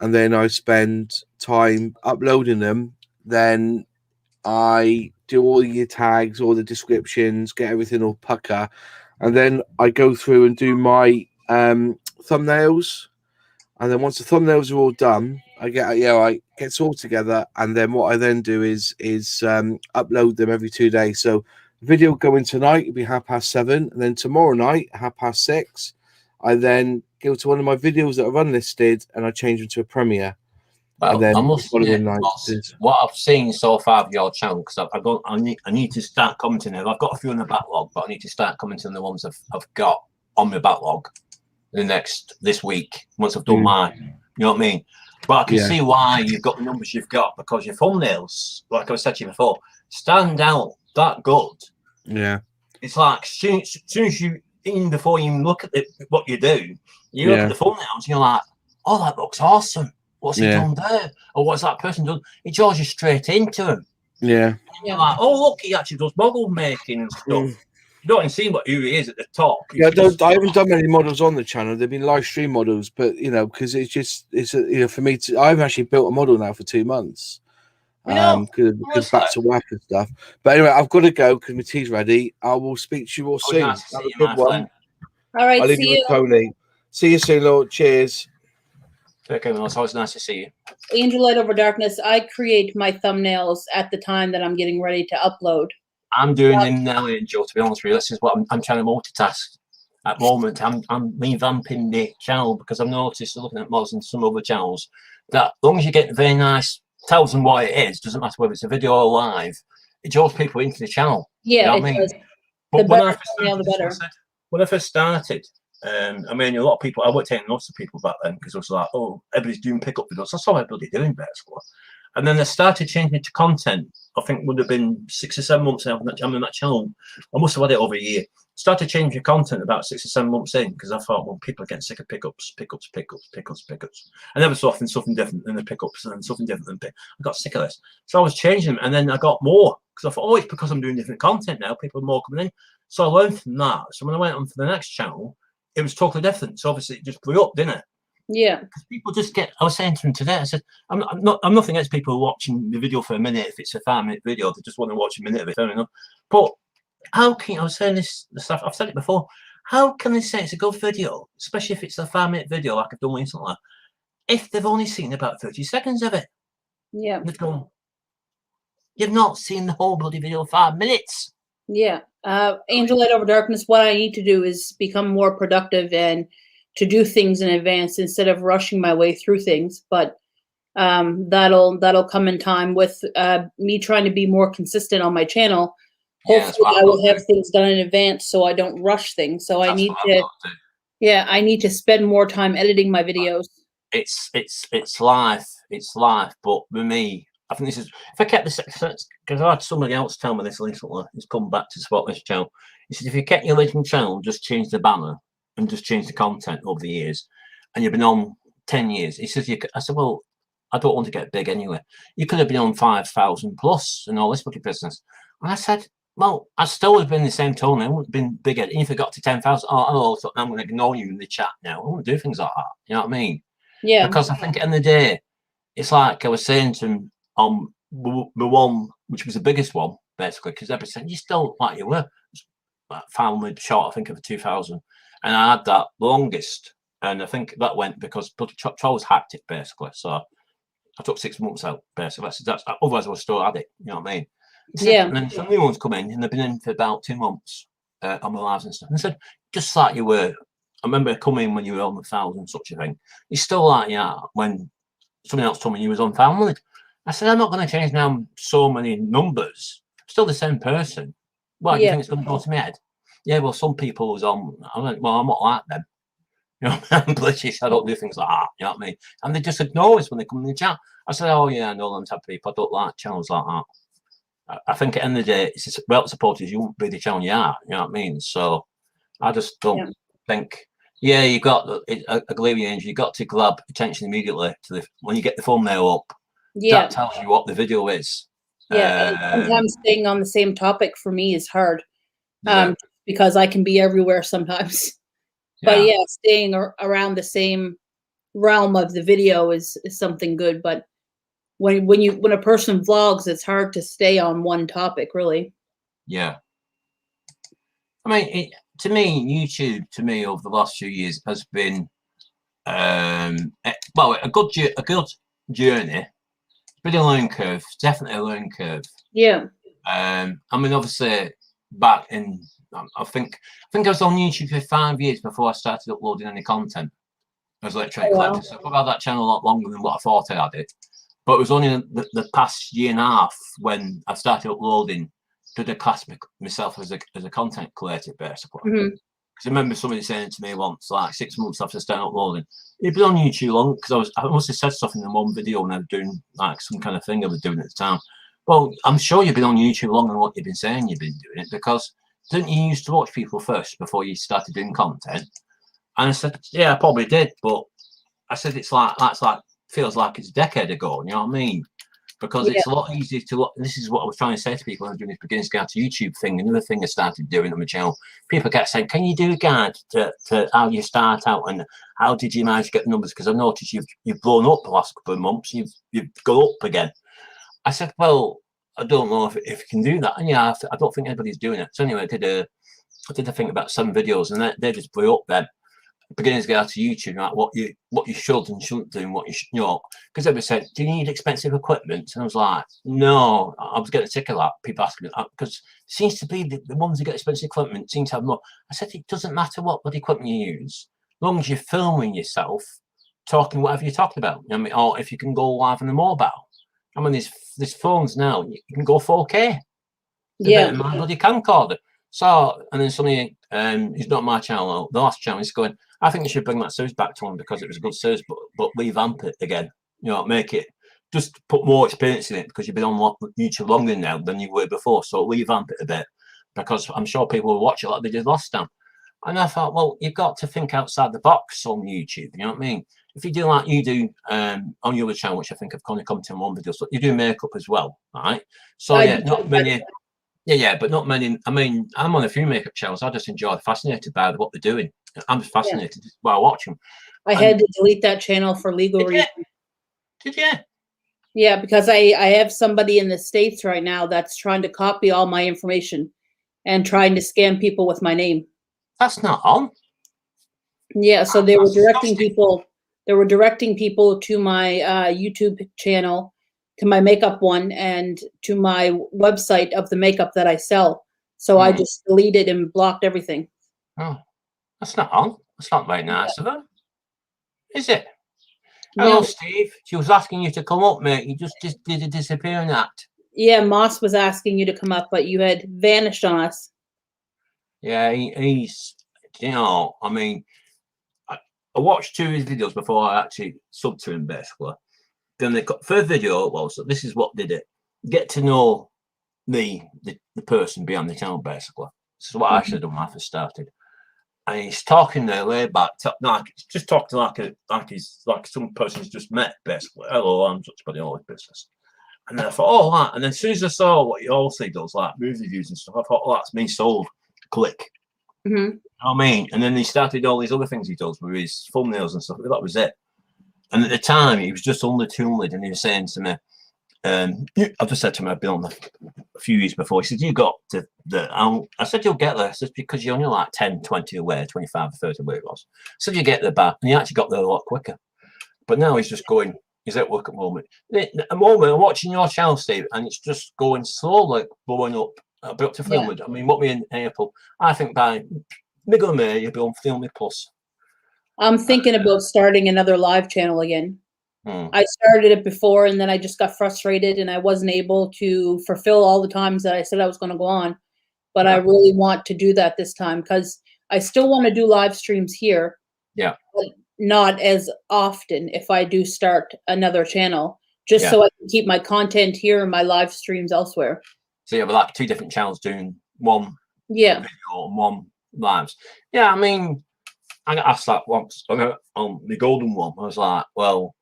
And then I spend time uploading them. Then I do all your tags, all the descriptions, get everything all pucker. And then I go through and do my thumbnails. And then once the thumbnails are all done, I gets all together. And then what I then do is upload them every 2 days. So the video will go in tonight, it'll be 7:30. And then tomorrow night, 6:30, I then go to one of my videos that are unlisted and I change them to a premiere. Well, and then I must admit, what I've seen so far of your channel, because I need to start commenting them. I've got a few in the backlog, but I need to start commenting the ones I've got on my backlog this week, once I've done mine. You know what I mean? But I can see why you've got the numbers you've got, because your thumbnails, like I said to you before, stand out that good. Yeah. It's like soon as you, even before you look at what you do, you look at the thumbnails and you're like, oh, that looks awesome. What's he done there? Or what's that person done? It draws you straight into him. Yeah. And you're like, oh, look, he actually does model making and stuff. You don't even see who he is at the top. Yeah, I haven't done many models on the channel. They've been live stream models, but because for me to, I haven't actually built a model now for 2 months. Because back to work and stuff. But anyway, I've got to go because my tea's ready. I will speak to you all soon. Nice Have a good one. All right, I'll leave see you with Tony. See you soon, Lord. Cheers. Okay, well, it's always nice to see you. Angel Light Over Darkness. I create my thumbnails at the time that I'm getting ready to upload. I'm doing them now, Angel, to be honest with you. This is what I'm trying to multitask at the moment. I'm revamping the channel because I've noticed, looking at mods and some other channels, that as long as you get very nice, tells them what it is, doesn't matter whether it's a video or live, it draws people into the channel. Yeah, you know what I mean? does. But when I first started, I mean, a lot of people, I weren't taking notice of people back then because it was like, oh, everybody's doing pickup videos. That's all everybody doing, basically. And then they started changing it to content. I think would have been 6 or 7 months I'm on that channel. I must have had it over a year. Started changing content about 6 or 7 months in because I thought, well, people are getting sick of pickups. And every so often something different than the pickups and something different than I got sick of this. So I was changing them, and then I got more because I thought, oh, it's because I'm doing different content now. People are more coming in. So I learned from that. So when I went on to the next channel, it was totally different. So obviously it just blew up, didn't it? Yeah. Because people just get, I was saying to them today, I said, I'm nothing against people watching the video for a minute. If it's a 5-minute video, they just want to watch a minute of it, fair enough. But how can, I was saying this stuff, I've said it before, how can they say it's a good video, especially if it's a 5-minute video like I've done recently, if they've only seen about 30 seconds of it? Yeah. They've gone, you've not seen the whole bloody video 5 minutes. Yeah. Angel Light Over Darkness, what I need to do is become more productive and to do things in advance instead of rushing my way through things. But that'll come in time with me trying to be more consistent on my channel. Hopefully I will have things done in advance so I don't rush things. So I need to spend more time editing my videos. It's life. It's life. But with me, I think this is, if I kept this, because I had somebody else tell me this recently, he's come back to support this channel. He said, if you kept your original channel, just change the banner and just change the content over the years, and you've been on 10 years. He says, I said, well, I don't want to get big anyway. You could have been on 5,000 plus and all this bloody business. And I said, well, I still would have been the same tone. I wouldn't have been bigger. And if it got to 10,000, oh, so I'm going to ignore you in the chat now. I wouldn't do things like that. You know what I mean? Yeah. Because I think at the end of the day, it's like I was saying to him on the one, which was the biggest one, basically, because everybody said, you still like you were. Like finally short, I think, of 2,000. And I had that longest. And I think that went because Trolls hacked it, basically. So I took 6 months out, basically. Otherwise, I would still had it. You know what I mean? Yeah. And then some new ones come in, and they've been in for about 2 months on the lives and stuff. And I said, just like you were. I remember coming when you were on 1,000, such a thing. You're still like, yeah, when someone else told me you was on 500. I said, I'm not going to change now so many numbers. I'm still the same person. Well, you think it's going to go to my head? Yeah, well, some people was on. I went, well, I'm not like them. You know, I'm British. I don't do things like that. You know what I mean? And they just ignore us when they come in the chat. I said, oh yeah, I know them type of people. I don't like channels like that. I think at the end of the day, it's well supporters. You won't be the channel you are. You know what I mean? So I just don't think. Yeah, you got. I agree with you, Angel. You got to grab attention immediately to the when you get the thumbnail up. Yeah. That tells you what the video is. Yeah. And sometimes staying on the same topic for me is hard. Yeah. Because I can be everywhere sometimes. But yeah, staying around the same realm of the video is something good. But when a person vlogs, it's hard to stay on one topic, really. Yeah. I mean, to me, YouTube, over the last few years has been, well, a good journey. It's been a learning curve, definitely a learning curve. Yeah. I mean, obviously, back in, I think I was on YouTube for 5 years before I started uploading any content. I was electronic collector, so I've had that channel a lot longer than what I thought I had it. But it was only the past year and a half when I started uploading to the class myself as a content creator, basically. Because I remember somebody saying to me once, like 6 months after starting uploading, you've been on YouTube long, because I must have said stuff in the one video when I was doing like some kind of thing I was doing at the time. Well, I'm sure you've been on YouTube longer than what you've been saying you've been doing it, because didn't you used to watch people first before you started doing content? And I said, yeah, I probably did, but I said it's like feels like it's a decade ago. You know what I mean? Because it's a lot easier to look. This is what I was trying to say to people when I was doing this beginner's guide to YouTube thing. Another thing I started doing on my channel, people kept saying, "Can you do a guide to how you start out and how did you manage to get the numbers?" Because I noticed you've blown up the last couple of months. You've gone up again. I said, well, I don't know if you can do that. And yeah, I don't think anybody's doing it. So anyway, I did a thing about 7 videos, and they just blew up then. Beginners guide to YouTube, like what you should and shouldn't do, and what you should, you know, because everybody said, do you need expensive equipment? And I was like, no. I was getting sick of that, people asking me that, because it seems to be the ones who get expensive equipment seem to have more. I said, it doesn't matter what equipment you use, as long as you're filming yourself talking whatever you're talking about. You know what I mean? Or if you can go live on a mobile. I mean, there's phones now, you can go 4K. Yeah, my bloody camcorder. So, and then somebody, it's not my channel, the last channel, is going, I think you should bring that series back to one because it was a good series, but revamp it again. You know, make it, just put more experience in it because you've been on YouTube longer now than you were before. So revamp it a bit because I'm sure people will watch it like they did last time. And I thought, well, you've got to think outside the box on YouTube. You know what I mean? If you do like you do on your other channel, which I think I've kind of commented on one video, so you do makeup as well, right? So yeah, not many. Yeah, but not many. I mean, I'm on a few makeup channels. I just enjoy, fascinated by what they're doing. I'm just fascinated while watching. I had to delete that channel for legal reasons. Did you? Yeah, because I have somebody in the States right now that's trying to copy all my information and trying to scam people with my name. That's not on. Yeah, so they were directing people. They were directing people to my YouTube channel, to my makeup one, and to my website of the makeup that I sell. So I just deleted and blocked everything. Oh, that's not on. That's not very nice of her. Is it? No. Hello, Steve. She was asking you to come up, mate. You just did a disappearing act. Yeah, Moss was asking you to come up, but you had vanished on us. Yeah, he's, you know, I mean, I watched 2 of his videos before I actually subbed to him, basically. Then the first video was, so this is what did it. Get to know me, the person behind the channel, basically. This is what I should have done when I first started. And he's talking there laid back, like just talking like some person he's just met, basically. Hello, I'm such a all his business. And then I thought, oh, that. And then as soon as I saw what he also does, like movie reviews and stuff, I thought, oh, that's me sold. Click. You know what I mean? And then he started all these other things he does with his thumbnails and stuff. That was it. And at the time, he was just under 200, and he was saying to me, I've just said to him, I've been on a few years before. He said, you got to I said, you'll get there. I said, because you're only like 10, 20 away, 25 or 30 away it was. I said, you get there back. And he actually got there a lot quicker. But now he's just going, he's at work at the moment. At the moment, I'm watching your channel, Steve, and it's just going slowly, blowing up. I'll be up to 300. I mean, what me in April, I think by middle of May, you'll be on 300 plus. I'm thinking about starting another live channel again. I started it before, and then I just got frustrated, and I wasn't able to fulfill all the times that I said I was going to go on. But I really want to do that this time because I still want to do live streams here, Yeah. But not as often if I do start another channel, just so I can keep my content here and my live streams elsewhere. So you have like 2 different channels doing one Yeah. video and one lives. Yeah, I mean, I got asked that once on the golden one. I was like, well,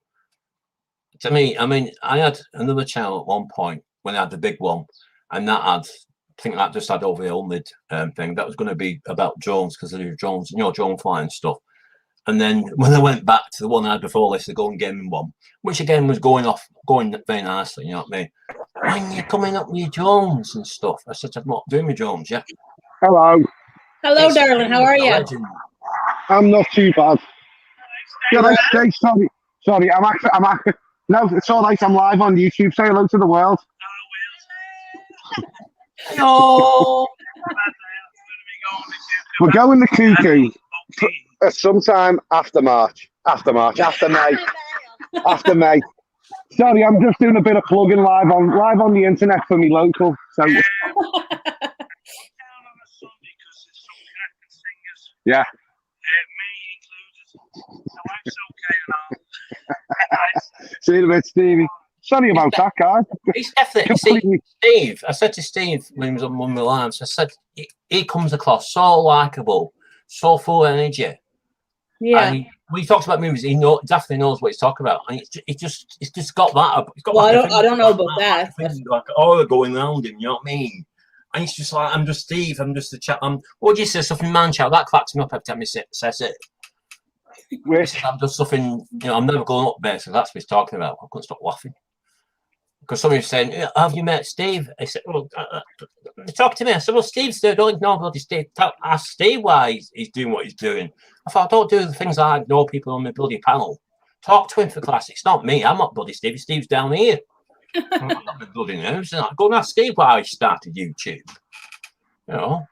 to me, I mean, I had another channel at one point when I had the big one, and that had, I think that just had over the OLED thing. That was going to be about drones because they do drones, you know, drone flying stuff. And then when I went back to the one I had before this, the golden gaming one, which again was going very nicely, you know what I mean? When you're coming up with your drones and stuff, I said, I'm not doing my drones yet. Hello. Hello, darling. How are you? Legend. I'm not too bad. Yeah, sorry. I'm actually. No, it's all right. I'm live on YouTube. Say hello to the world. Hello. We're going to Cuckoo sometime after March. After May. After May. Sorry, I'm just doing a bit of plugging live on the internet for me local. So. Yeah. See you in a bit, Stevie. Sorry about that, guys. He's definitely, see, Steve, I said to Steve when he was on one of the lives, I said, he comes across so likeable, so full of energy. Yeah. And when he talks about movies, he definitely knows what he's talking about. And it's just got that. It's got well, I don't know about that. Like, oh, they're going around him, you know what I mean? And it's just like, I'm just Steve, I'm just the chap. What do you say, something man child? That cracks me up every time he says it. I'm just something, you know, I'm never going up there, so that's what he's talking about. I couldn't stop laughing. Because somebody was saying, have you met Steve? I said, well, talk to me. I said, well, Steve's there. Don't ignore bloody Steve. Ask Steve why he's doing what he's doing. I thought, don't do the things I ignore people on the bloody panel. Talk to him for class. It's not me. I'm not bloody Steve. Steve's down here. I'm not the bloody news. Go and ask Steve why he started YouTube. You know?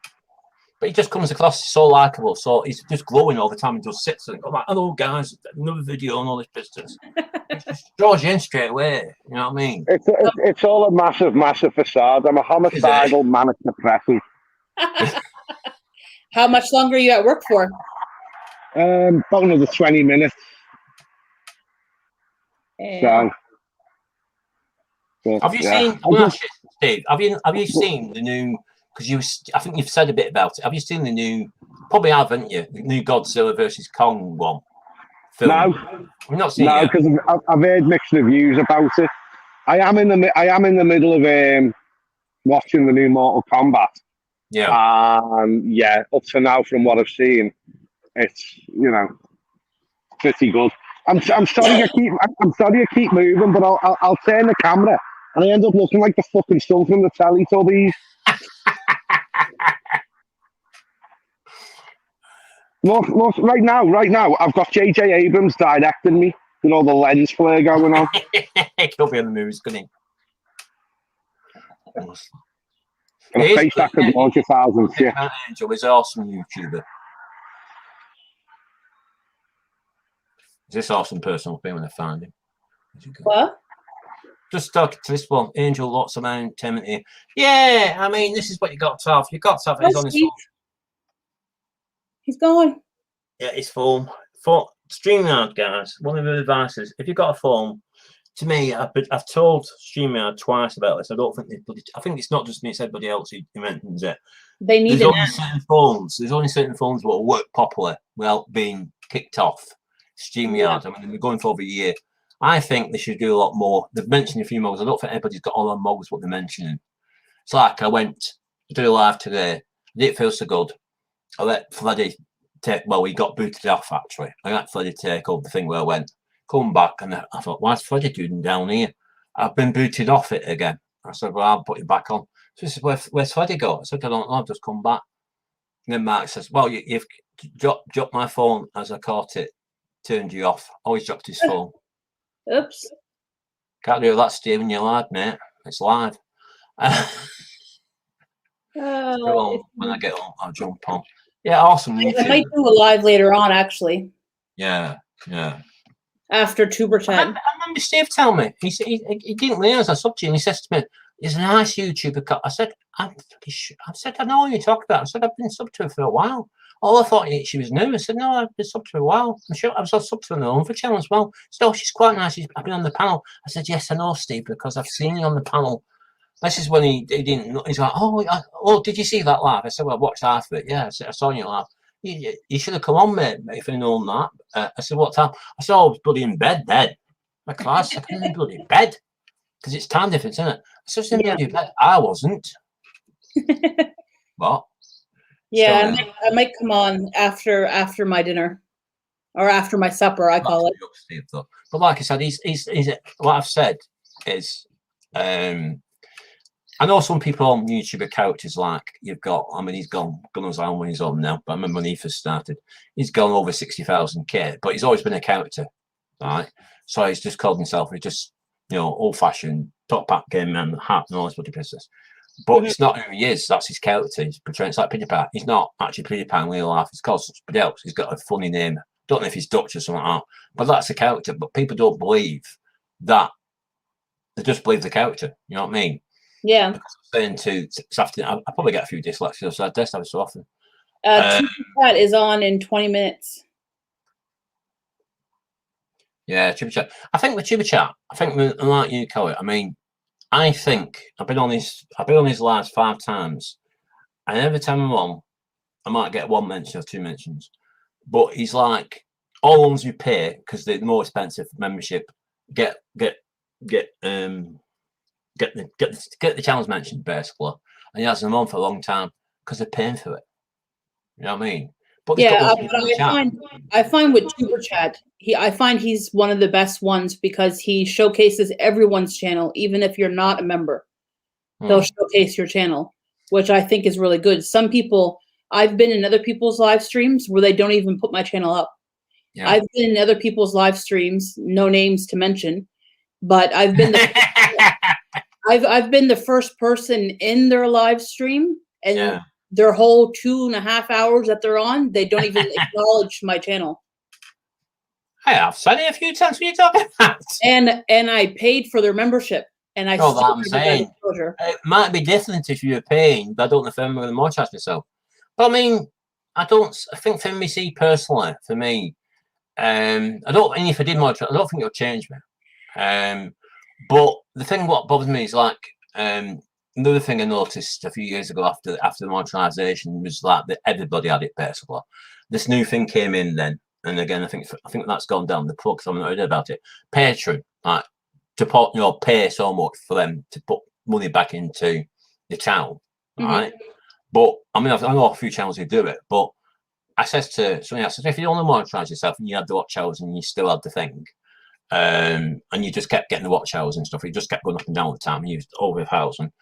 But he just comes across so likable. So he's just glowing all the time and just sits and goes like, hello, guys. Another video on all this business. It just draws you in straight away. You know what I mean? It's all a massive facade. I'm a homicidal, manic depressive. How much longer are you at work for? About another 20 minutes. So. Have you seen? I'm gonna ask you, Steve. Have you seen the new? Because I think you've said a bit about it. Have you seen the new? Probably haven't you? The new Godzilla versus Kong one. Film? No, I've not seen it. No, because I've heard mixed reviews about it. I am in the middle of watching the new Mortal Kombat. Yeah. Yeah. Up to now, from what I've seen, it's pretty good. I'm sorry I keep moving, but I'll turn the camera and I end up looking like the fucking stuff from the Teletubbies. Look, right now, I've got J.J. Abrams directing me with all the lens flare going on. He'll be in the movies, couldn't he? And a face that could launch 1,000 shit. Angel is an awesome YouTuber. Is this awesome person will be when I find him? What? Just talking to this one, Angel, lots of entertainment here. Yeah, I mean, this is what you got to have. You got to have it. He's on his phone. He's going. Yeah, his phone. StreamYard, guys, one of the advices. If you've got a phone, to me, I've told StreamYard twice about this. I don't think I think it's not just me, it's everybody else who mentions it. They need There's only certain phones that will work properly without being kicked off. StreamYard. Yeah. I mean, they're going for over a year. I think they should do a lot more. They've mentioned a few modes. I don't think anybody's got all the modes what they're mentioning. It's like I went to do a live today. I didn't feel so good. I let Freddie take. Well, he got booted off actually. I let Freddie take over the thing where I went. Come back, and I thought, why's Freddie doing down here? I've been booted off it again. I said, well, I'll put it back on. So he said, where's Freddie go? I said, I don't know. I've just come back. And then Mark says, well, you've dropped my phone as I caught it. Turned you off. Always dropped his phone. Oops. Can't do that, Steve, when you're live, mate. It's live. So when I get on, I'll jump on. Yeah, awesome. I might do a live later on, actually. Yeah. After Tuber time. I remember Steve telling me. He said he didn't realise I subbed you, and he says to me, "He's a nice YouTuber." I said, I know who you talk about. I said, I've been subbed to him for a while. Oh, I thought she was new. I said, no, I've been subbed to her a while. I'm sure I was subbed to her on the channel as well. So, oh, she's quite nice. I've been on the panel. I said, yes, I know, Steve, because I've seen you on the panel. This is when he didn't know. He's like, oh, did you see that live? I said, well, I watched half of it. Yeah, I saw you live. You should have come on, mate, if you'd known that. I said, what time? I said, oh, I was bloody in bed then. My class, I couldn't in bloody bed. Because it's time difference, isn't it? I said, I was in bloody bed. I wasn't. What? Yeah, I might come on after my dinner, or after my supper, I call it. Steve, though. But like I said, he's what I've said is, I know some people on YouTube are characters like you've got. I mean, he's gone as long when he's on now. But I remember when he first started, he's gone over 60,000K. But he's always been a character, right? So he's just called himself. He's just, you know, old-fashioned top pack game man, hat and all this bloody business. But it's not who he is. That's his character. He's portraying. It's like Peter Pan. He's not actually Peter Pan in real life. He's called somebody else. He's got a funny name. Don't know if he's Dutch or something like that. But that's a character. But people don't believe that. They just believe the character. You know what I mean? Yeah. Because I'm saying I probably get a few dislikes, so I test have it so often. Chat is on in 20 minutes. Yeah, Tuber Chat. I think with Tuber Chat, like you, Kelly, I mean, I think I've been on his lives 5 times, and every time I'm on, I might get 1 mention or 2 mentions. But he's like, all ones you pay because they're more expensive membership get the channels mentioned basically, and he has them on for a long time because they're paying for it. You know what I mean? But yeah, I find with Tuber Chat, I find he's one of the best ones because he showcases everyone's channel, even if you're not a member. He'll showcase your channel, which I think is really good. Some people, I've been in other people's live streams where they don't even put my channel up. Yeah. I've been in other people's live streams, no names to mention, but I've been I've been the first person in their live stream, and their whole 2.5 hours that they're on, they don't even acknowledge my channel. I have said it a few times. What are you talking about? And I paid for their membership, and I. Oh, that I'm saying it might be different if you're paying, but I don't know if I'm going to monetize myself. But I mean, I think for me, personally, for me, I don't. And if I did monetize, I don't think it'll change me. But the thing what bothers me is like another thing I noticed a few years ago after the monetization was like that everybody had it basically. This new thing came in then, and again I think that's gone down the plug. So I'm not heard about it. Patreon, like to put, you know, pay so much for them to put money back into the channel, right? But I mean I know a few channels who do it, but I says to somebody else, if you don't want to monetize yourself and you had the watch hours and you still had the thing. And you just kept getting the watch hours and stuff. You just kept going up and down all the time. You used over 1,000.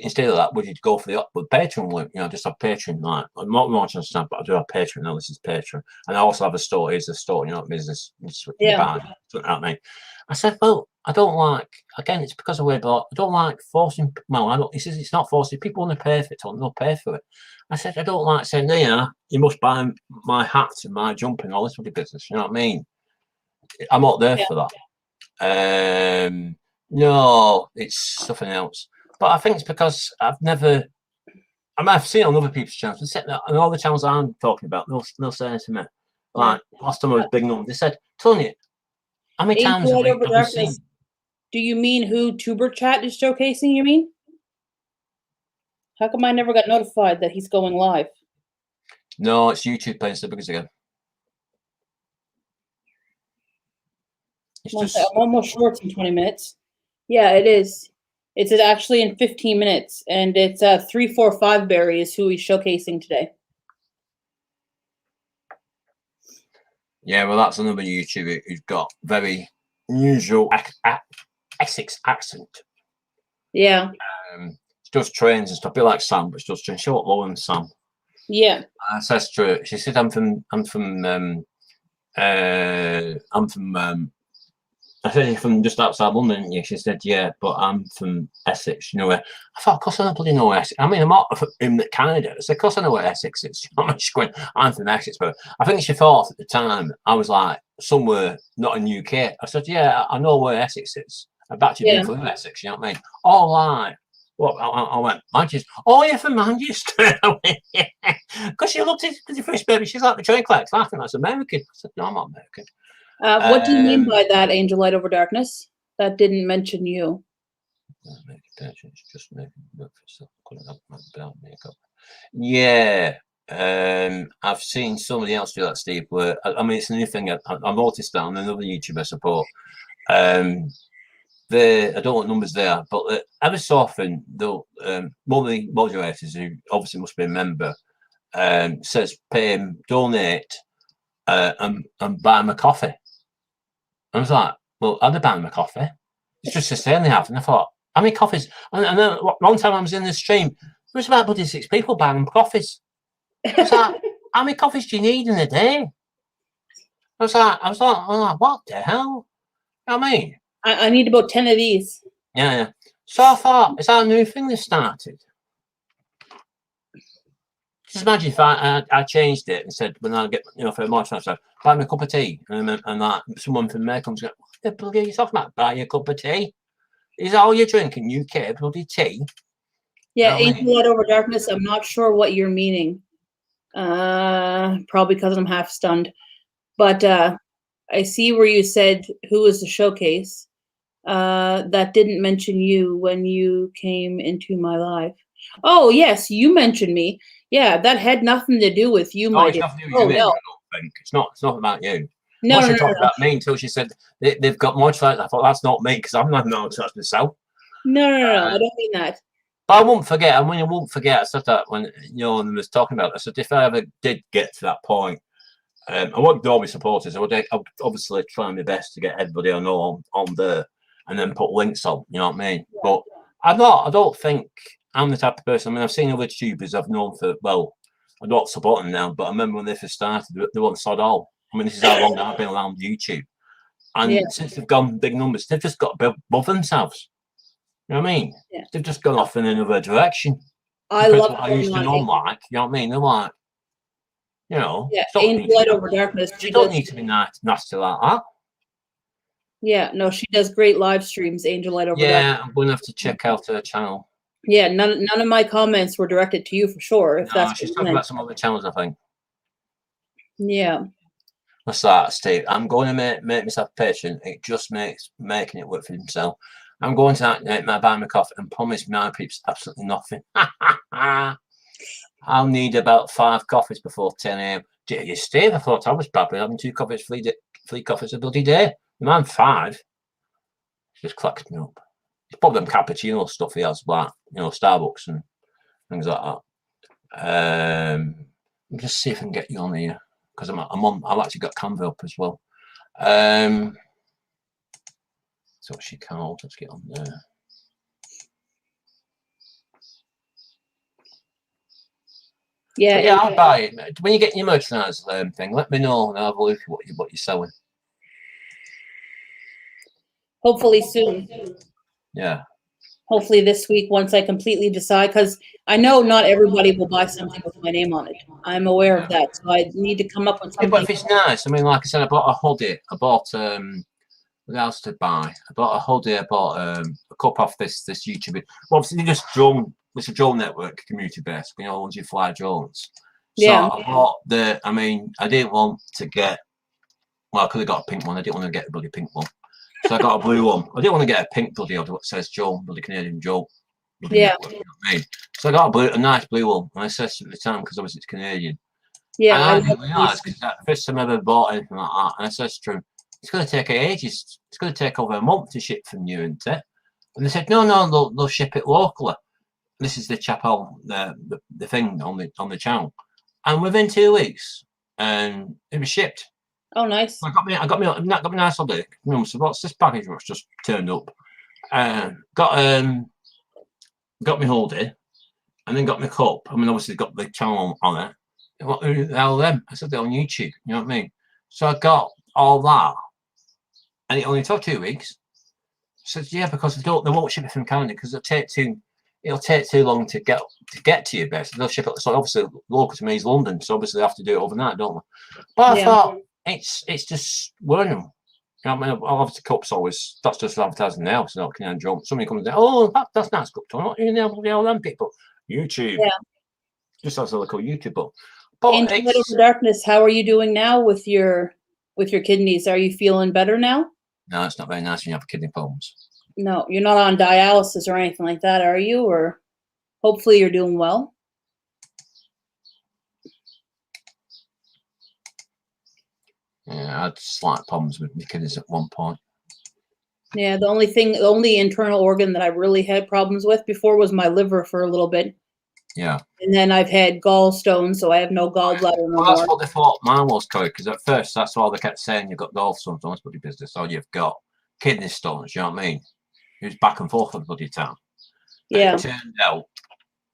Instead of that, would you go for the Patreon link? You know, just have Patreon. Like I'm not watching stuff, but I do have Patreon now. This is Patreon, and I also have a store. Here's a store. You know, business. I said, well, I don't like. Again, it's because of way, but I don't like forcing. Well, I don't. He says it's not forcing. People want to pay for it. They'll pay for it. I said, I don't like saying, yeah, you must buy my hats and my jumper and all this sort of business. You know what I mean? I'm not there for that. No, it's something else. But I think it's because I've seen it on other people's channels. And all the channels I'm talking about, they'll say to me, like last time I was big number, they said, Tony, how many times have you seen? Do you mean who Tuber Chat is showcasing, you mean? How come I never got notified that he's going live? No, it's YouTube playing stuff because again. I'm almost sure it's in 20 minutes. Yeah, it is. It's actually in 15 minutes, and it's 345 Berry is who he's showcasing today. Yeah, well, that's another YouTuber who's got very unusual Essex accent. Yeah. She does trains and stuff. A bit like Sam, but she does trains. Short, low, and Sam. Yeah. Says to her, she said, I'm from I said, you're from just outside London, aren't you? She said, yeah, but I'm from Essex. You know where? I thought, of course I don't bloody know Essex. I mean, I'm not in Canada. I said, of course I know where Essex is. I'm from Essex. But I think she thought at the time, I was like, somewhere not in UK. I said, yeah, I know where Essex is. I've actually been through Essex, you know what I mean? All right. What? I went, Manchester. Oh, yeah, from Manchester. Because she looked at the first baby. She's like the train collector. I think that's American. I said, no, I'm not American. What do you mean by that, Angel Light Over Darkness? That didn't mention you. Just making work for yourself. Makeup. Yeah. I've seen somebody else do that, Steve. Where I mean, it's a new thing. I noticed that on another YouTuber I support. I don't know what numbers they are, but ever so often, one of the moderators, who obviously must be a member, says pay him, donate, and buy him a coffee. I was like, well, I'd buy him a coffee. It's just a sale they have. And I thought, how many coffees? And then one time I was in the stream, there was about 6 people buying them coffees. I was like, how many coffees do you need in a day? I was like, what the hell? You know what I mean? I need about 10 of these. Yeah. So I thought, is that a new thing they started? Just imagine if I changed it and said, when I get, for a moisturiser, so buy me a cup of tea. And that someone from there comes and goes, what the bloody are you talking about? Buy you a cup of tea? Is that all you're drinking? You care, bloody tea? Yeah, You know Angel Light Over Darkness, I'm not sure what you're meaning. Probably because I'm half stunned. But I see where you said, who is the showcase? That didn't mention you when you came into my life. Oh, yes, you mentioned me. Yeah, that had nothing to do with you, Oh, it's nothing to do with you, no. I don't think. It's not about you. No, she talked about me until she said they've got moisturiser. I thought, that's not me, because I'm not moisturiser myself. No, I don't mean that. But I won't forget. I mean, I won't forget. I said that when I was talking about this. I said, if I ever did get to that point, I won't do all my supporters. I would obviously try my best to get everybody I know on there, and then put links on. You know what I mean? Yeah. But I don't think I'm the type of person. I mean, I've seen other YouTubers I've known for, well, I don't support them now, but I remember when they first started, they weren't sod all. I mean, this is how long I've been around YouTube, and since they've gone big numbers, they've just got above themselves. You know what I mean? Yeah. They've just gone off in another direction. I love what I used to know them like. You know what I mean? They're like, yeah, Angel Light Over Darkness. You don't need to be nasty like that. Yeah, no, she does great live streams, Angel Light Over Darkness. Yeah, I'm going to have to check out her channel. Yeah, none of my comments were directed to you for sure. If that's she's talking about some other channels, I think. Yeah. What's that, Steve? I'm going to make myself patient. It just makes making it work for himself. I'm going to buy my coffee and promise my peeps absolutely nothing. I'll need about 5 coffees before 10 a.m. You, Steve, I thought I was bad, but having 2 coffees, 3 coffees a bloody day. Man, 5. Just clacks me up. It's probably them cappuccino stuff he has, like, Starbucks and things like that. Let me just see if I can get you on here, because I've actually got Canva up as well. So she called. Let's get on there. Yeah, I'll buy it. When you get your merchandise thing, let me know and I'll have a look at what you're selling. Hopefully soon. Yeah. Hopefully this week, once I completely decide, because I know not everybody will buy something with my name on it. I'm aware of that, so I need to come up with something. Yeah, but if it's nice, I mean, like I said, I bought a hoodie. I bought what else to buy? I bought a hoodie. I bought a cup off this YouTube. Well, obviously, just drone. It's a drone network, community based. Once you fly drones. So yeah. I bought I mean, I didn't want to get. Well, I could have got a pink one. I didn't want to get a bloody pink one. So I got a blue one. I didn't want to get a pink bloody one that says Joe, bloody Canadian Joe. Yeah. Network, you know what I mean? So I got a nice blue one, and I said at the time, because obviously it's Canadian. Yeah. And I didn't realise, because that's the first time I ever bought anything like that. And I said to him, it's going to take ages. It's going to take over a month to ship from you, isn't it? And they said, no, they'll ship it locally. This is the chap on the thing on the channel, and within 2 weeks, and it was shipped. Oh, nice. I got me nice holiday. So what's this package which just turned up? Got me holiday, and then got my cup. I mean, obviously got the channel on it. What the hell them? I said they're on YouTube. You know what I mean? So I got all that, and it only took 2 weeks. So yeah, because they won't ship it from Canada because it'll take too long to get to you. Basically, they'll ship it. So obviously, local to me is London, so obviously they have to do it overnight, don't they? But I thought it's just learning. You know what I mean? Obviously, cups always, that's just advertising now, so not can jump. Somebody comes and oh, that's nice cup tone. What are you able to them people? YouTube. Yeah. Just as a little YouTuber. But Angel Head Over Darkness, how are you doing now with your kidneys? Are you feeling better now? No, it's not very nice when you have kidney problems. No, you're not on dialysis or anything like that, are you? Or hopefully you're doing well. Yeah, I had slight problems with my kidneys at one point. Yeah, the only internal organ that I really had problems with before was my liver for a little bit. Yeah. And then I've had gallstones, so I have no gallbladder no Well, that's more. what they thought mine was, Cody, because at first that's all they kept saying. You've got gallstones, don't bloody business. Or you've got kidney stones, you know what I mean? It was back and forth for the bloody town. Yeah. And it turned out,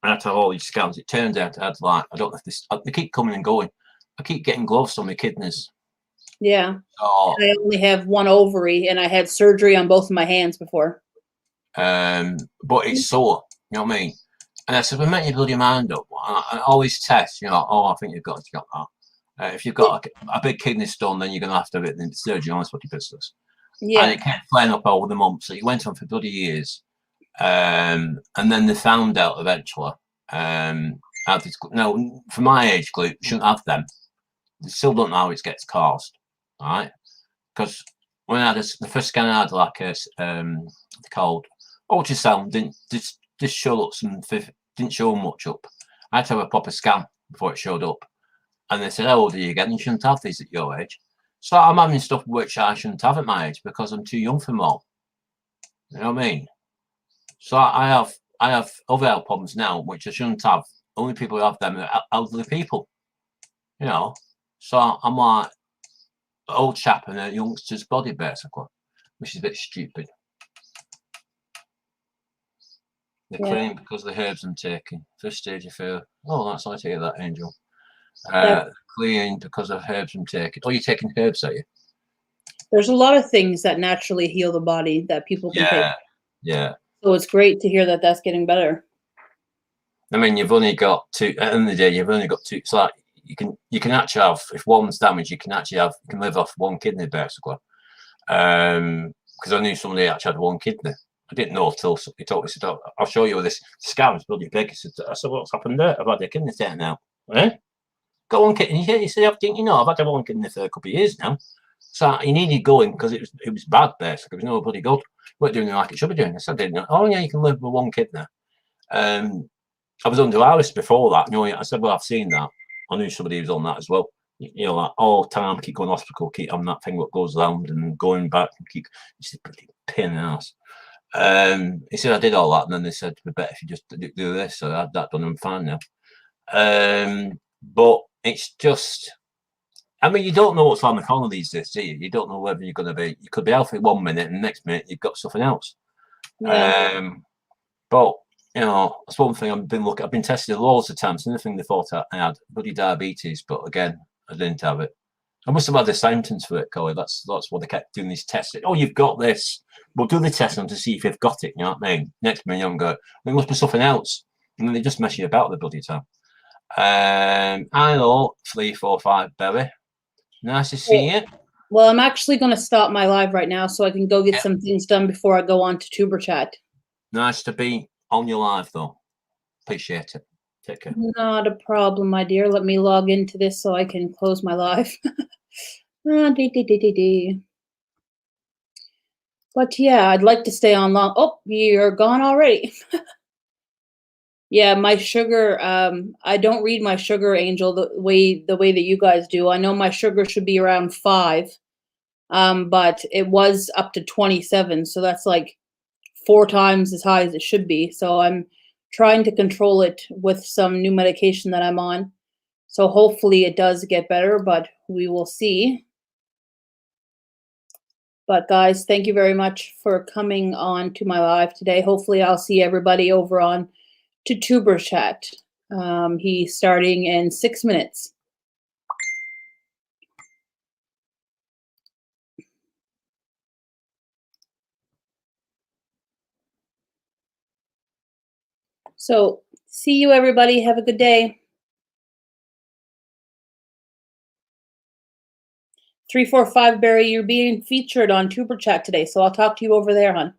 after all these scans, it turned out I had like, I don't know if this, they keep coming and going. I keep getting gloves on my kidneys. Yeah. Oh, I only have one ovary, and I had surgery on both of my hands before. but it's sore, you know what I mean? And I said, well, make your bloody mind up. I always test, you know, oh, I think you've got that. If you've got a big kidney stone, then you're going to have it in surgery on bloody business. Yeah. And it kept flaring up over the months. So it went on for bloody years. And then they found out eventually. No, for my age group, you shouldn't have them. They still don't know how it gets caused, right? Because when I had the first scan, I had like a called ultrasound. Didn't just show up didn't show much up. I had to have a proper scan before it showed up. And they said, how old are you again? You shouldn't have these at your age. So I'm having stuff which I shouldn't have at my age because I'm too young for them all. You know what I mean? So I have other health problems now which I shouldn't have. Only people who have them are elderly people. You know? So I'm like an old chap in a youngster's body, basically, which is a bit stupid. They're clean because of the herbs I'm taking. First stage of fear. Oh, that's nice to hear that, Angel. Clean because of herbs I'm taking. Oh, you're taking herbs, are you? There's a lot of things that naturally heal the body that people can take. Yeah. So it's great to hear that that's getting better. I mean, you've only got two. At the end of the day, you've only got two. It's like you can actually have, if one's damaged, you can live off one kidney basically. Because I knew somebody actually had one kidney. I didn't know until he told me. He said, "I'll show you this scan's bloody big." I said, "What's happened there? I've had a kidney taken out." Eh? Got one kidney. He said, "Didn't you know? I've had one kidney for a couple of years now." So he needed going because it was bad basically. It was no bloody good. Weren't doing it like it should be doing. I said, "I didn't know." Oh yeah, you can live with one kidney. I was under Alice before that. You know, I said, "Well, I've seen that." I knew somebody who was on that as well. You know, like all the time, keep going to hospital, keep having that thing that goes around and going back and keep. It's a bloody pain in the ass. He said I did all that, and then they said, "We better if you just do this." So I had that done. I'm fine now. But it's just, I mean, you don't know what's on the corner these days, do you? You don't know whether you're going to be. You could be healthy 1 minute, and the next minute you've got something else. Yeah. But you know, that's one thing I've been tested loads of times. Nothing they thought I had bloody diabetes, but again, I didn't have it. I must have had a sentence for it, Collie. That's what they kept doing these tests. Oh, you've got this. We'll do the test on to see if you've got it. You know what I mean? Next minute, you go, well, it must be something else. And then they just mess you about the bloody time. I know 345 Berry. Nice to see you. Well, I'm actually going to stop my live right now so I can go get some things done before I go on to Tuber Chat. Nice to be on your live, though. Appreciate it. Take care. Not a problem, my dear. Let me log into this so I can close my live. But yeah, I'd like to stay on long. Oh, you're gone already. Yeah, my sugar, I don't read my sugar, Angel, the way that you guys do. I know my sugar should be around 5, but it was up to 27, so that's like 4 times as high as it should be. So I'm trying to control it with some new medication that I'm on. So hopefully it does get better, but we will see. But guys, thank you very much for coming on to my live today. Hopefully I'll see everybody over on to Tuber Chat. He's starting in 6 minutes. So see you everybody. Have a good day. 345 Barry, you're being featured on Tuber Chat today, so I'll talk to you over there, hon.